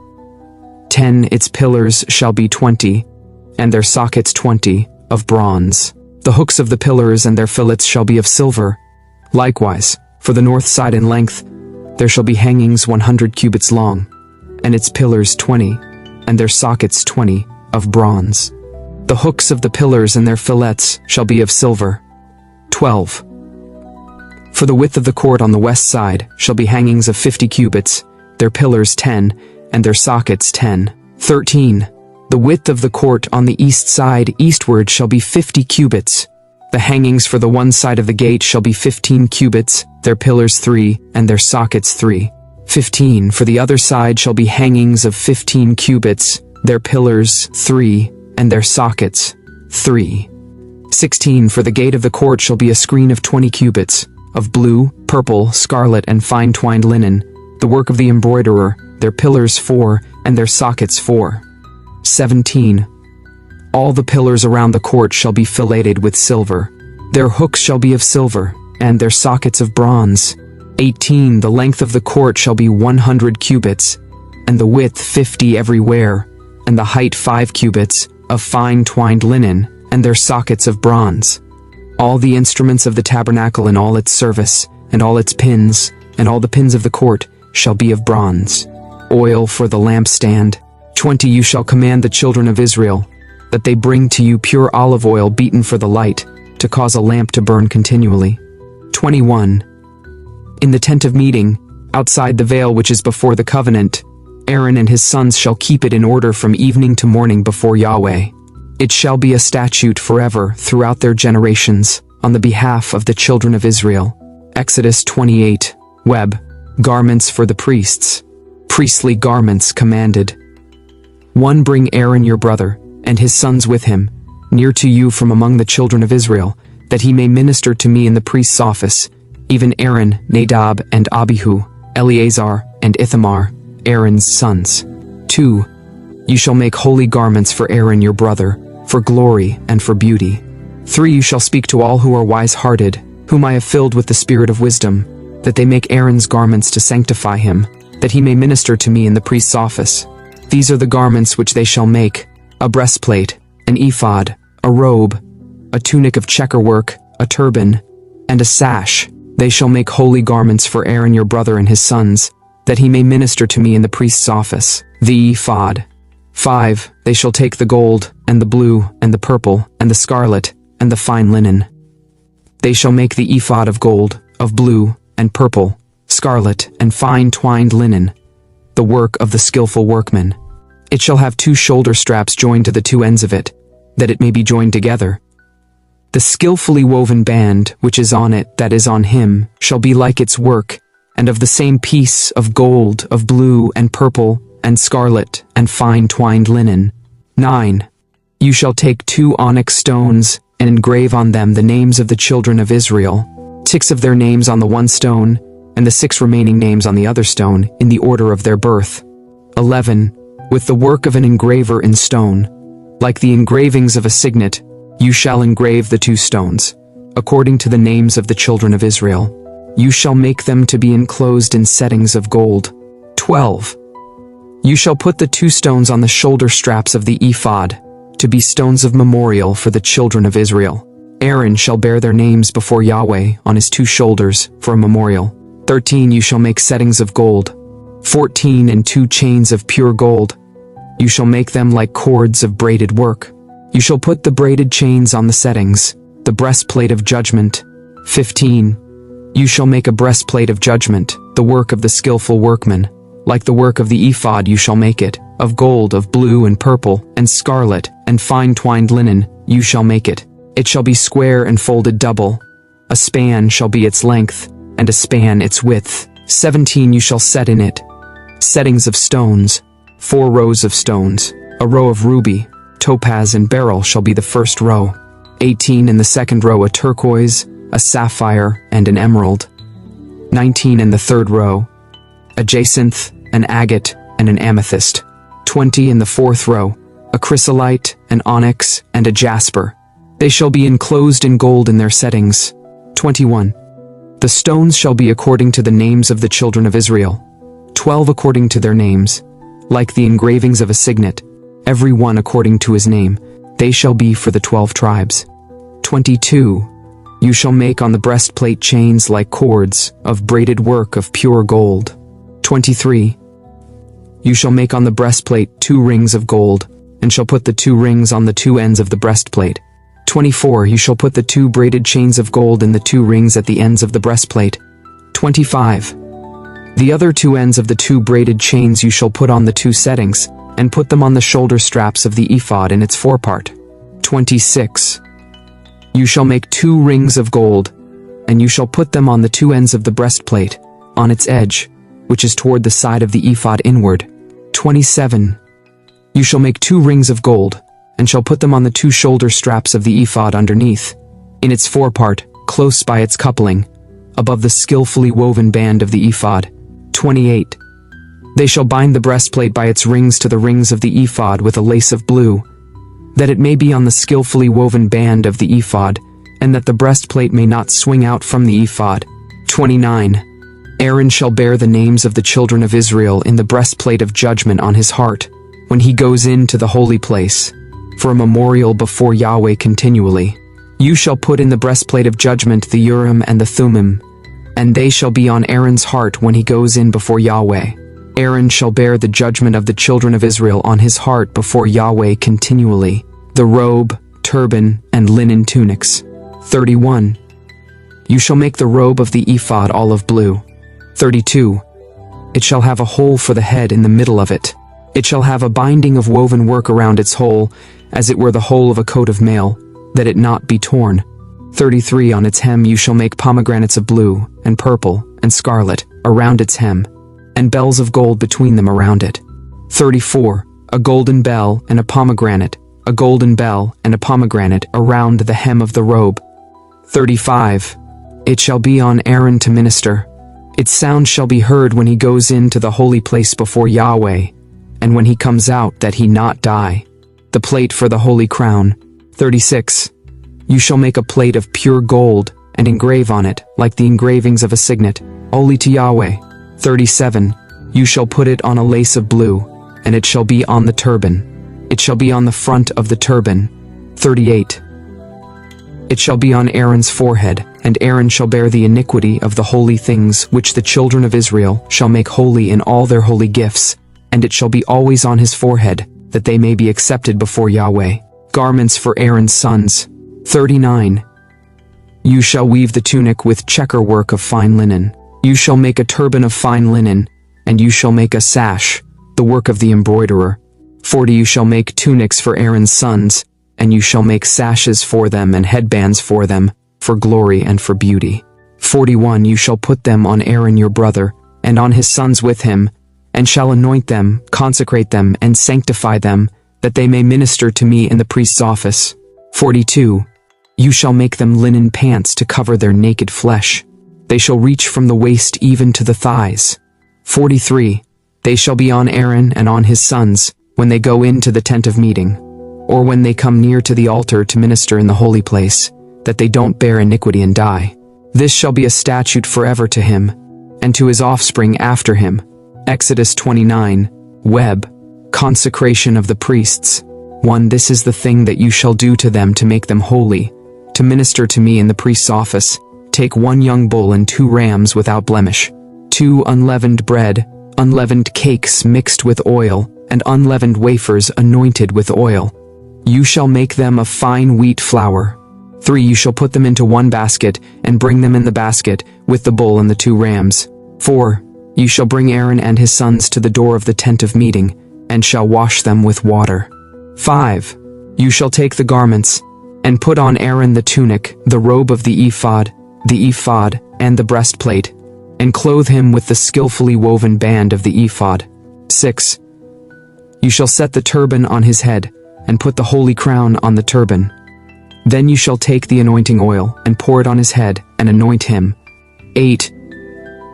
10. Its pillars shall be 20, and their sockets 20, of bronze. The hooks of the pillars and their fillets shall be of silver. Likewise, for the north side in length, there shall be hangings 100 cubits long, and its pillars 20, and their sockets 20, of bronze. The hooks of the pillars and their fillets shall be of silver. 12. For the width of the court on the west side shall be hangings of 50 cubits, their pillars 10, and their sockets 10. 13. The width of the court on the east side eastward shall be 50 cubits. The hangings for the one side of the gate shall be 15 cubits, their pillars 3, and their sockets 3. 15. For the other side shall be hangings of 15 cubits, their pillars 3, and their sockets 3. 16. For the gate of the court shall be a screen of 20 cubits, of blue, purple, scarlet, and fine twined linen, the work of the embroiderer, their pillars 4, and their sockets 4. 17. All the pillars around the court shall be filleted with silver. Their hooks shall be of silver, and their sockets of bronze. 18. The length of the court shall be 100 cubits, and the width 50 everywhere, and the height 5 cubits, of fine twined linen, and their sockets of bronze. All the instruments of the tabernacle and all its service, and all its pins, and all the pins of the court, shall be of bronze. Oil for the lampstand. 20. You shall command the children of Israel, that they bring to you pure olive oil beaten for the light, to cause a lamp to burn continually. 21. In the tent of meeting, outside the veil which is before the covenant, Aaron and his sons shall keep it in order from evening to morning before Yahweh. It shall be a statute forever throughout their generations, on the behalf of the children of Israel. Exodus 28. Web. Garments for the priests. Priestly garments commanded. 1. Bring Aaron your brother, and his sons with him, near to you from among the children of Israel, that he may minister to me in the priest's office, even Aaron, Nadab, and Abihu, Eleazar, and Ithamar, Aaron's sons. 2. You shall make holy garments for Aaron your brother, for glory and for beauty. 3. You shall speak to all who are wise-hearted, whom I have filled with the spirit of wisdom, that they make Aaron's garments to sanctify him, that he may minister to me in the priest's office. These are the garments which they shall make: a breastplate, an ephod, a robe, a tunic of checkerwork, a turban, and a sash. They shall make holy garments for Aaron your brother and his sons, that he may minister to me in the priest's office. The ephod. 5. They shall take the gold, and the blue, and the purple, and the scarlet, and the fine linen. They shall make the ephod of gold, of blue, and purple, scarlet, and fine twined linen, the work of the skillful workman. It shall have 2 shoulder straps joined to the 2 ends of it, that it may be joined together. The skillfully woven band which is on it, that is on him, shall be like its work, and of the same piece of gold, of blue, and purple, and scarlet, and fine twined linen. 9. You shall take 2 onyx stones, and engrave on them the names of the children of Israel, 6 of their names on the one stone, and the 6 remaining names on the other stone, in the order of their birth. 11. With the work of an engraver in stone, like the engravings of a signet, you shall engrave the 2 stones, according to the names of the children of Israel. You shall make them to be enclosed in settings of gold. 12. You shall put the 2 stones on the shoulder straps of the ephod, to be stones of memorial for the children of Israel. Aaron shall bear their names before Yahweh on his 2 shoulders for a memorial. 13. You shall make settings of gold. 14. And 2 chains of pure gold. You shall make them like cords of braided work. You shall put the braided chains on the settings, the breastplate of judgment. 15. You shall make a breastplate of judgment, the work of the skillful workman. Like the work of the ephod you shall make it, of gold, of blue, and purple, and scarlet, and fine twined linen, you shall make it. It shall be square and folded double. A span shall be its length, and a span its width. 17. You shall set in it settings of stones, 4 rows of stones. A row of ruby, topaz, and beryl shall be the first row. 18. In the second row a turquoise, a sapphire, and an emerald. 19. In the third row a jacinth, an agate, and an amethyst. 20 in the fourth row, a chrysolite, an onyx, and a jasper. They shall be enclosed in gold in their settings. 21. The stones shall be according to the names of the children of Israel, 12 according to their names, like the engravings of a signet, every one according to his name. They shall be for the 12 tribes. 22. You shall make on the breastplate chains like cords, of braided work of pure gold. 23. You shall make on the breastplate 2 rings of gold, and shall put the 2 rings on the 2 ends of the breastplate. 24. You shall put the 2 braided chains of gold in the 2 rings at the ends of the breastplate. 25. The other 2 ends of the 2 braided chains you shall put on the 2 settings, and put them on the shoulder straps of the ephod in its forepart. 26. You shall make 2 rings of gold, and you shall put them on the 2 ends of the breastplate, on its edge, which is toward the side of the ephod inward. 27. You shall make 2 rings of gold, and shall put them on the 2 shoulder straps of the ephod underneath, in its forepart, close by its coupling, above the skillfully woven band of the ephod. 28. They shall bind the breastplate by its rings to the rings of the ephod with a lace of blue, that it may be on the skillfully woven band of the ephod, and that the breastplate may not swing out from the ephod. 29. Aaron shall bear the names of the children of Israel in the breastplate of judgment on his heart, when he goes into the holy place, for a memorial before Yahweh continually. You shall put in the breastplate of judgment the Urim and the Thummim, and they shall be on Aaron's heart when he goes in before Yahweh. Aaron shall bear the judgment of the children of Israel on his heart before Yahweh continually, the robe, turban, and linen tunics. 31. You shall make the robe of the ephod olive blue. 32. It shall have a hole for the head in the middle of it. It shall have a binding of woven work around its hole, as it were the hole of a coat of mail, that it not be torn. 33. On its hem you shall make pomegranates of blue, and purple, and scarlet, around its hem, and bells of gold between them around it. 34. A golden bell and a pomegranate, a golden bell and a pomegranate around the hem of the robe. 35. It shall be on Aaron to minister. Its sound shall be heard when he goes into the holy place before Yahweh, and when he comes out that he not die. The plate for the holy crown. 36. You shall make a plate of pure gold, and engrave on it, like the engravings of a signet, holy to Yahweh. 37. You shall put it on a lace of blue, and it shall be on the turban. It shall be on the front of the turban. 38. It shall be on Aaron's forehead, and Aaron shall bear the iniquity of the holy things which the children of Israel shall make holy in all their holy gifts, and it shall be always on his forehead, that they may be accepted before Yahweh. Garments for Aaron's sons. 39. You shall weave the tunic with checker work of fine linen. You shall make a turban of fine linen, and you shall make a sash, the work of the embroiderer. 40. You shall make tunics for Aaron's sons, and you shall make sashes for them and headbands for them, for glory and for beauty. 41. You shall put them on Aaron your brother, and on his sons with him, and shall anoint them, consecrate them, and sanctify them, that they may minister to me in the priest's office. 42. You shall make them linen pants to cover their naked flesh. They shall reach from the waist even to the thighs. 43. They shall be on Aaron and on his sons, when they go into the tent of meeting, or when they come near to the altar to minister in the holy place, that they don't bear iniquity and die. This shall be a statute forever to him, and to his offspring after him. Exodus 29. Web. Consecration of the priests. 1. This is the thing that you shall do to them to make them holy, to minister to me in the priest's office. Take 1 young bull and 2 rams without blemish. 2 unleavened bread, unleavened cakes mixed with oil, and unleavened wafers anointed with oil. You shall make them of fine wheat flour. 3. You shall put them into 1 basket, and bring them in the basket, with the bull and the 2 rams. 4. You shall bring Aaron and his sons to the door of the tent of meeting, and shall wash them with water. 5. You shall take the garments, and put on Aaron the tunic, the robe of the ephod, and the breastplate, and clothe him with the skillfully woven band of the ephod. 6. You shall set the turban on his head, and put the holy crown on the turban. Then you shall take the anointing oil, and pour it on his head, and anoint him. 8.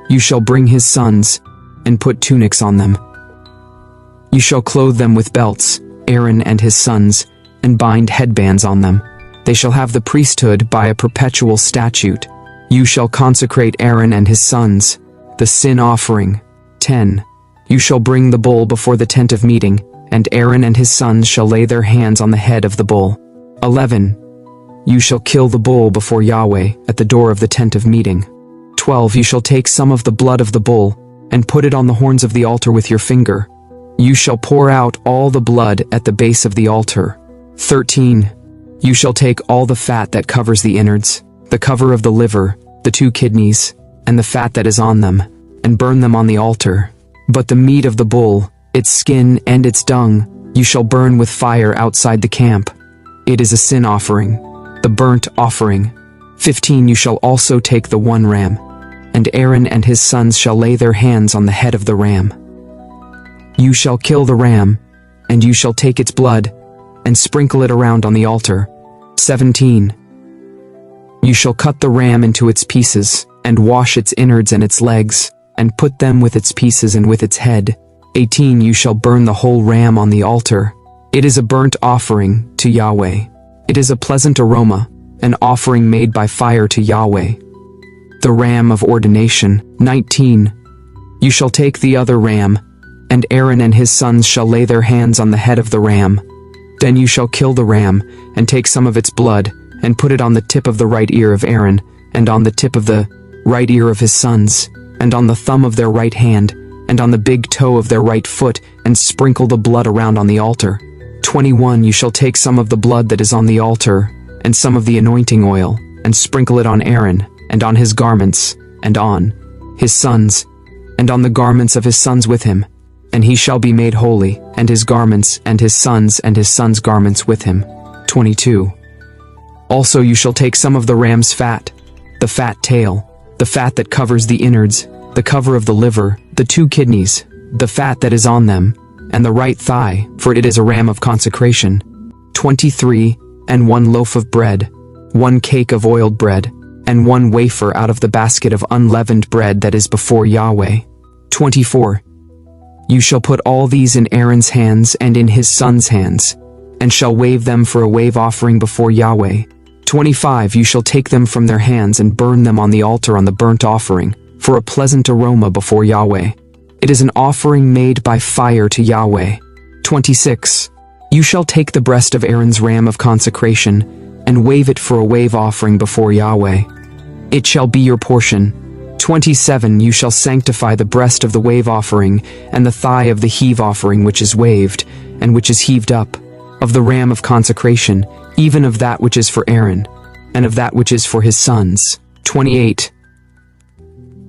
You shall bring his sons, and put tunics on them. You shall clothe them with belts, Aaron and his sons, and bind headbands on them. They shall have the priesthood by a perpetual statute. You shall consecrate Aaron and his sons, the sin offering. 10. You shall bring the bull before the tent of meeting, and Aaron and his sons shall lay their hands on the head of the bull. 11. You shall kill the bull before Yahweh at the door of the tent of meeting. 12. You shall take some of the blood of the bull, and put it on the horns of the altar with your finger. You shall pour out all the blood at the base of the altar. 13. You shall take all the fat that covers the innards, the cover of the liver, the 2 kidneys, and the fat that is on them, and burn them on the altar. But the meat of the bull, its skin and its dung, you shall burn with fire outside the camp. It is a sin offering, the burnt offering. 15. You shall also take the 1 ram, and Aaron and his sons shall lay their hands on the head of the ram. You shall kill the ram, and you shall take its blood, and sprinkle it around on the altar. 17. You shall cut the ram into its pieces, and wash its innards and its legs, and put them with its pieces and with its head. 18. You shall burn the whole ram on the altar. It is a burnt offering to Yahweh. It is a pleasant aroma, an offering made by fire to Yahweh. The ram of ordination. 19. You shall take the other ram, and Aaron and his sons shall lay their hands on the head of the ram. Then you shall kill the ram, and take some of its blood, and put it on the tip of the right ear of Aaron, and on the tip of the right ear of his sons, and on the thumb of their right hand, and on the big toe of their right foot, and sprinkle the blood around on the altar. 21. You shall take some of the blood that is on the altar, and some of the anointing oil, and sprinkle it on Aaron, and on his garments, and on his sons, and on the garments of his sons with him. And he shall be made holy, and his garments, and his sons' garments with him. 22. Also you shall take some of the ram's fat, the fat tail, the fat that covers the innards, the cover of the liver, the 2 kidneys, the fat that is on them, and the right thigh, for it is a ram of consecration. 23. And 1 loaf of bread, 1 cake of oiled bread, and 1 wafer out of the basket of unleavened bread that is before Yahweh. 24. You shall put all these in Aaron's hands and in his sons' hands, and shall wave them for a wave offering before Yahweh. 25. You shall take them from their hands and burn them on the altar on the burnt offering, for a pleasant aroma before Yahweh. It is an offering made by fire to Yahweh. 26. You shall take the breast of Aaron's ram of consecration, and wave it for a wave offering before Yahweh. It shall be your portion. 27. You shall sanctify the breast of the wave offering, and the thigh of the heave offering which is waved, and which is heaved up, of the ram of consecration, even of that which is for Aaron, and of that which is for his sons. 28.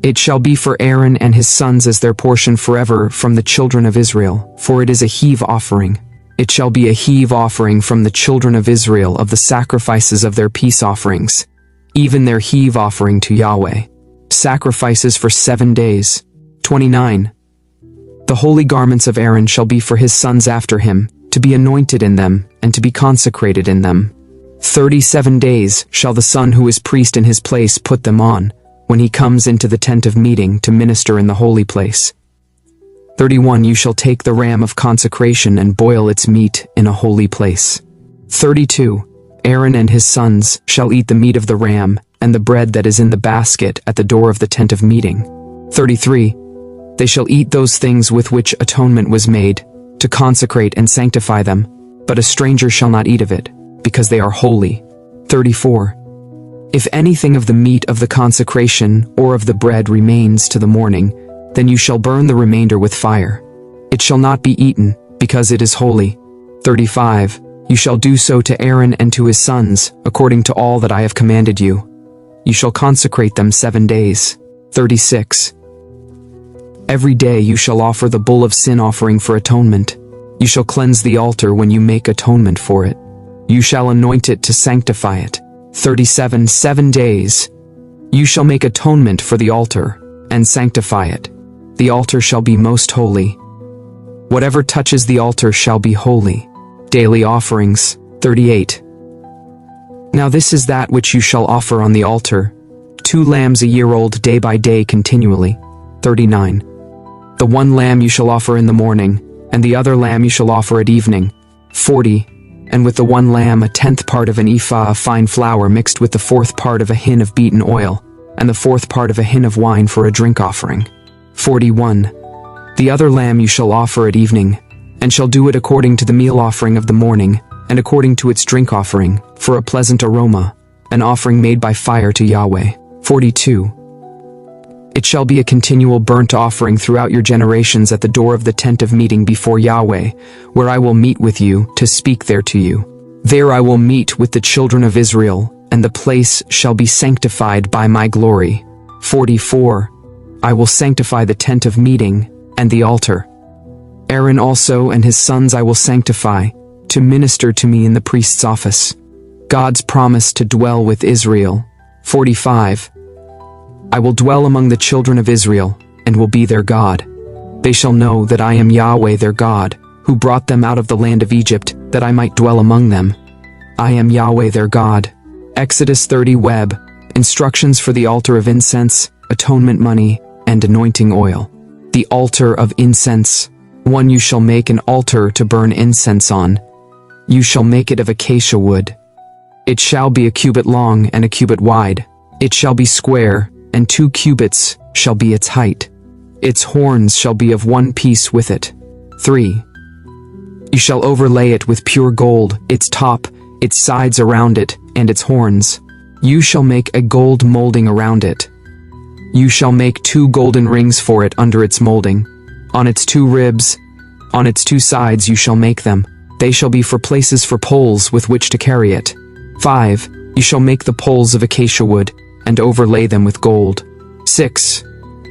It shall be for Aaron and his sons as their portion forever from the children of Israel, for it is a heave offering. It shall be a heave offering from the children of Israel of the sacrifices of their peace offerings, even their heave offering to Yahweh. Sacrifices for 7 days. 29. The holy garments of Aaron shall be for his sons after him, to be anointed in them, and to be consecrated in them. 37 days shall the son who is priest in his place put them on, when he comes into the tent of meeting to minister in the holy place. 31. You shall take the ram of consecration and boil its meat in a holy place. 32. Aaron and his sons shall eat the meat of the ram, and the bread that is in the basket at the door of the tent of meeting. 33. They shall eat those things with which atonement was made, to consecrate and sanctify them, but a stranger shall not eat of it, because they are holy. 34. If anything of the meat of the consecration or of the bread remains to the morning, then you shall burn the remainder with fire. It shall not be eaten, because it is holy. 35. You shall do so to Aaron and to his sons, according to all that I have commanded you. You shall consecrate them 7 days. 36. Every day you shall offer the bull of sin offering for atonement. You shall cleanse the altar when you make atonement for it. You shall anoint it to sanctify it. 37. 7 days. You shall make atonement for the altar, and sanctify it. The altar shall be most holy. Whatever touches the altar shall be holy. Daily offerings. 38. Now this is that which you shall offer on the altar, 2 lambs a year old day by day continually. 39. The 1 lamb you shall offer in the morning, and the other lamb you shall offer at evening. 40. And with the one lamb 1/10 part of an ephah of fine flour mixed with the 4th part of a hin of beaten oil, and the 4th part of a hin of wine for a drink offering. 41. The other lamb you shall offer at evening, and shall do it according to the meal offering of the morning, and according to its drink offering, for a pleasant aroma, an offering made by fire to Yahweh. 42. It shall be a continual burnt offering throughout your generations at the door of the tent of meeting before Yahweh, where I will meet with you to speak there to you. There I will meet with the children of Israel, and the place shall be sanctified by my glory. 44. I will sanctify the tent of meeting and the altar. Aaron also and his sons I will sanctify, to minister to me in the priest's office. God's promise to dwell with Israel. 45. I will dwell among the children of Israel, and will be their God. They shall know that I am Yahweh their God, who brought them out of the land of Egypt, that I might dwell among them. I am Yahweh their God. Exodus 30 Web. Instructions for the altar of incense, atonement money, and anointing oil. The altar of incense. 1. You shall make an altar to burn incense on. You shall make it of acacia wood. It shall be a cubit long and a cubit wide. It shall be square, and 2 cubits shall be its height. Its horns shall be of 1 piece with it. 3. You shall overlay it with pure gold, its top, its sides around it, and its horns. You shall make a gold molding around it. You shall make 2 golden rings for it under its molding. On its 2 ribs, on its 2 sides you shall make them. They shall be for places for poles with which to carry it. 5. You shall make the poles of acacia wood, and overlay them with gold. 6.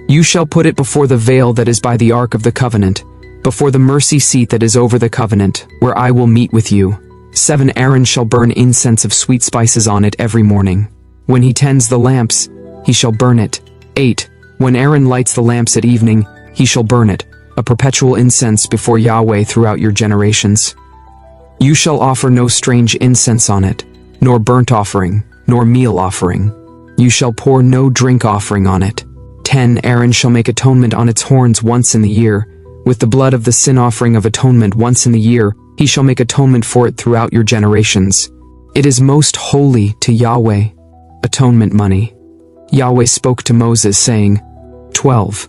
You shall put it before the veil that is by the ark of the covenant, before the mercy seat that is over the covenant, where I will meet with you. 7. Aaron shall burn incense of sweet spices on it every morning. When he tends the lamps, he shall burn it. 8. When Aaron lights the lamps at evening, he shall burn it, a perpetual incense before Yahweh throughout your generations. You shall offer no strange incense on it, nor burnt offering, nor meal offering. You shall pour no drink offering on it. 10. Aaron shall make atonement on its horns once in the year. With the blood of the sin offering of atonement once in the year, he shall make atonement for it throughout your generations. It is most holy to Yahweh. Atonement money. Yahweh spoke to Moses, saying, 12.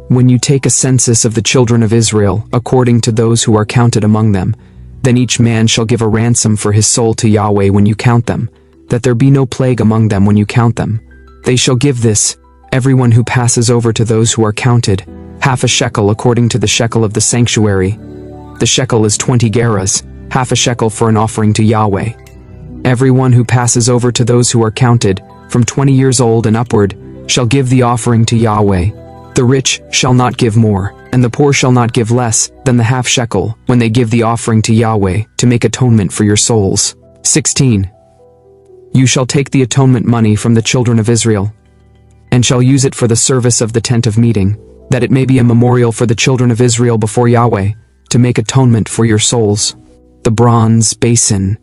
When you take a census of the children of Israel, according to those who are counted among them, then each man shall give a ransom for his soul to Yahweh when you count them, that there be no plague among them when you count them. They shall give this, everyone who passes over to those who are counted, half a shekel according to the shekel of the sanctuary. The shekel is 20 gerahs, half a shekel for an offering to Yahweh. Everyone who passes over to those who are counted, from 20 years old and upward, shall give the offering to Yahweh. The rich shall not give more, and the poor shall not give less than the half shekel when they give the offering to Yahweh to make atonement for your souls. 16. You shall take the atonement money from the children of Israel, and shall use it for the service of the tent of meeting, that it may be a memorial for the children of Israel before Yahweh, to make atonement for your souls. The bronze basin.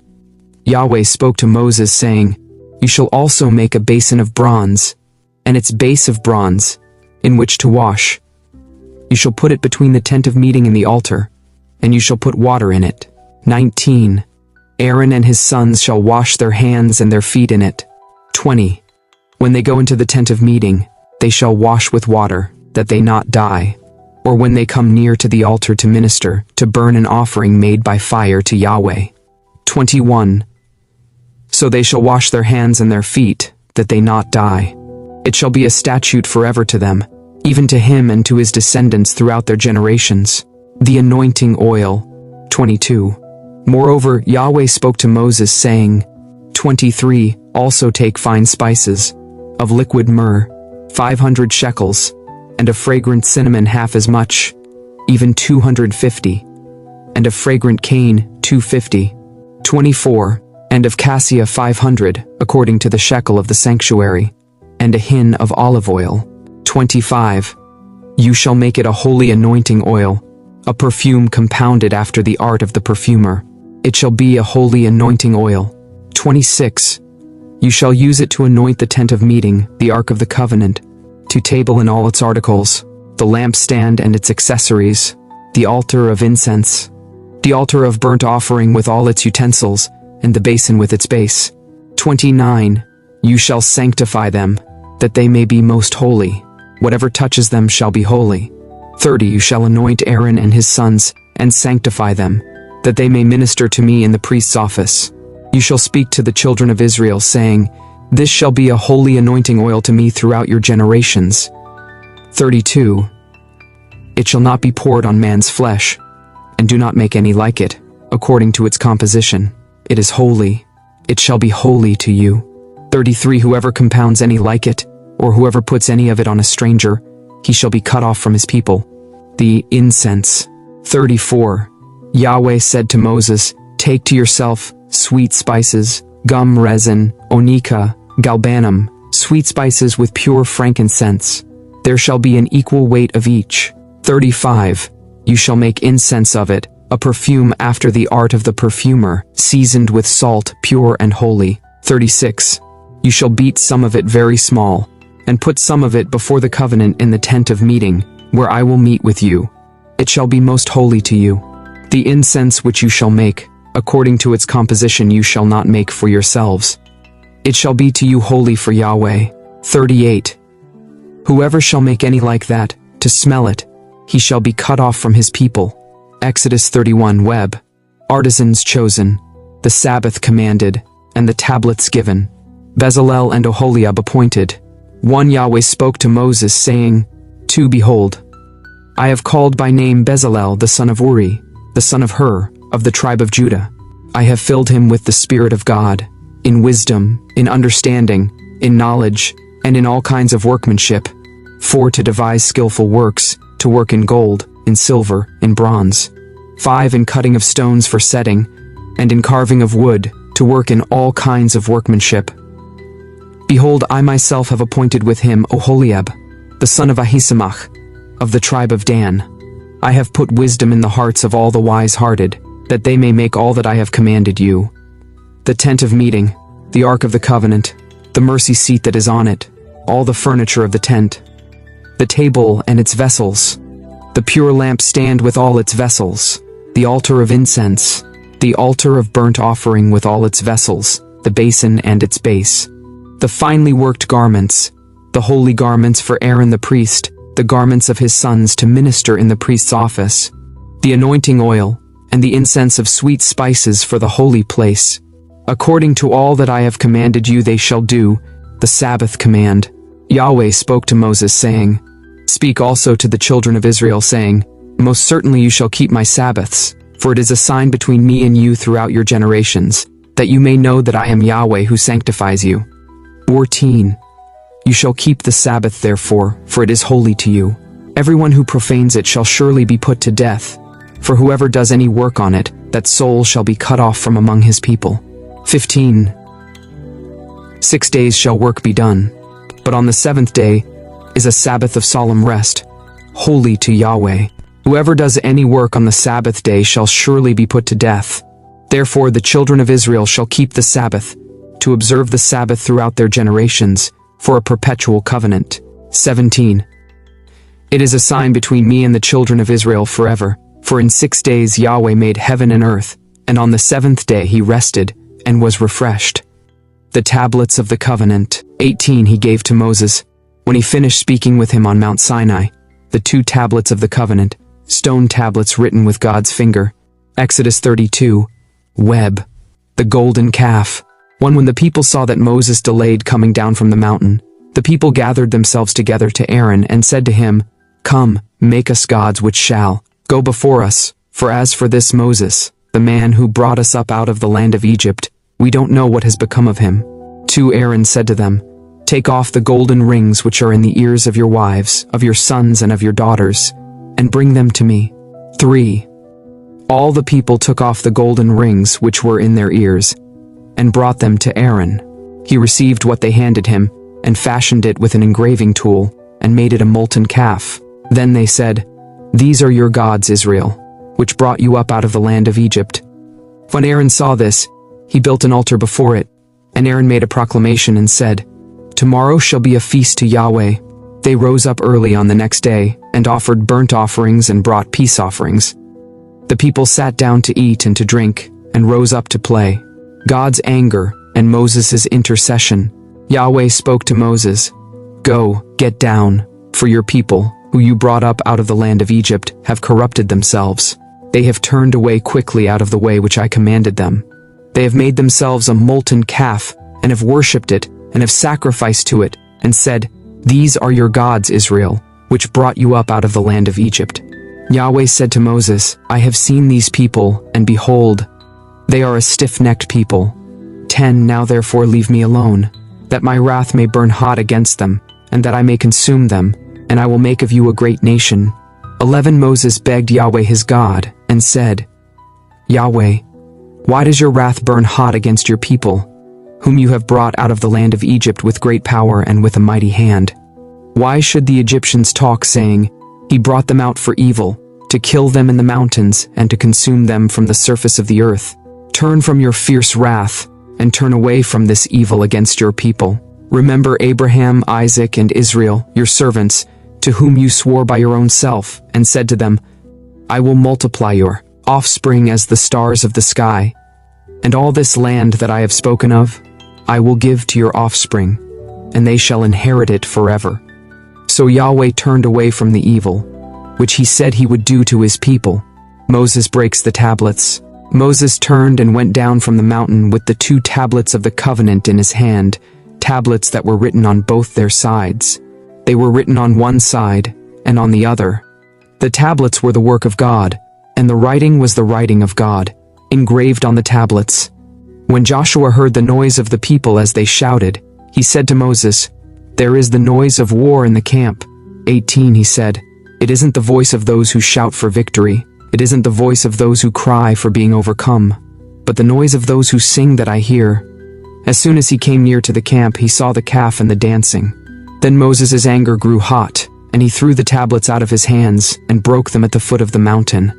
Yahweh spoke to Moses, saying, You shall also make a basin of bronze, and its base of bronze, in which to wash. You shall put it between the tent of meeting and the altar, and you shall put water in it. 19. Aaron and his sons shall wash their hands and their feet in it. 20. When they go into the tent of meeting, they shall wash with water, that they not die. Or when they come near to the altar to minister, to burn an offering made by fire to Yahweh. 21. So they shall wash their hands and their feet, that they not die. It shall be a statute forever to them, even to him and to his descendants throughout their generations. The anointing oil. 22. Moreover, Yahweh spoke to Moses, saying, 23. Also take fine spices, of liquid myrrh, 500 shekels, and of fragrant cinnamon half as much, even 250, and of fragrant cane 250. 24. And of cassia 500, according to the shekel of the sanctuary, and a hin of olive oil. 25. You shall make it a holy anointing oil, a perfume compounded after the art of the perfumer. It shall be a holy anointing oil. 26. You shall use it to anoint the tent of meeting, the ark of the covenant, to table and all its articles, the lampstand and its accessories, the altar of incense, the altar of burnt offering with all its utensils, and the basin with its base. 29. You shall sanctify them, that they may be most holy. Whatever touches them shall be holy. 30. You shall anoint Aaron and his sons, and sanctify them, that they may minister to me in the priest's office. You shall speak to the children of Israel, saying, This shall be a holy anointing oil to me throughout your generations. 32. It shall not be poured on man's flesh, and do not make any like it, according to its composition. It is holy. It shall be holy to you. 33. Whoever compounds any like it, or whoever puts any of it on a stranger, he shall be cut off from his people. The incense. 34. Yahweh said to Moses, Take to yourself sweet spices, gum resin, onycha, galbanum, sweet spices with pure frankincense. There shall be an equal weight of each. 35. You shall make incense of it, a perfume after the art of the perfumer, seasoned with salt, pure and holy. 36. You shall beat some of it very small, and put some of it before the covenant in the tent of meeting, where I will meet with you. It shall be most holy to you. The incense which you shall make, according to its composition you shall not make for yourselves. It shall be to you holy for Yahweh. 38. Whoever shall make any like that, to smell it, he shall be cut off from his people. Exodus 31. Web. Artisans chosen, the Sabbath commanded, and the tablets given. Bezalel and Oholiab appointed. 1. Yahweh spoke to Moses, saying, 2. Behold, I have called by name Bezalel the son of Uri, the son of Hur, of the tribe of Judah. I have filled him with the Spirit of God, in wisdom, in understanding, in knowledge, and in all kinds of workmanship. 4. To devise skillful works, to work in gold, in silver, in bronze. 5. In cutting of stones for setting, and in carving of wood, to work in all kinds of workmanship. Behold, I myself have appointed with him Oholiab, the son of Ahisamach, of the tribe of Dan. I have put wisdom in the hearts of all the wise-hearted, that they may make all that I have commanded you. The tent of meeting, the ark of the covenant, the mercy seat that is on it, all the furniture of the tent, the table and its vessels, the pure lampstand with all its vessels, the altar of incense, the altar of burnt offering with all its vessels, the basin and its base, the finely worked garments, the holy garments for Aaron the priest, the garments of his sons to minister in the priest's office, the anointing oil, and the incense of sweet spices for the holy place. According to all that I have commanded you they shall do, the Sabbath command. Yahweh spoke to Moses, saying, Speak also to the children of Israel, saying, Most certainly you shall keep my Sabbaths, for it is a sign between me and you throughout your generations, that you may know that I am Yahweh who sanctifies you. 14. You shall keep the Sabbath therefore, for it is holy to you. Everyone who profanes it shall surely be put to death, for whoever does any work on it, that soul shall be cut off from among his people. 15. 6 days shall work be done, but on the seventh day is a Sabbath of solemn rest, holy to Yahweh. Whoever does any work on the Sabbath day shall surely be put to death. Therefore the children of Israel shall keep the Sabbath, to observe the Sabbath throughout their generations, for a perpetual covenant. 17. It is a sign between me and the children of Israel forever, for in 6 days Yahweh made heaven and earth, and on the seventh day he rested, and was refreshed. The tablets of the covenant. 18. He gave to Moses, when he finished speaking with him on Mount Sinai, the 2 tablets of the covenant, stone tablets written with God's finger. Exodus 32. Web. The golden calf. 1. When the people saw that Moses delayed coming down from the mountain, the people gathered themselves together to Aaron and said to him, Come, make us gods which shall go before us, for as for this Moses, the man who brought us up out of the land of Egypt, we don't know what has become of him. 2. Aaron said to them, Take off the golden rings which are in the ears of your wives, of your sons and of your daughters, and bring them to me. 3. All the people took off the golden rings which were in their ears, and brought them to Aaron. He received what they handed him, and fashioned it with an engraving tool, and made it a molten calf. Then they said, These are your gods, Israel, which brought you up out of the land of Egypt. When Aaron saw this, he built an altar before it, and Aaron made a proclamation and said, Tomorrow shall be a feast to Yahweh. They rose up early on the next day, and offered burnt offerings and brought peace offerings. The people sat down to eat and to drink, and rose up to play. God's anger and Moses' intercession. Yahweh spoke to Moses, "Go, get down, for your people, who you brought up out of the land of Egypt, have corrupted themselves. They have turned away quickly out of the way which I commanded them. They have made themselves a molten calf, and have worshipped it, and have sacrificed to it, and said, 'These are your gods, Israel, which brought you up out of the land of Egypt.' Yahweh said to Moses, I have seen these people, and behold, they are a stiff-necked people. 10 Now therefore leave me alone, that my wrath may burn hot against them, and that I may consume them, and I will make of you a great nation." 11 Moses begged Yahweh his God, and said, "Yahweh, why does your wrath burn hot against your people, whom you have brought out of the land of Egypt with great power and with a mighty hand? Why should the Egyptians talk, saying, 'He brought them out for evil, to kill them in the mountains and to consume them from the surface of the earth'? Turn from your fierce wrath, and turn away from this evil against your people. Remember Abraham, Isaac, and Israel, your servants, to whom you swore by your own self, and said to them, 'I will multiply your offspring as the stars of the sky, and all this land that I have spoken of, I will give to your offspring, and they shall inherit it forever.' So Yahweh turned away from the evil, which he said he would do to his people. Moses breaks the tablets. Moses turned and went down from the mountain with the 2 tablets of the covenant in his hand, tablets that were written on both their sides. They were written on one side and on the other. The tablets were the work of God, and the writing was the writing of God, engraved on the tablets. When Joshua heard the noise of the people as they shouted, he said to Moses, "There is the noise of war in the camp." 18 He said, "It isn't the voice of those who shout for victory. It isn't the voice of those who cry for being overcome, but the noise of those who sing that I hear." As soon as he came near to the camp, he saw the calf and the dancing. Then Moses' anger grew hot, and he threw the tablets out of his hands and broke them at the foot of the mountain.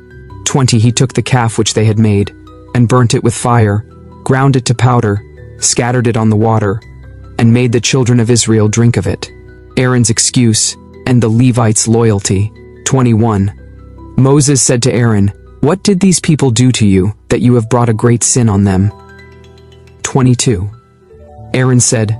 20 He took the calf which they had made, and burnt it with fire, ground it to powder, scattered it on the water, and made the children of Israel drink of it. Aaron's excuse, and the Levites' loyalty. 21 Moses said to Aaron, "What did these people do to you, that you have brought a great sin on them?" 22 Aaron said,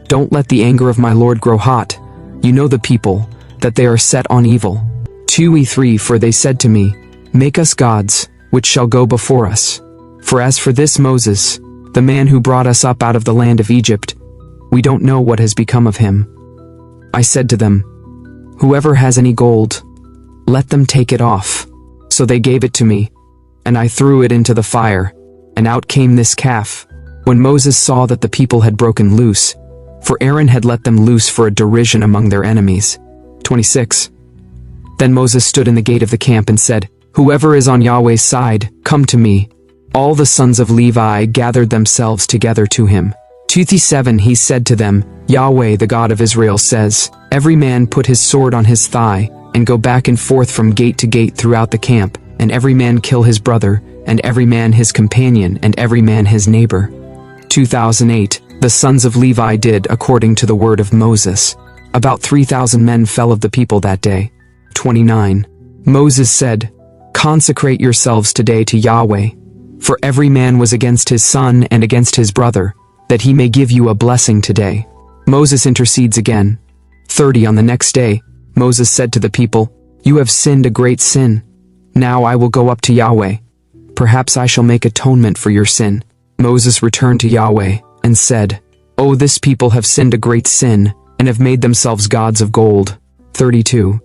"Don't let the anger of my Lord grow hot. You know the people, that they are set on evil." 2:3 For they said to me, "Make us gods, which shall go before us. For as for this Moses, the man who brought us up out of the land of Egypt, we don't know what has become of him." I said to them, "Whoever has any gold, let them take it off." So they gave it to me, and I threw it into the fire, and out came this calf. When Moses saw that the people had broken loose, for Aaron had let them loose for a derision among their enemies. 26 Then Moses stood in the gate of the camp and said, "Whoever is on Yahweh's side, come to me." All the sons of Levi gathered themselves together to him. 27 He said to them, "Yahweh, the God of Israel, says, every man put his sword on his thigh, and go back and forth from gate to gate throughout the camp, and every man kill his brother, and every man his companion, and every man his neighbor." 2008 The sons of Levi did according to the word of Moses. About 3,000 men fell of the people that day. 29 Moses said, "Consecrate yourselves today to Yahweh, for every man was against his son and against his brother, that he may give you a blessing today." Moses intercedes again. 30 On the next day, Moses said to the people, "You have sinned a great sin. Now I will go up to Yahweh. Perhaps I shall make atonement for your sin." Moses returned to Yahweh and said, "Oh, this people have sinned a great sin, and have made themselves gods of gold." 32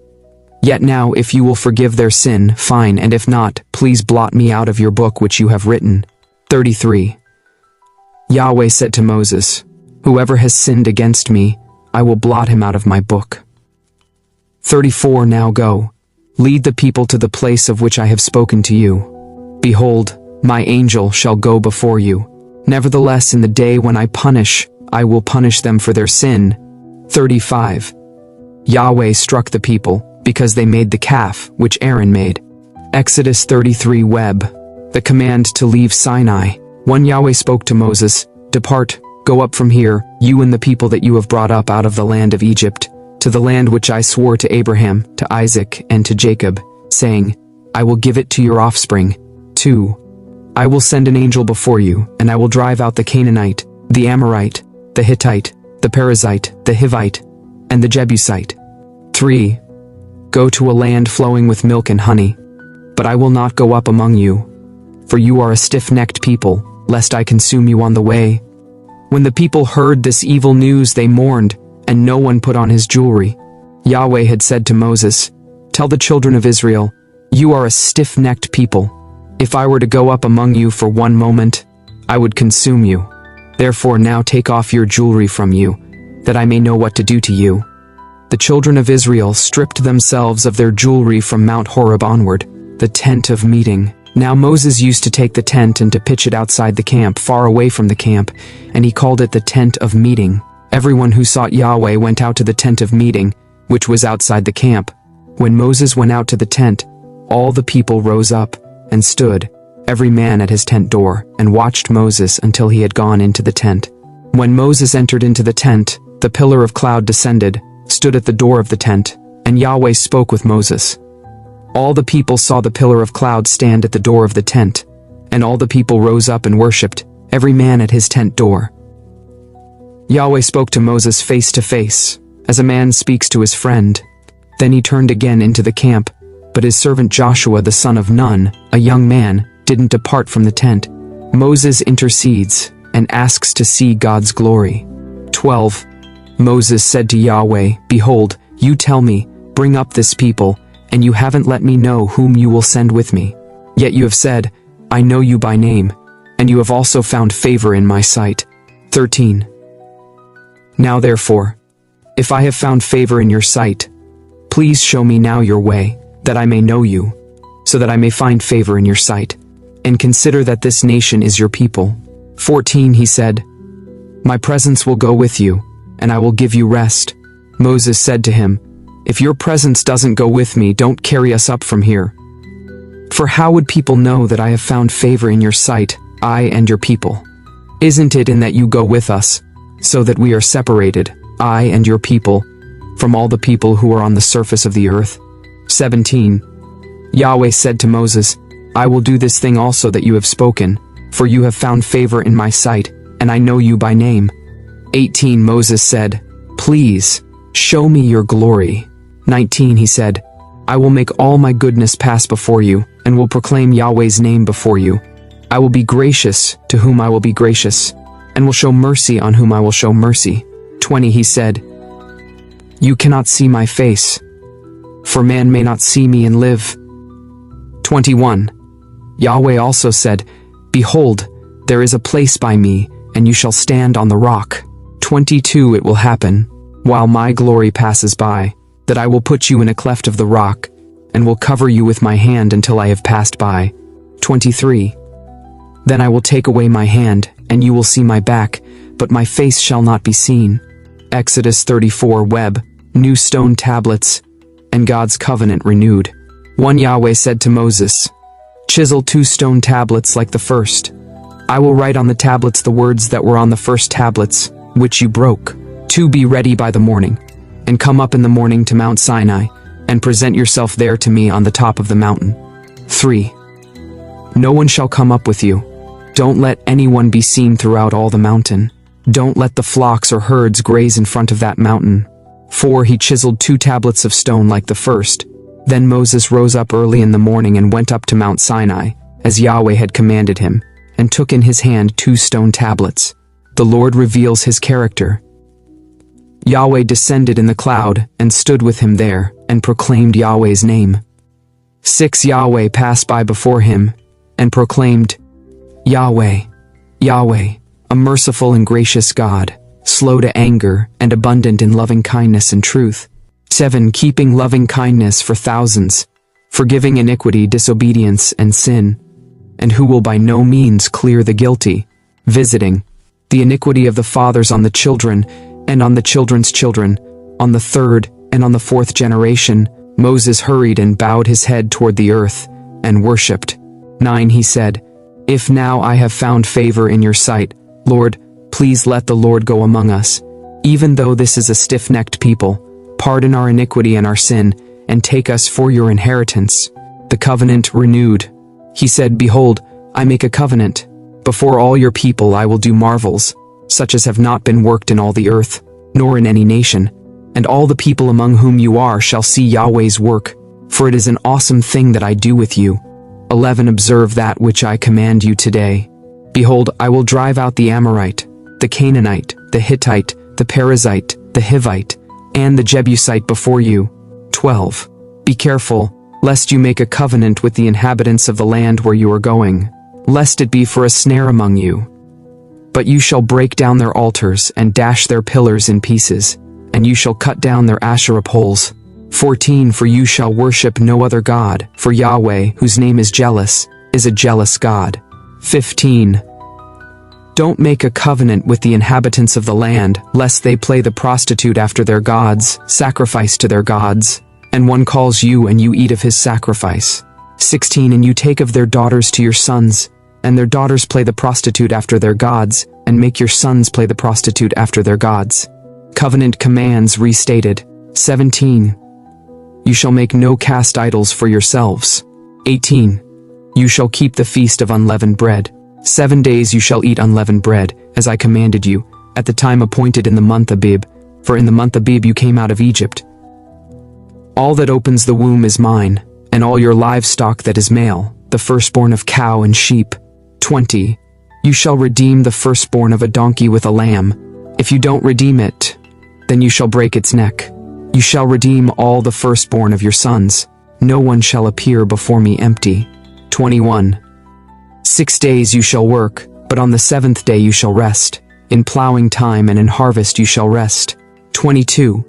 Yet now if you will forgive their sin, fine, and if not, please blot me out of your book which you have written. 33 Yahweh said to Moses, "Whoever has sinned against me, I will blot him out of my book." 34 Now go, lead the people to the place of which I have spoken to you. Behold, my angel shall go before you. Nevertheless, in the day when I will punish them for their sin. 35 Yahweh struck the people, because they made the calf which Aaron made. Exodus 33 Web. The command to leave Sinai. 1 Yahweh spoke to Moses, "Depart, go up from here, you and the people that you have brought up out of the land of Egypt, to the land which I swore to Abraham, to Isaac, and to Jacob, saying, I will give it to your offspring. 2. I will send an angel before you, and I will drive out the Canaanite, the Amorite, the Hittite, the Perizzite, the Hivite, and the Jebusite. 3. Go to a land flowing with milk and honey, but I will not go up among you, for you are a stiff-necked people, lest I consume you on the way. When the people heard this evil news, they mourned, and no one put on his jewelry. Yahweh had said to Moses, Tell the children of Israel, you are a stiff-necked people. If I were to go up among you for one moment, I would consume you. Therefore now take off your jewelry from you, that I may know what to do to you. The children of Israel stripped themselves of their jewelry from Mount Horeb onward, the tent of meeting. Now Moses used to take the tent and to pitch it outside the camp, far away from the camp, and he called it the tent of meeting. Everyone who sought Yahweh went out to the tent of meeting, which was outside the camp. When Moses went out to the tent, all the people rose up and stood, every man at his tent door, and watched Moses until he had gone into the tent. When Moses entered into the tent, the pillar of cloud descended, stood at the door of the tent, and Yahweh spoke with Moses. All the people saw the pillar of cloud stand at the door of the tent, and all the people rose up and worshipped, every man at his tent door. Yahweh spoke to Moses face to face, as a man speaks to his friend. Then he turned again into the camp, but his servant Joshua the son of Nun, a young man, didn't depart from the tent. Moses intercedes and asks to see God's glory. 12. Moses said to Yahweh, Behold, you tell me, bring up this people, and you haven't let me know whom you will send with me. Yet you have said, I know you by name, and you have also found favor in my sight. 13. Now therefore, if I have found favor in your sight, please show me now your way, that I may know you, so that I may find favor in your sight, and consider that this nation is your people. 14. He said, My presence will go with you, and I will give you rest. Moses said to him, If your presence doesn't go with me, don't carry us up from here. For how would people know that I have found favor in your sight, I and your people? Isn't it in that you go with us, so that we are separated, I and your people, from all the people who are on the surface of the earth? 17. Yahweh said to Moses, I will do this thing also that you have spoken, for you have found favor in my sight, and I know you by name. 18. Moses said, Please, show me your glory. 19. He said, I will make all my goodness pass before you, and will proclaim Yahweh's name before you. I will be gracious to whom I will be gracious, and will show mercy on whom I will show mercy. 20. He said, You cannot see my face, for man may not see me and live. 21. Yahweh also said, Behold, there is a place by me, and you shall stand on the rock. 22. It will happen, while my glory passes by, that I will put you in a cleft of the rock, and will cover you with my hand until I have passed by. 23. Then I will take away my hand, and you will see my back, but my face shall not be seen. Exodus 34. Web, new stone tablets, and God's covenant renewed. 1. Yahweh said to Moses, Chisel 2 stone tablets like the first. I will write on the tablets the words that were on the first tablets, which you broke. 2. Be ready by the morning, and come up in the morning to Mount Sinai, and present yourself there to me on the top of the mountain. 3. No one shall come up with you. Don't let anyone be seen throughout all the mountain. Don't let the flocks or herds graze in front of that mountain. 4. He chiseled 2 tablets of stone like the first. Then Moses rose up early in the morning and went up to Mount Sinai, as Yahweh had commanded him, and took in his hand 2 stone tablets. The Lord reveals his character. Yahweh descended in the cloud and stood with him there, and proclaimed Yahweh's name. 6. Yahweh passed by before him, and proclaimed, Yahweh, Yahweh, a merciful and gracious God, slow to anger and abundant in loving kindness and truth. 7. Keeping loving kindness for thousands, forgiving iniquity, disobedience, and sin, and who will by no means clear the guilty, visiting the iniquity of the fathers on the children, and on the children's children, on the 3rd and on the 4th generation. Moses hurried and bowed his head toward the earth, and worshipped. 9. He said, If now I have found favor in your sight, Lord, please let the Lord go among us, even though this is a stiff-necked people. Pardon our iniquity and our sin, and take us for your inheritance. The covenant renewed. He said, Behold, I make a covenant. Before all your people I will do marvels, such as have not been worked in all the earth, nor in any nation. And all the people among whom you are shall see Yahweh's work, for it is an awesome thing that I do with you. 11 Observe that which I command you today. Behold, I will drive out the Amorite, the Canaanite, the Hittite, the Perizzite, the Hivite, and the Jebusite before you. 12 Be careful, lest you make a covenant with the inhabitants of the land where you are going, lest it be for a snare among you. But you shall break down their altars and dash their pillars in pieces, and you shall cut down their Asherah poles. 14 For you shall worship no other God, for Yahweh, whose name is jealous, is a jealous God. 15 Don't make a covenant with the inhabitants of the land, lest they play the prostitute after their gods, sacrifice to their gods, and one calls you and you eat of his sacrifice. 16 And you take of their daughters to your sons, and their daughters play the prostitute after their gods, and make your sons play the prostitute after their gods. Covenant commands restated. 17 You shall make no cast idols for yourselves. 18 You shall keep the feast of unleavened bread. 7 days you shall eat unleavened bread, as I commanded you, at the time appointed in the month Abib, for in the month Abib you came out of Egypt. All that opens the womb is mine, and all your livestock that is male, the firstborn of cow and sheep. 20 You shall redeem the firstborn of a donkey with a lamb. If you don't redeem it, then you shall break its neck. You shall redeem all the firstborn of your sons. No one shall appear before me empty. 21 6 days you shall work, but on the 7th day you shall rest. In plowing time and in harvest you shall rest. 22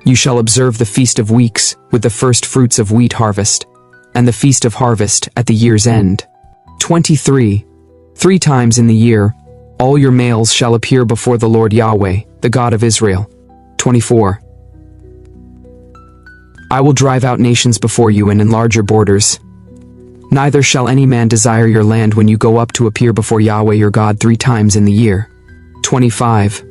You shall observe the Feast of Weeks, with the first fruits of wheat harvest, and the Feast of Harvest at the year's end. 23 3 times in the year, all your males shall appear before the Lord Yahweh, the God of Israel. 24 I will drive out nations before you and enlarge your borders. Neither shall any man desire your land when you go up to appear before Yahweh your God 3 times in the year. 25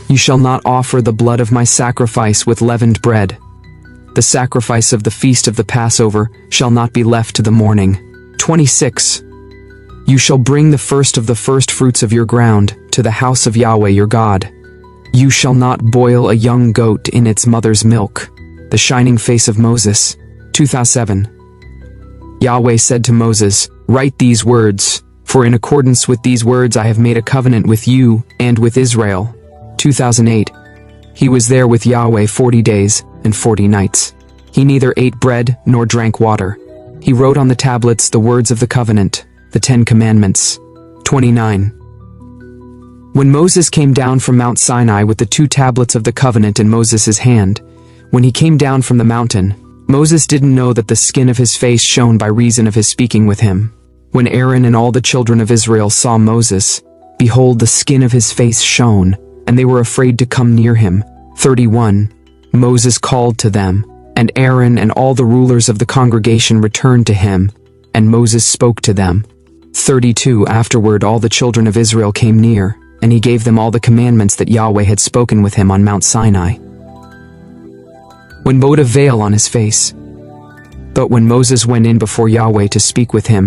You shall not offer the blood of my sacrifice with leavened bread. The sacrifice of the feast of the Passover shall not be left to the morning. 26 You shall bring the first of the firstfruits of your ground to the house of Yahweh your God. You shall not boil a young goat in its mother's milk. The shining face of Moses. 2007 Yahweh said to Moses, Write these words, for in accordance with these words I have made a covenant with you and with Israel. 2008 He was there with Yahweh 40 days and 40 nights. He neither ate bread nor drank water. He wrote on the tablets the words of the covenant, the 10 Commandments. 29 When Moses came down from Mount Sinai with the 2 tablets of the covenant in Moses' hand, when he came down from the mountain, Moses didn't know that the skin of his face shone by reason of his speaking with him. When Aaron and all the children of Israel saw Moses, behold, the skin of his face shone, and they were afraid to come near him. 31 Moses called to them, and Aaron and all the rulers of the congregation returned to him, and Moses spoke to them. 32 Afterward all the children of Israel came near, and he gave them all the commandments that Yahweh had spoken with him on Mount Sinai. When Moses put a veil on his face. But when Moses went in before Yahweh to speak with him,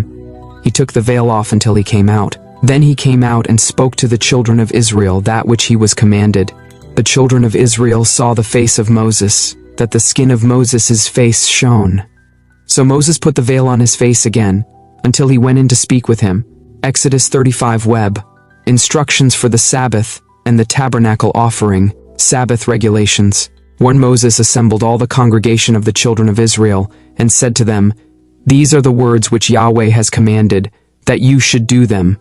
he took the veil off until he came out. Then he came out and spoke to the children of Israel that which he was commanded. The children of Israel saw the face of Moses, that the skin of Moses' face shone. So Moses put the veil on his face again, until he went in to speak with him. Exodus 35 Web. Instructions for the Sabbath and the Tabernacle offering, Sabbath regulations. When Moses assembled all the congregation of the children of Israel, and said to them, These are the words which Yahweh has commanded, that you should do them.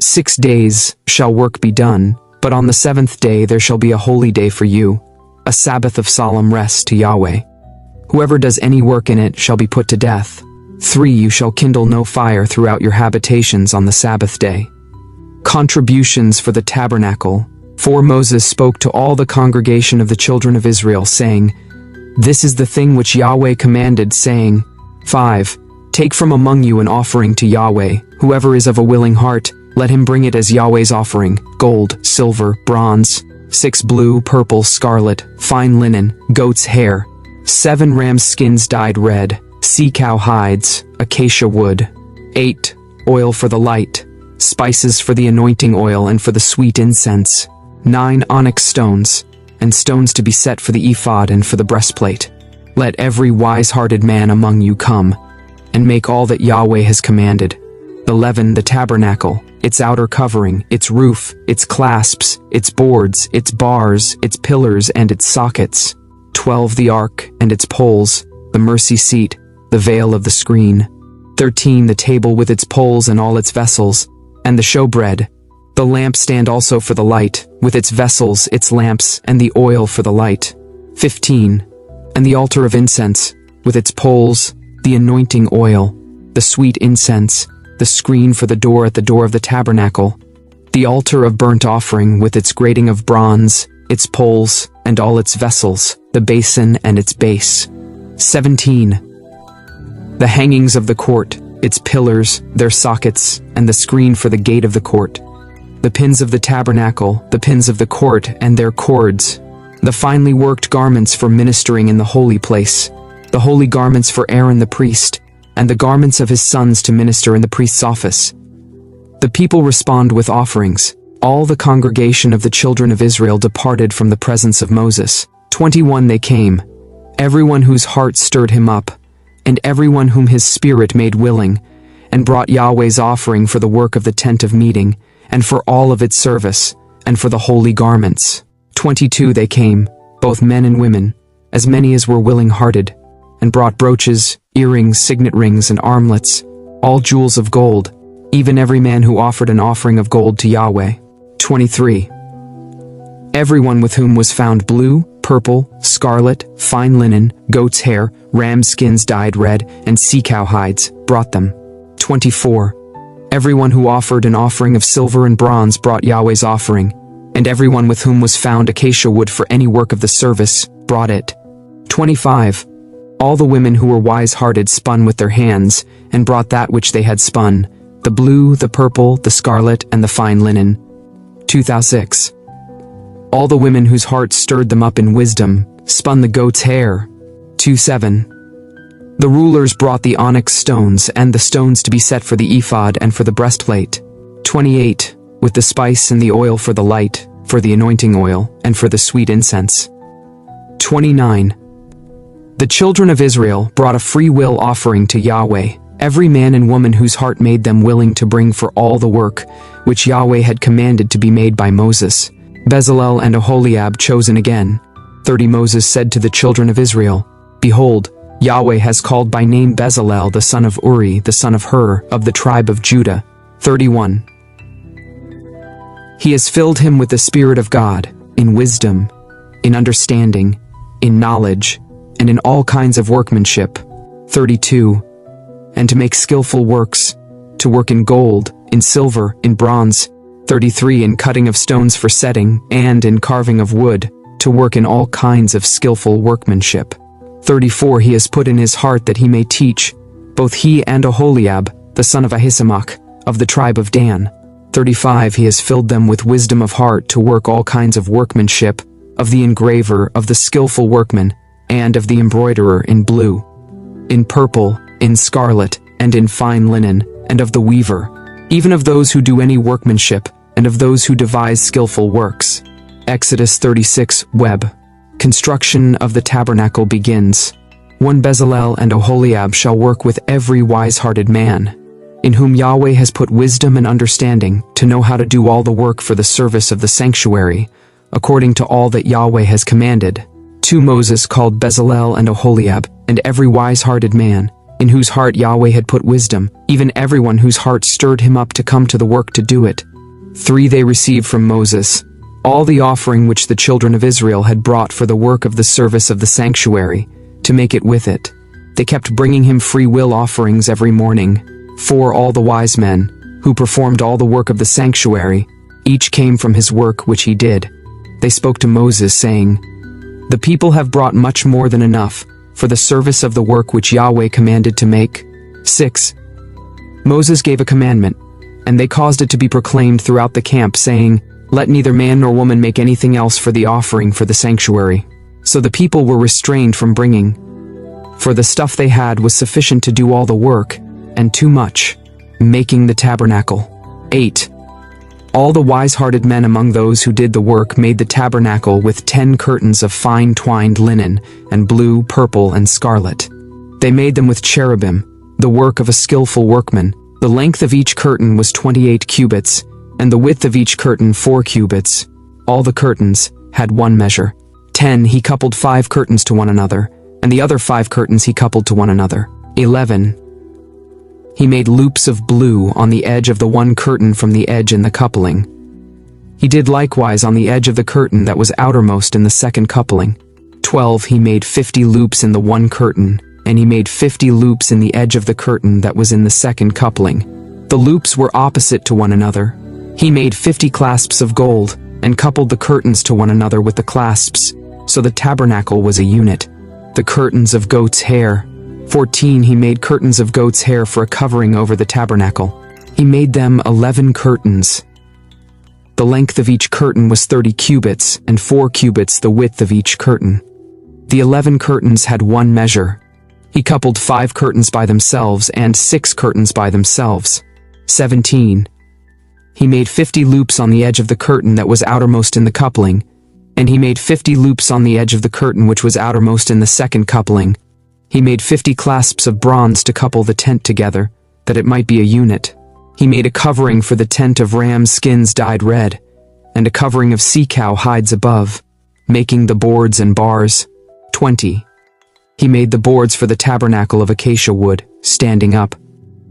6 days shall work be done, but on the 7th day there shall be a holy day for you, a Sabbath of solemn rest to Yahweh. Whoever does any work in it shall be put to death. 3 You shall kindle no fire throughout your habitations on the Sabbath day. Contributions for the Tabernacle. 4 Moses spoke to all the congregation of the children of Israel, saying, This is the thing which Yahweh commanded, saying, 5 Take from among you an offering to Yahweh. Whoever is of a willing heart, let him bring it as Yahweh's offering, gold, silver, bronze, 6 blue, purple, scarlet, fine linen, goat's hair, 7 ram's skins dyed red, sea cow hides, acacia wood, 8 oil for the light, spices for the anointing oil and for the sweet incense, 9 onyx stones, and stones to be set for the ephod and for the breastplate. Let every wise-hearted man among you come, and make all that Yahweh has commanded. 11 the tabernacle, its outer covering, its roof, its clasps, its boards, its bars, its pillars and its sockets. 12 the ark and its poles, the mercy seat, the veil of the screen. 13 the table with its poles and all its vessels, and the showbread, the lampstand also for the light, with its vessels, its lamps, and the oil for the light. 15 and the altar of incense, with its poles, the anointing oil, the sweet incense, the screen for the door at the door of the tabernacle, the altar of burnt offering with its grating of bronze, its poles, and all its vessels, the basin and its base. 17 the hangings of the court, its pillars, their sockets, and the screen for the gate of the court, the pins of the tabernacle, the pins of the court and their cords, the finely worked garments for ministering in the holy place, the holy garments for Aaron the priest, and the garments of his sons to minister in the priest's office. The people respond with offerings. All the congregation of the children of Israel departed from the presence of Moses. 21 they came, everyone whose heart stirred him up, and everyone whom his spirit made willing, and brought Yahweh's offering for the work of the tent of meeting, and for all of its service, and for the holy garments. 22 they came, both men and women, as many as were willing-hearted, and brought brooches, earrings, signet rings, and armlets, all jewels of gold, even every man who offered an offering of gold to Yahweh. 23 everyone with whom was found blue, purple, scarlet, fine linen, goat's hair, ram skins dyed red, and sea cow hides, brought them. 24 everyone who offered an offering of silver and bronze brought Yahweh's offering, and everyone with whom was found acacia wood for any work of the service brought it. 25 all the women who were wise-hearted spun with their hands, and brought that which they had spun, the blue, the purple, the scarlet, and the fine linen. 26 all the women whose hearts stirred them up in wisdom spun the goat's hair. 27 the rulers brought the onyx stones and the stones to be set for the ephod and for the breastplate. 28 with the spice and the oil for the light, for the anointing oil, and for the sweet incense. 29 the children of Israel brought a free will offering to Yahweh, every man and woman whose heart made them willing to bring for all the work which Yahweh had commanded to be made by Moses. Bezalel and Aholiab chosen again. 30 Moses said to the children of Israel, Behold, Yahweh has called by name Bezalel the son of Uri, the son of Hur, of the tribe of Judah. 31 He has filled him with the Spirit of God, in wisdom, in understanding, in knowledge, and in all kinds of workmanship. 32 And to make skillful works, to work in gold, in silver, in bronze. 33 In cutting of stones for setting, and in carving of wood, to work in all kinds of skillful workmanship. 34 He has put in his heart that he may teach, both he and Aholiab, the son of Ahisamach, of the tribe of Dan. 35 He has filled them with wisdom of heart to work all kinds of workmanship, of the engraver, of the skillful workman, and of the embroiderer in blue, in purple, in scarlet, and in fine linen, and of the weaver, even of those who do any workmanship, and of those who devise skillful works. Exodus 36 Web. Construction of the tabernacle begins. 1 Bezalel and Aholiab shall work with every wise-hearted man, in whom Yahweh has put wisdom and understanding, to know how to do all the work for the service of the sanctuary, according to all that Yahweh has commanded. 2 Moses called Bezalel and Aholiab, and every wise-hearted man, in whose heart Yahweh had put wisdom, even everyone whose heart stirred him up to come to the work to do it. 3 They received from Moses all the offering which the children of Israel had brought for the work of the service of the sanctuary, to make it with it. They kept bringing him free will offerings every morning. 4 All the wise men, who performed all the work of the sanctuary, each came from his work which he did. They spoke to Moses, saying, The people have brought much more than enough, for the service of the work which Yahweh commanded to make. 6 Moses gave a commandment, and they caused it to be proclaimed throughout the camp, saying, Let neither man nor woman make anything else for the offering for the sanctuary. So the people were restrained from bringing, for the stuff they had was sufficient to do all the work, and too much, making the tabernacle. 8. All the wise-hearted men among those who did the work made the tabernacle with 10 curtains of fine twined linen, and blue, purple, and scarlet. They made them with cherubim, the work of a skillful workman. The length of each curtain was 28 cubits, and the width of each curtain 4 cubits. All the curtains had one measure. 10. He coupled 5 curtains to one another, and the other 5 curtains he coupled to one another. 11. He made loops of blue on the edge of the one curtain from the edge in the coupling. He did likewise on the edge of the curtain that was outermost in the second coupling. 12. He made 50 loops in the one curtain, and he made 50 loops in the edge of the curtain that was in the second coupling. The loops were opposite to one another. He made 50 clasps of gold, and coupled the curtains to one another with the clasps, so the tabernacle was a unit. The curtains of goat's hair. 14. He made curtains of goat's hair for a covering over the tabernacle. He made them 11 curtains. The length of each curtain was 30 cubits, and 4 cubits the width of each curtain. The 11 curtains had one measure. He coupled 5 curtains by themselves and 6 curtains by themselves. 17. He made 50 loops on the edge of the curtain that was outermost in the coupling, and he made 50 loops on the edge of the curtain which was outermost in the second coupling. He made 50 clasps of bronze to couple the tent together, that it might be a unit. He made a covering for the tent of ram skins dyed red, and a covering of sea-cow hides above, making the boards and bars. 20. He made the boards for the tabernacle of acacia wood, standing up.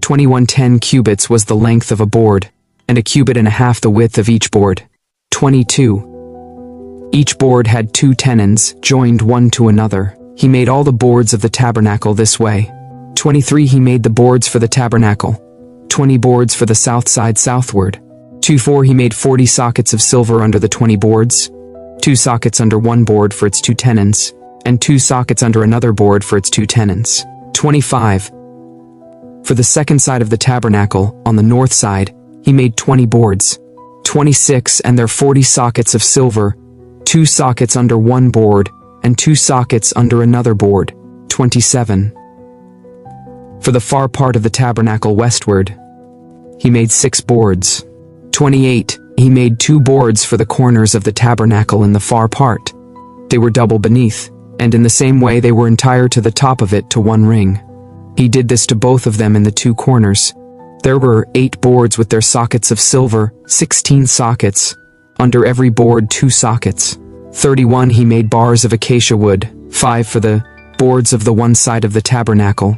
21. 10 cubits was the length of a board, and a cubit and a half the width of each board. 22. Each board had 2 tenons, joined one to another. He made all the boards of the tabernacle this way. 23. He made the boards for the tabernacle, 20 boards for the south side southward. 24. He made 40 sockets of silver under the 20 boards, 2 sockets under one board for its 2 tenons, and 2 sockets under another board for its 2 tenons. 25. For the second side of the tabernacle, on the north side, he made 20 boards, 26, and their 40 sockets of silver, 2 sockets under one board, and 2 sockets under another board. 27. For the far part of the tabernacle westward, he made 6 boards. 28. He made 2 boards for the corners of the tabernacle in the far part. They were double beneath, and in the same way they were entire to the top of it to one ring. He did this to both of them in the 2 corners. There were 8 boards with their sockets of silver, 16 sockets, under every board 2 sockets. 31. He made bars of acacia wood, 5 for the boards of the one side of the tabernacle,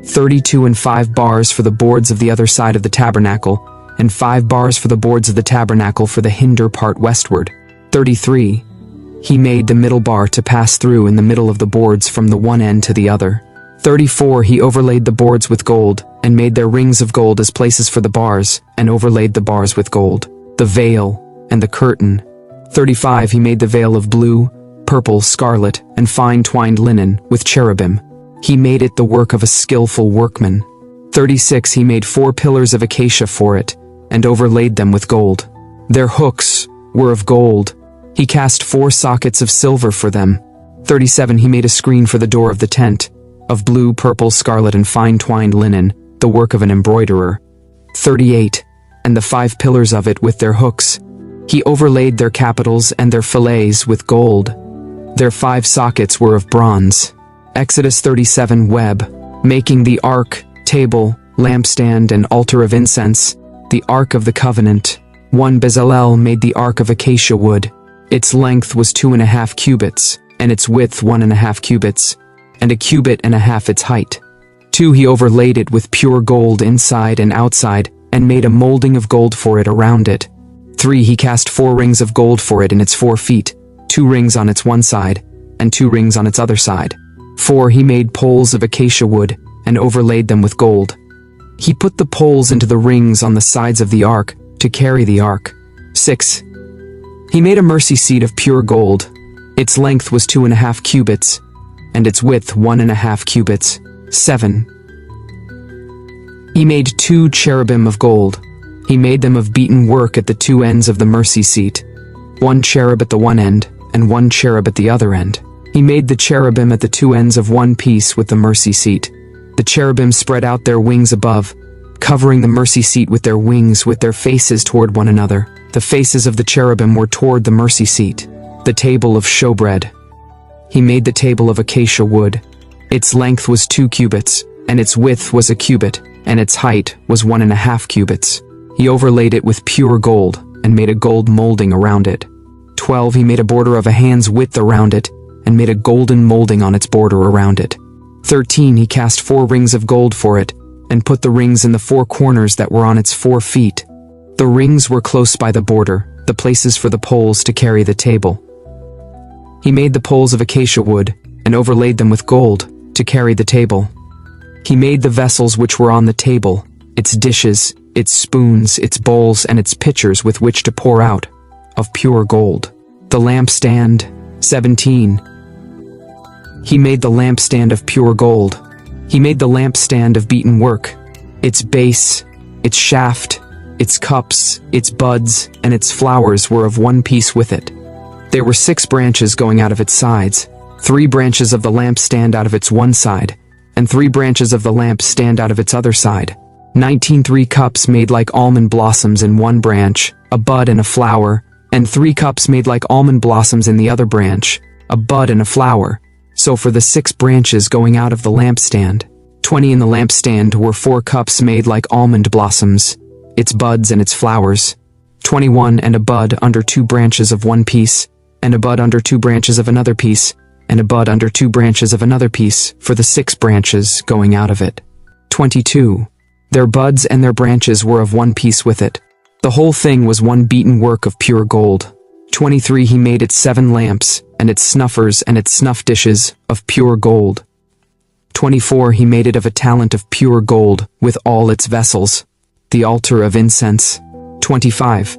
32 and 5 bars for the boards of the other side of the tabernacle, and 5 bars for the boards of the tabernacle for the hinder part westward. 33. He made the middle bar to pass through in the middle of the boards from the one end to the other. 34. He overlaid the boards with gold, and made their rings of gold as places for the bars, and overlaid the bars with gold. The veil, and the curtain. 35. He made the veil of blue, purple, scarlet, and fine twined linen, with cherubim. He made it the work of a skillful workman. 36. He made 4 pillars of acacia for it, and overlaid them with gold. Their hooks were of gold. He cast 4 sockets of silver for them. 37. He made a screen for the door of the tent, of blue, purple, scarlet, and fine twined linen, the work of an embroiderer. 38. And the 5 pillars of it with their hooks. He overlaid their capitals and their fillets with gold. Their 5 sockets were of bronze. Exodus 37. Web, making the ark, table, lampstand, and altar of incense, the ark of the covenant. 1. Bezalel made the ark of acacia wood. Its length was 2.5 cubits, and its width 1.5 cubits, and a cubit and a half its height. 2. He overlaid it with pure gold inside and outside, and made a molding of gold for it around it. 3. He cast 4 rings of gold for it in its 4 feet, 2 rings on its one side, and 2 rings on its other side. 4. He made poles of acacia wood, and overlaid them with gold. He put the poles into the rings on the sides of the ark, to carry the ark. 6. He made a mercy seat of pure gold. Its length was 2.5 cubits, and its width 1.5 cubits. 7. He made 2 cherubim of gold, He made them of beaten work at the two ends of the mercy seat, one cherub at the one end, and one cherub at the other end. He made the cherubim at the two ends of one piece with the mercy seat. The cherubim spread out their wings above, covering the mercy seat with their wings with their faces toward one another. The faces of the cherubim were toward the mercy seat. The table of showbread. He made the table of acacia wood. Its length was 2 cubits, and its width was a cubit, and its height was 1.5 cubits. He overlaid it with pure gold, and made a gold molding around it. 12 He made a border of a hand's width around it, and made a golden molding on its border around it. 13 He cast 4 rings of gold for it, and put the rings in the 4 corners that were on its 4 feet. The rings were close by the border, the places for the poles to carry the table. He made the poles of acacia wood, and overlaid them with gold, to carry the table. He made the vessels which were on the table, its dishes, its spoons, its bowls, and its pitchers with which to pour out, of pure gold. The lampstand. 17 He made the lampstand of pure gold. He made the lampstand of beaten work. Its base, its shaft, its cups, its buds, and its flowers were of one piece with it. There were 6 branches going out of its sides, 3 branches of the lampstand out of its one side, and 3 branches of the lampstand out of its other side. 19 3 cups made like almond blossoms in one branch, a bud and a flower, and 3 cups made like almond blossoms in the other branch, a bud and a flower. So for the 6 branches going out of the lampstand. 20 In the lampstand were 4 cups made like almond blossoms, its buds and its flowers. 21 And a bud under 2 branches of one piece, and a bud under 2 branches of another piece, and a bud under 2 branches of another piece, for the 6 branches going out of it. 22 Their buds and their branches were of one piece with it. The whole thing was one beaten work of pure gold. 23 He made its 7 lamps, and its snuffers and its snuff dishes, of pure gold. 24 He made it of a talent of pure gold, with all its vessels. The altar of incense. 25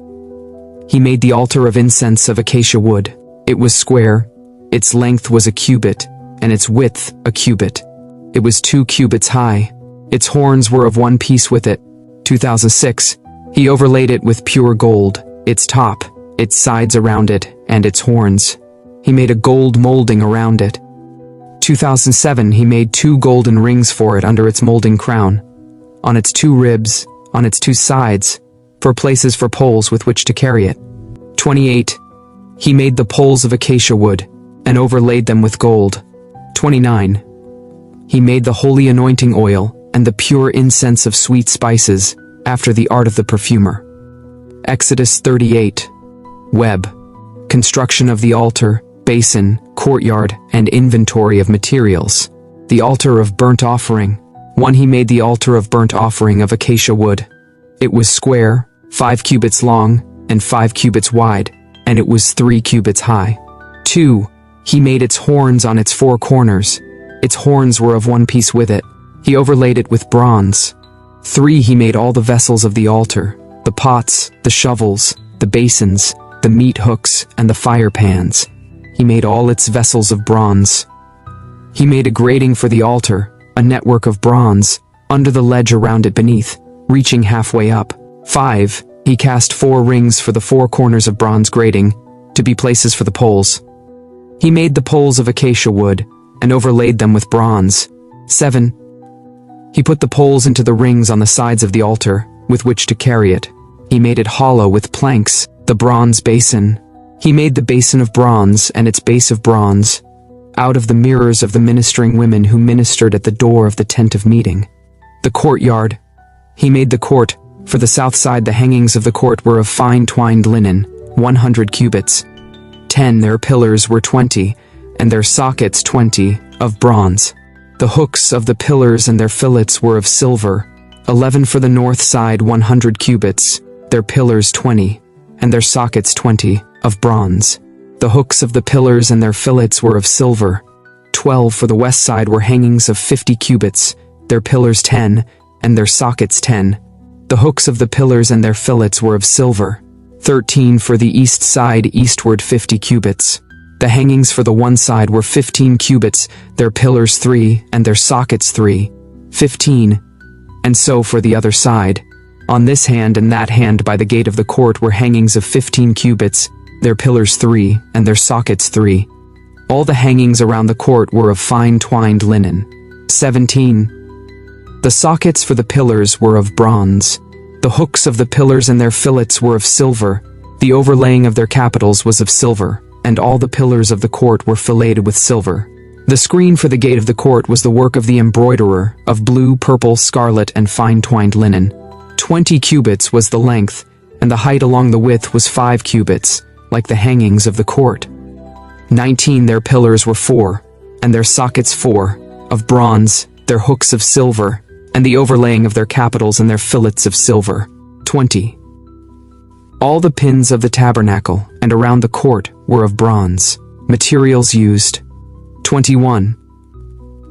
He made the altar of incense of acacia wood. It was square, its length was a cubit, and its width a cubit. It was 2 cubits high. Its horns were of one piece with it. 2006 He overlaid it with pure gold, its top, its sides around it, and its horns. He made a gold molding around it. 2007 He made 2 golden rings for it under its molding crown, on its 2 ribs, on its 2 sides, for places for poles with which to carry it. 28 He made the poles of acacia wood, and overlaid them with gold. 29 He made the holy anointing oil, and the pure incense of sweet spices, after the art of the perfumer. Exodus 38 Web. Construction of the altar, basin, courtyard, and inventory of materials. The altar of burnt offering. 1 He made the altar of burnt offering of acacia wood. It was square, 5 cubits long, and 5 cubits wide, and it was 3 cubits high. 2 He made its horns on its 4 corners. Its horns were of one piece with it. He overlaid it with bronze. 3 He made all the vessels of the altar, the pots, the shovels, the basins, the meat hooks, and the fire pans. He made all its vessels of bronze. He made a grating for the altar, a network of bronze, under the ledge around it beneath, reaching halfway up. 5 He cast 4 rings for the 4 corners of bronze grating, to be places for the poles. He made the poles of acacia wood, and overlaid them with bronze. 7 He put the poles into the rings on the sides of the altar, with which to carry it. He made it hollow with planks, the bronze basin. He made the basin of bronze and its base of bronze, out of the mirrors of the ministering women who ministered at the door of the tent of meeting. The courtyard. He made the court. For the south side the hangings of the court were of fine twined linen, 100 cubits. 10 Their pillars were 20, and their sockets 20, of bronze. The hooks of the pillars and their fillets were of silver. 11 For the north side 100 cubits, their pillars 20, and their sockets 20, of bronze. The hooks of the pillars and their fillets were of silver. 12 For the west side were hangings of 50 cubits, their pillars 10, and their sockets 10. The hooks of the pillars and their fillets were of silver. 13 For the east side eastward 50 cubits. The hangings for the one side were 15 cubits, their pillars 3, and their sockets 3. 15 And so for the other side. On this hand and that hand by the gate of the court were hangings of 15 cubits, their pillars 3, and their sockets 3. All the hangings around the court were of fine twined linen. 17. The sockets for the pillars were of bronze. The hooks of the pillars and their fillets were of silver. The overlaying of their capitals was of silver, and all the pillars of the court were filleted with silver. The screen for the gate of the court was the work of the embroiderer, of blue, purple, scarlet, and fine twined linen. 20 cubits was the length, and the height along the width was 5 cubits, like the hangings of the court. 19 Their pillars were 4, and their sockets 4, of bronze, their hooks of silver, and the overlaying of their capitals and their fillets of silver. 20. All the pins of the tabernacle and around the court were of bronze. Materials used. 21.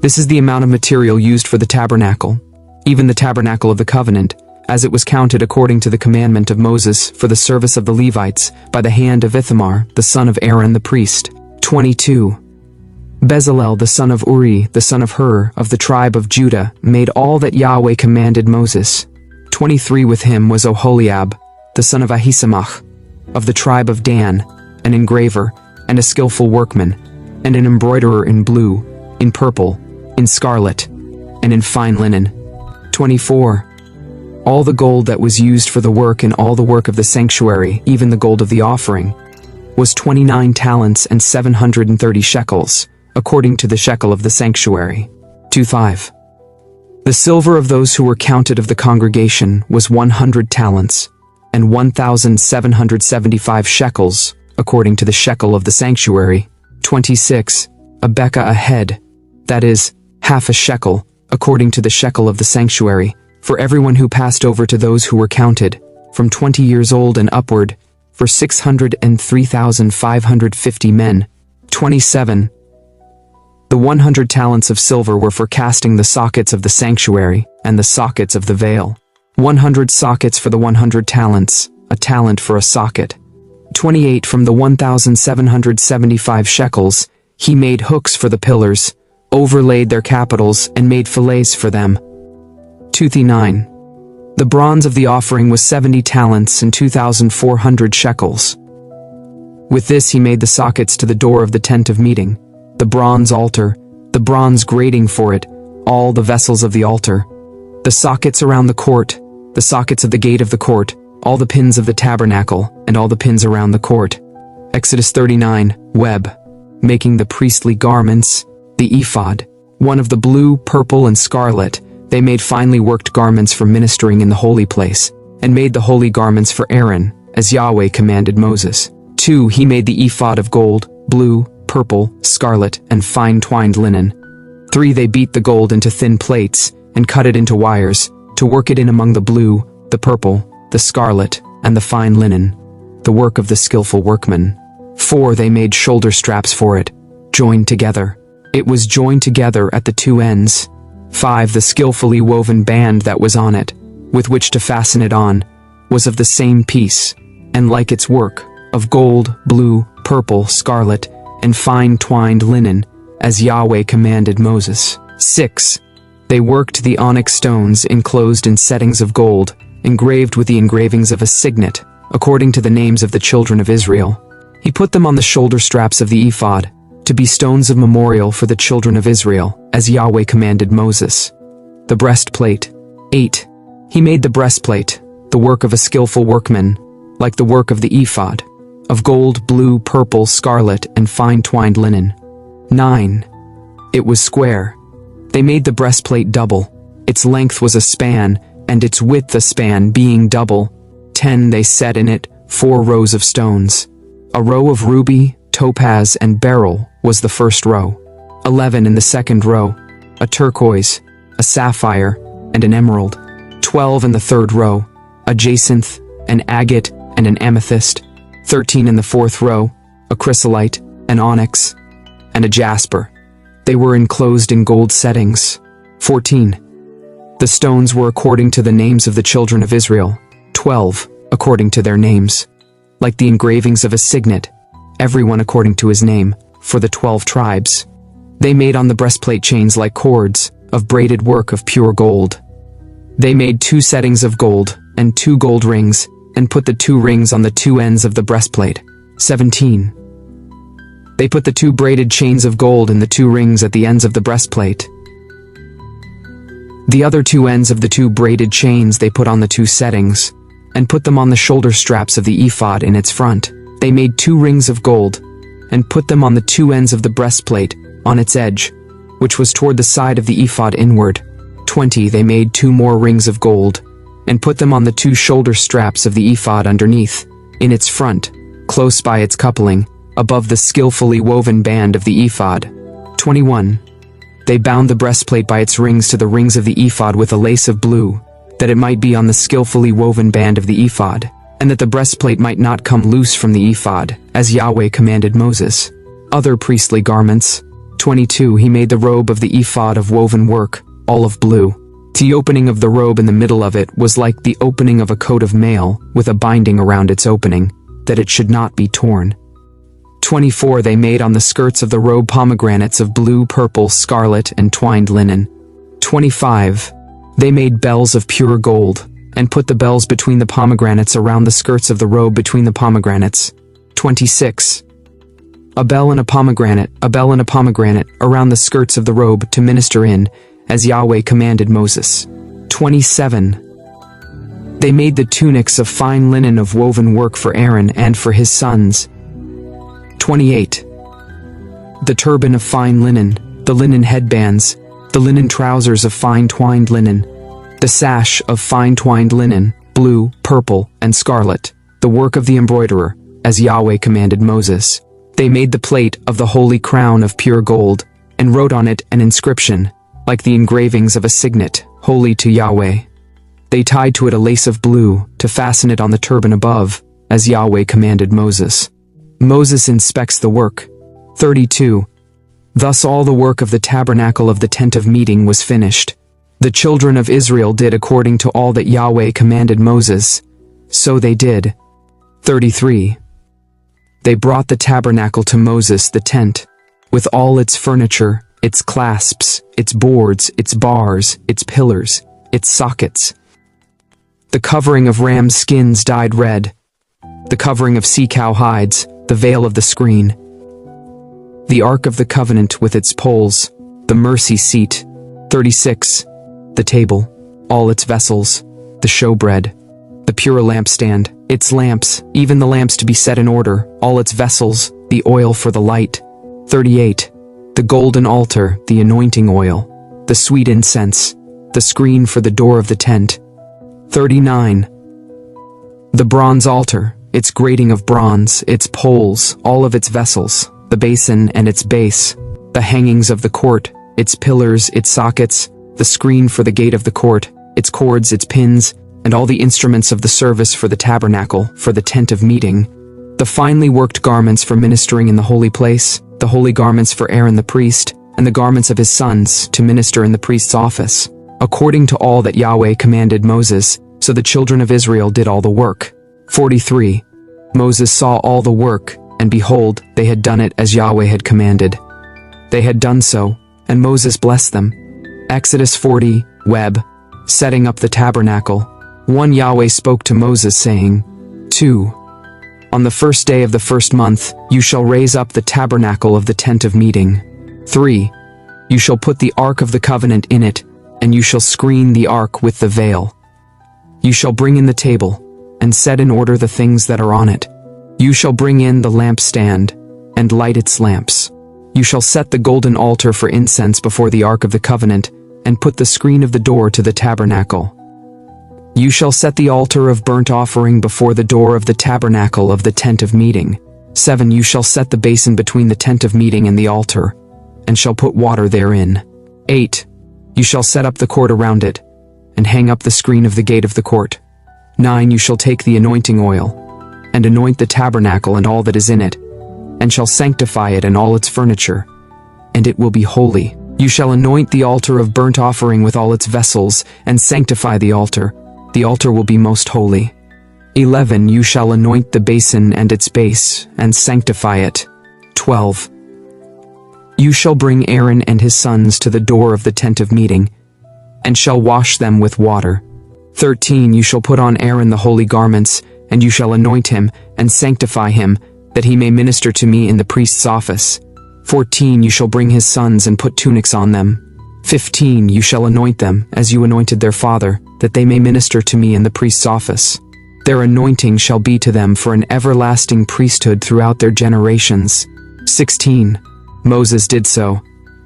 This is the amount of material used for the tabernacle, even the tabernacle of the covenant, as it was counted according to the commandment of Moses for the service of the Levites, by the hand of Ithamar, the son of Aaron the priest. 22. Bezalel the son of Uri, the son of Hur, of the tribe of Judah, made all that Yahweh commanded Moses. 23 With him was Oholiab, the son of Ahisamach, of the tribe of Dan, an engraver, and a skillful workman, and an embroiderer in blue, in purple, in scarlet, and in fine linen. 24. All the gold that was used for the work and all the work of the sanctuary, even the gold of the offering, was 29 talents and 730 shekels, according to the shekel of the sanctuary. 25. The silver of those who were counted of the congregation was 100 talents, and 1,775 shekels, according to the shekel of the sanctuary. 26. A beka a head, that is, half a shekel, according to the shekel of the sanctuary, for everyone who passed over to those who were counted, from 20 years old and upward, for 603,550 men. 27. The 100 talents of silver were for casting the sockets of the sanctuary and the sockets of the veil. 100 sockets for the 100 talents, a talent for a socket. 28 From the 1,775 shekels, he made hooks for the pillars, overlaid their capitals, and made fillets for them. 29. The bronze of the offering was 70 talents and 2,400 shekels. With this he made the sockets to the door of the tent of meeting, the bronze altar, the bronze grating for it, all the vessels of the altar, the sockets around the court, the sockets of the gate of the court, all the pins of the tabernacle, and all the pins around the court. Exodus 39. Web, making the priestly garments, the ephod, one of the blue, purple, and scarlet. They made finely worked garments for ministering in the holy place, and made the holy garments for Aaron, as Yahweh commanded Moses. 2. He made the ephod of gold, blue, purple, scarlet, and fine twined linen. 3. They beat the gold into thin plates, and cut it into wires, to work it in among the blue, the purple, the scarlet, and the fine linen, the work of the skillful workman. 4. They made shoulder straps for it, joined together. It was joined together at the two ends. 5. The skillfully woven band that was on it, with which to fasten it on, was of the same piece, and like its work, of gold, blue, purple, scarlet, and fine twined linen, as Yahweh commanded Moses. 6. They worked the onyx stones enclosed in settings of gold, engraved with the engravings of a signet, according to the names of the children of Israel. He put them on the shoulder straps of the ephod, to be stones of memorial for the children of Israel, as Yahweh commanded Moses. The breastplate. 8. He made the breastplate, the work of a skillful workman, like the work of the ephod, of gold, blue, purple, scarlet, and fine twined linen. 9. It was square. They made the breastplate double. Its length was a span, and its width a span, being double. 10. They set in it 4 rows of stones. A row of ruby, topaz, and beryl was the first row. 11. In the second row, a turquoise, a sapphire, and an emerald. 12. In the third row, a jacinth, an agate, and an amethyst. 13. In the fourth row, a chrysolite, an onyx, and a jasper. They were enclosed in gold settings. 14. The stones were according to the names of the children of Israel. 12. According to their names, like the engravings of a signet, everyone according to his name, for the 12 tribes. They made on the breastplate chains like cords, of braided work of pure gold. They made 2 settings of gold, and 2 gold rings, and put the 2 rings on the 2 ends of the breastplate. 17. They put the 2 braided chains of gold in the 2 rings at the ends of the breastplate. The other 2 ends of the 2 braided chains they put on the 2 settings, and put them on the shoulder straps of the ephod in its front. They made 2 rings of gold, and put them on the 2 ends of the breastplate, on its edge, which was toward the side of the ephod inward. 20. They made 2 more rings of gold, and put them on the 2 shoulder straps of the ephod underneath, in its front, close by its coupling, above the skillfully woven band of the ephod. 21. They bound the breastplate by its rings to the rings of the ephod with a lace of blue, that it might be on the skillfully woven band of the ephod, and that the breastplate might not come loose from the ephod, as Yahweh commanded Moses. Other priestly garments. 22. He made the robe of the ephod of woven work, all of blue. The opening of the robe in the middle of it was like the opening of a coat of mail, with a binding around its opening, that it should not be torn. 24. They made on the skirts of the robe pomegranates of blue, purple, scarlet, and twined linen. 25. They made bells of pure gold, and put the bells between the pomegranates around the skirts of the robe between the pomegranates. 26. A bell and a pomegranate around the skirts of the robe to minister in, as Yahweh commanded Moses. 27. They made the tunics of fine linen of woven work for Aaron and for his sons. 28. The turban of fine linen, the linen headbands, the linen trousers of fine twined linen, the sash of fine twined linen, blue, purple, and scarlet, the work of the embroiderer, as Yahweh commanded Moses. They made the plate of the holy crown of pure gold, and wrote on it an inscription, like the engravings of a signet, holy to Yahweh. They tied to it a lace of blue, to fasten it on the turban above, as Yahweh commanded Moses. Moses inspects the work. 32. Thus all the work of the tabernacle of the tent of meeting was finished. The children of Israel did according to all that Yahweh commanded Moses. So they did. 33. They brought the tabernacle to Moses, the tent, with all its furniture, its clasps, its boards, its bars, its pillars, its sockets. The covering of ram skins dyed red, the covering of sea-cow hides, the veil of the screen, the Ark of the Covenant with its poles, the mercy seat. 36. The table, all its vessels, the showbread, the pure lampstand, its lamps, even the lamps to be set in order, all its vessels, the oil for the light. 38. The golden altar, the anointing oil, the sweet incense, the screen for the door of the tent. 39. The bronze altar, its grating of bronze, its poles, all of its vessels, the basin and its base, the hangings of the court, its pillars, its sockets, the screen for the gate of the court, its cords, its pins, and all the instruments of the service for the tabernacle, for the tent of meeting, the finely worked garments for ministering in the holy place, the holy garments for Aaron the priest, and the garments of his sons to minister in the priest's office, according to all that Yahweh commanded Moses. So the children of Israel did all the work. 43. Moses saw all the work, and behold, they had done it as Yahweh had commanded. They had done so, and Moses blessed them. Exodus 40, Web, setting up the tabernacle. 1. Yahweh spoke to Moses, saying, 2. On the first day of the first month, you shall raise up the tabernacle of the tent of meeting. 3. You shall put the ark of the covenant in it, and you shall screen the ark with the veil. You shall bring in the table, and set in order the things that are on it. You shall bring in the lampstand, and light its lamps. You shall set the golden altar for incense before the ark of the covenant, and put the screen of the door to the tabernacle. You shall set the altar of burnt offering before the door of the tabernacle of the tent of meeting. 7. You shall set the basin between the tent of meeting and the altar, and shall put water therein. 8. You shall set up the court around it, and hang up the screen of the gate of the court. 9. You shall take the anointing oil, and anoint the tabernacle and all that is in it, and shall sanctify it and all its furniture, and it will be holy. You shall anoint the altar of burnt offering with all its vessels, and sanctify the altar. The altar will be most holy. 11. You shall anoint the basin and its base, and sanctify it. 12. You shall bring Aaron and his sons to the door of the tent of meeting, and shall wash them with water. 13 You shall put on Aaron the holy garments, and you shall anoint him, and sanctify him, that he may minister to me in the priest's office. 14 You shall bring his sons and put tunics on them. 15 You shall anoint them, as you anointed their father, that they may minister to me in the priest's office. Their anointing shall be to them for an everlasting priesthood throughout their generations. 16 Moses did so.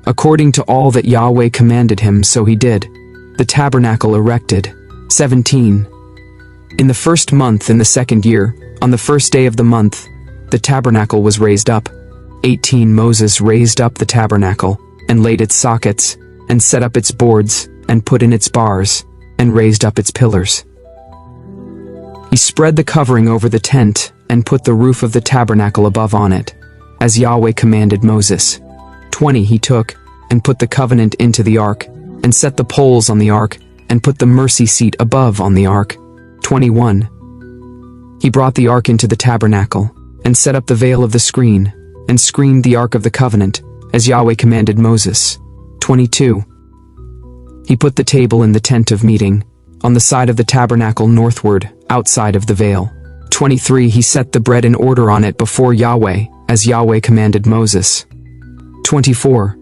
According to all that Yahweh commanded him, so he did. The tabernacle erected. 17 In the first month in the second year, on the first day of the month, the tabernacle was raised up. 18 Moses raised up the tabernacle, and laid its sockets, and set up its boards, and put in its bars, and raised up its pillars. He spread the covering over the tent, and put the roof of the tabernacle above on it, as Yahweh commanded Moses. 20 He took, and put the covenant into the ark, and set the poles on the ark, and put the mercy seat above on the ark. 21 He brought the ark into the tabernacle, and set up the veil of the screen, and screened the ark of the covenant, as Yahweh commanded Moses. 22 He put the table in the tent of meeting, on the side of the tabernacle northward, outside of the veil. 23 He set the bread in order on it before Yahweh, as Yahweh commanded Moses. 24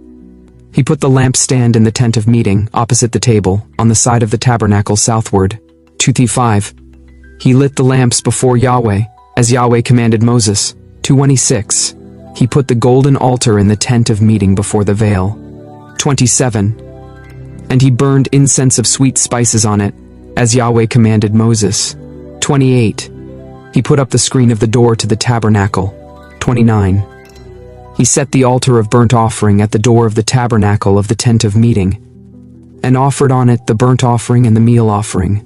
He put the lampstand in the tent of meeting, opposite the table, on the side of the tabernacle southward. 25 He lit the lamps before Yahweh, as Yahweh commanded Moses. 26 He put the golden altar in the tent of meeting before the veil. 27 And he burned incense of sweet spices on it, as Yahweh commanded Moses. 28 He put up the screen of the door to the tabernacle. 29 He set the altar of burnt offering at the door of the tabernacle of the tent of meeting, and offered on it the burnt offering and the meal offering,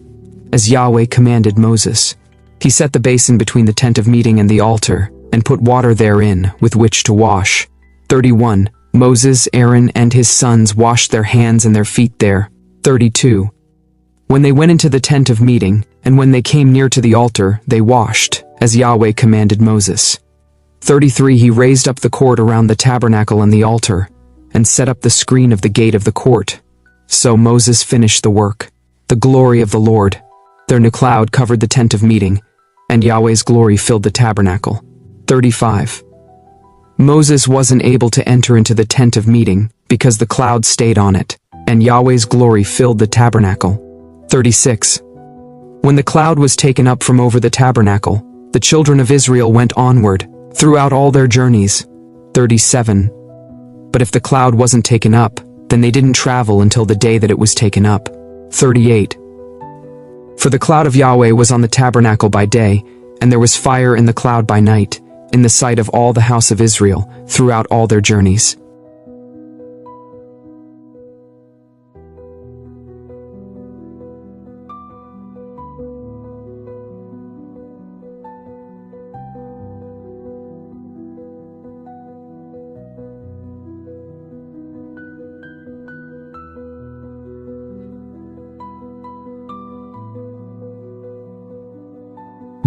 as Yahweh commanded Moses. He set the basin between the tent of meeting and the altar, and put water therein with which to wash. 31 Moses, Aaron, and his sons washed their hands and their feet there. 32 When they went into the tent of meeting, and when they came near to the altar, they washed, as Yahweh commanded Moses. 33 He raised up the court around the tabernacle and the altar, and set up the screen of the gate of the court. So Moses finished the work. The glory of the Lord. Then a cloud covered the tent of meeting, and Yahweh's glory filled the tabernacle. 35 Moses wasn't able to enter into the tent of meeting, because the cloud stayed on it, and Yahweh's glory filled the tabernacle. 36 When the cloud was taken up from over the tabernacle, the children of Israel went onward, throughout all their journeys. 37 But if the cloud wasn't taken up, then they didn't travel until the day that it was taken up. 38 For the cloud of Yahweh was on the tabernacle by day, and there was fire in the cloud by night, in the sight of all the house of Israel, throughout all their journeys.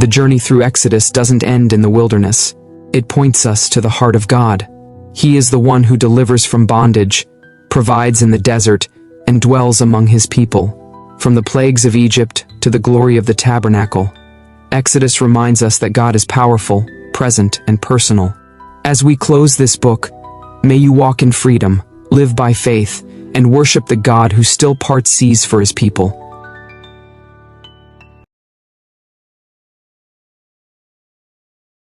The journey through Exodus doesn't end in the wilderness. It points us to the heart of God. He is the one who delivers from bondage, provides in the desert, and dwells among his people. From the plagues of Egypt to the glory of the tabernacle, Exodus reminds us that God is powerful, present, and personal. As we close this book, may you walk in freedom, live by faith, and worship the God who still parts seas for his people.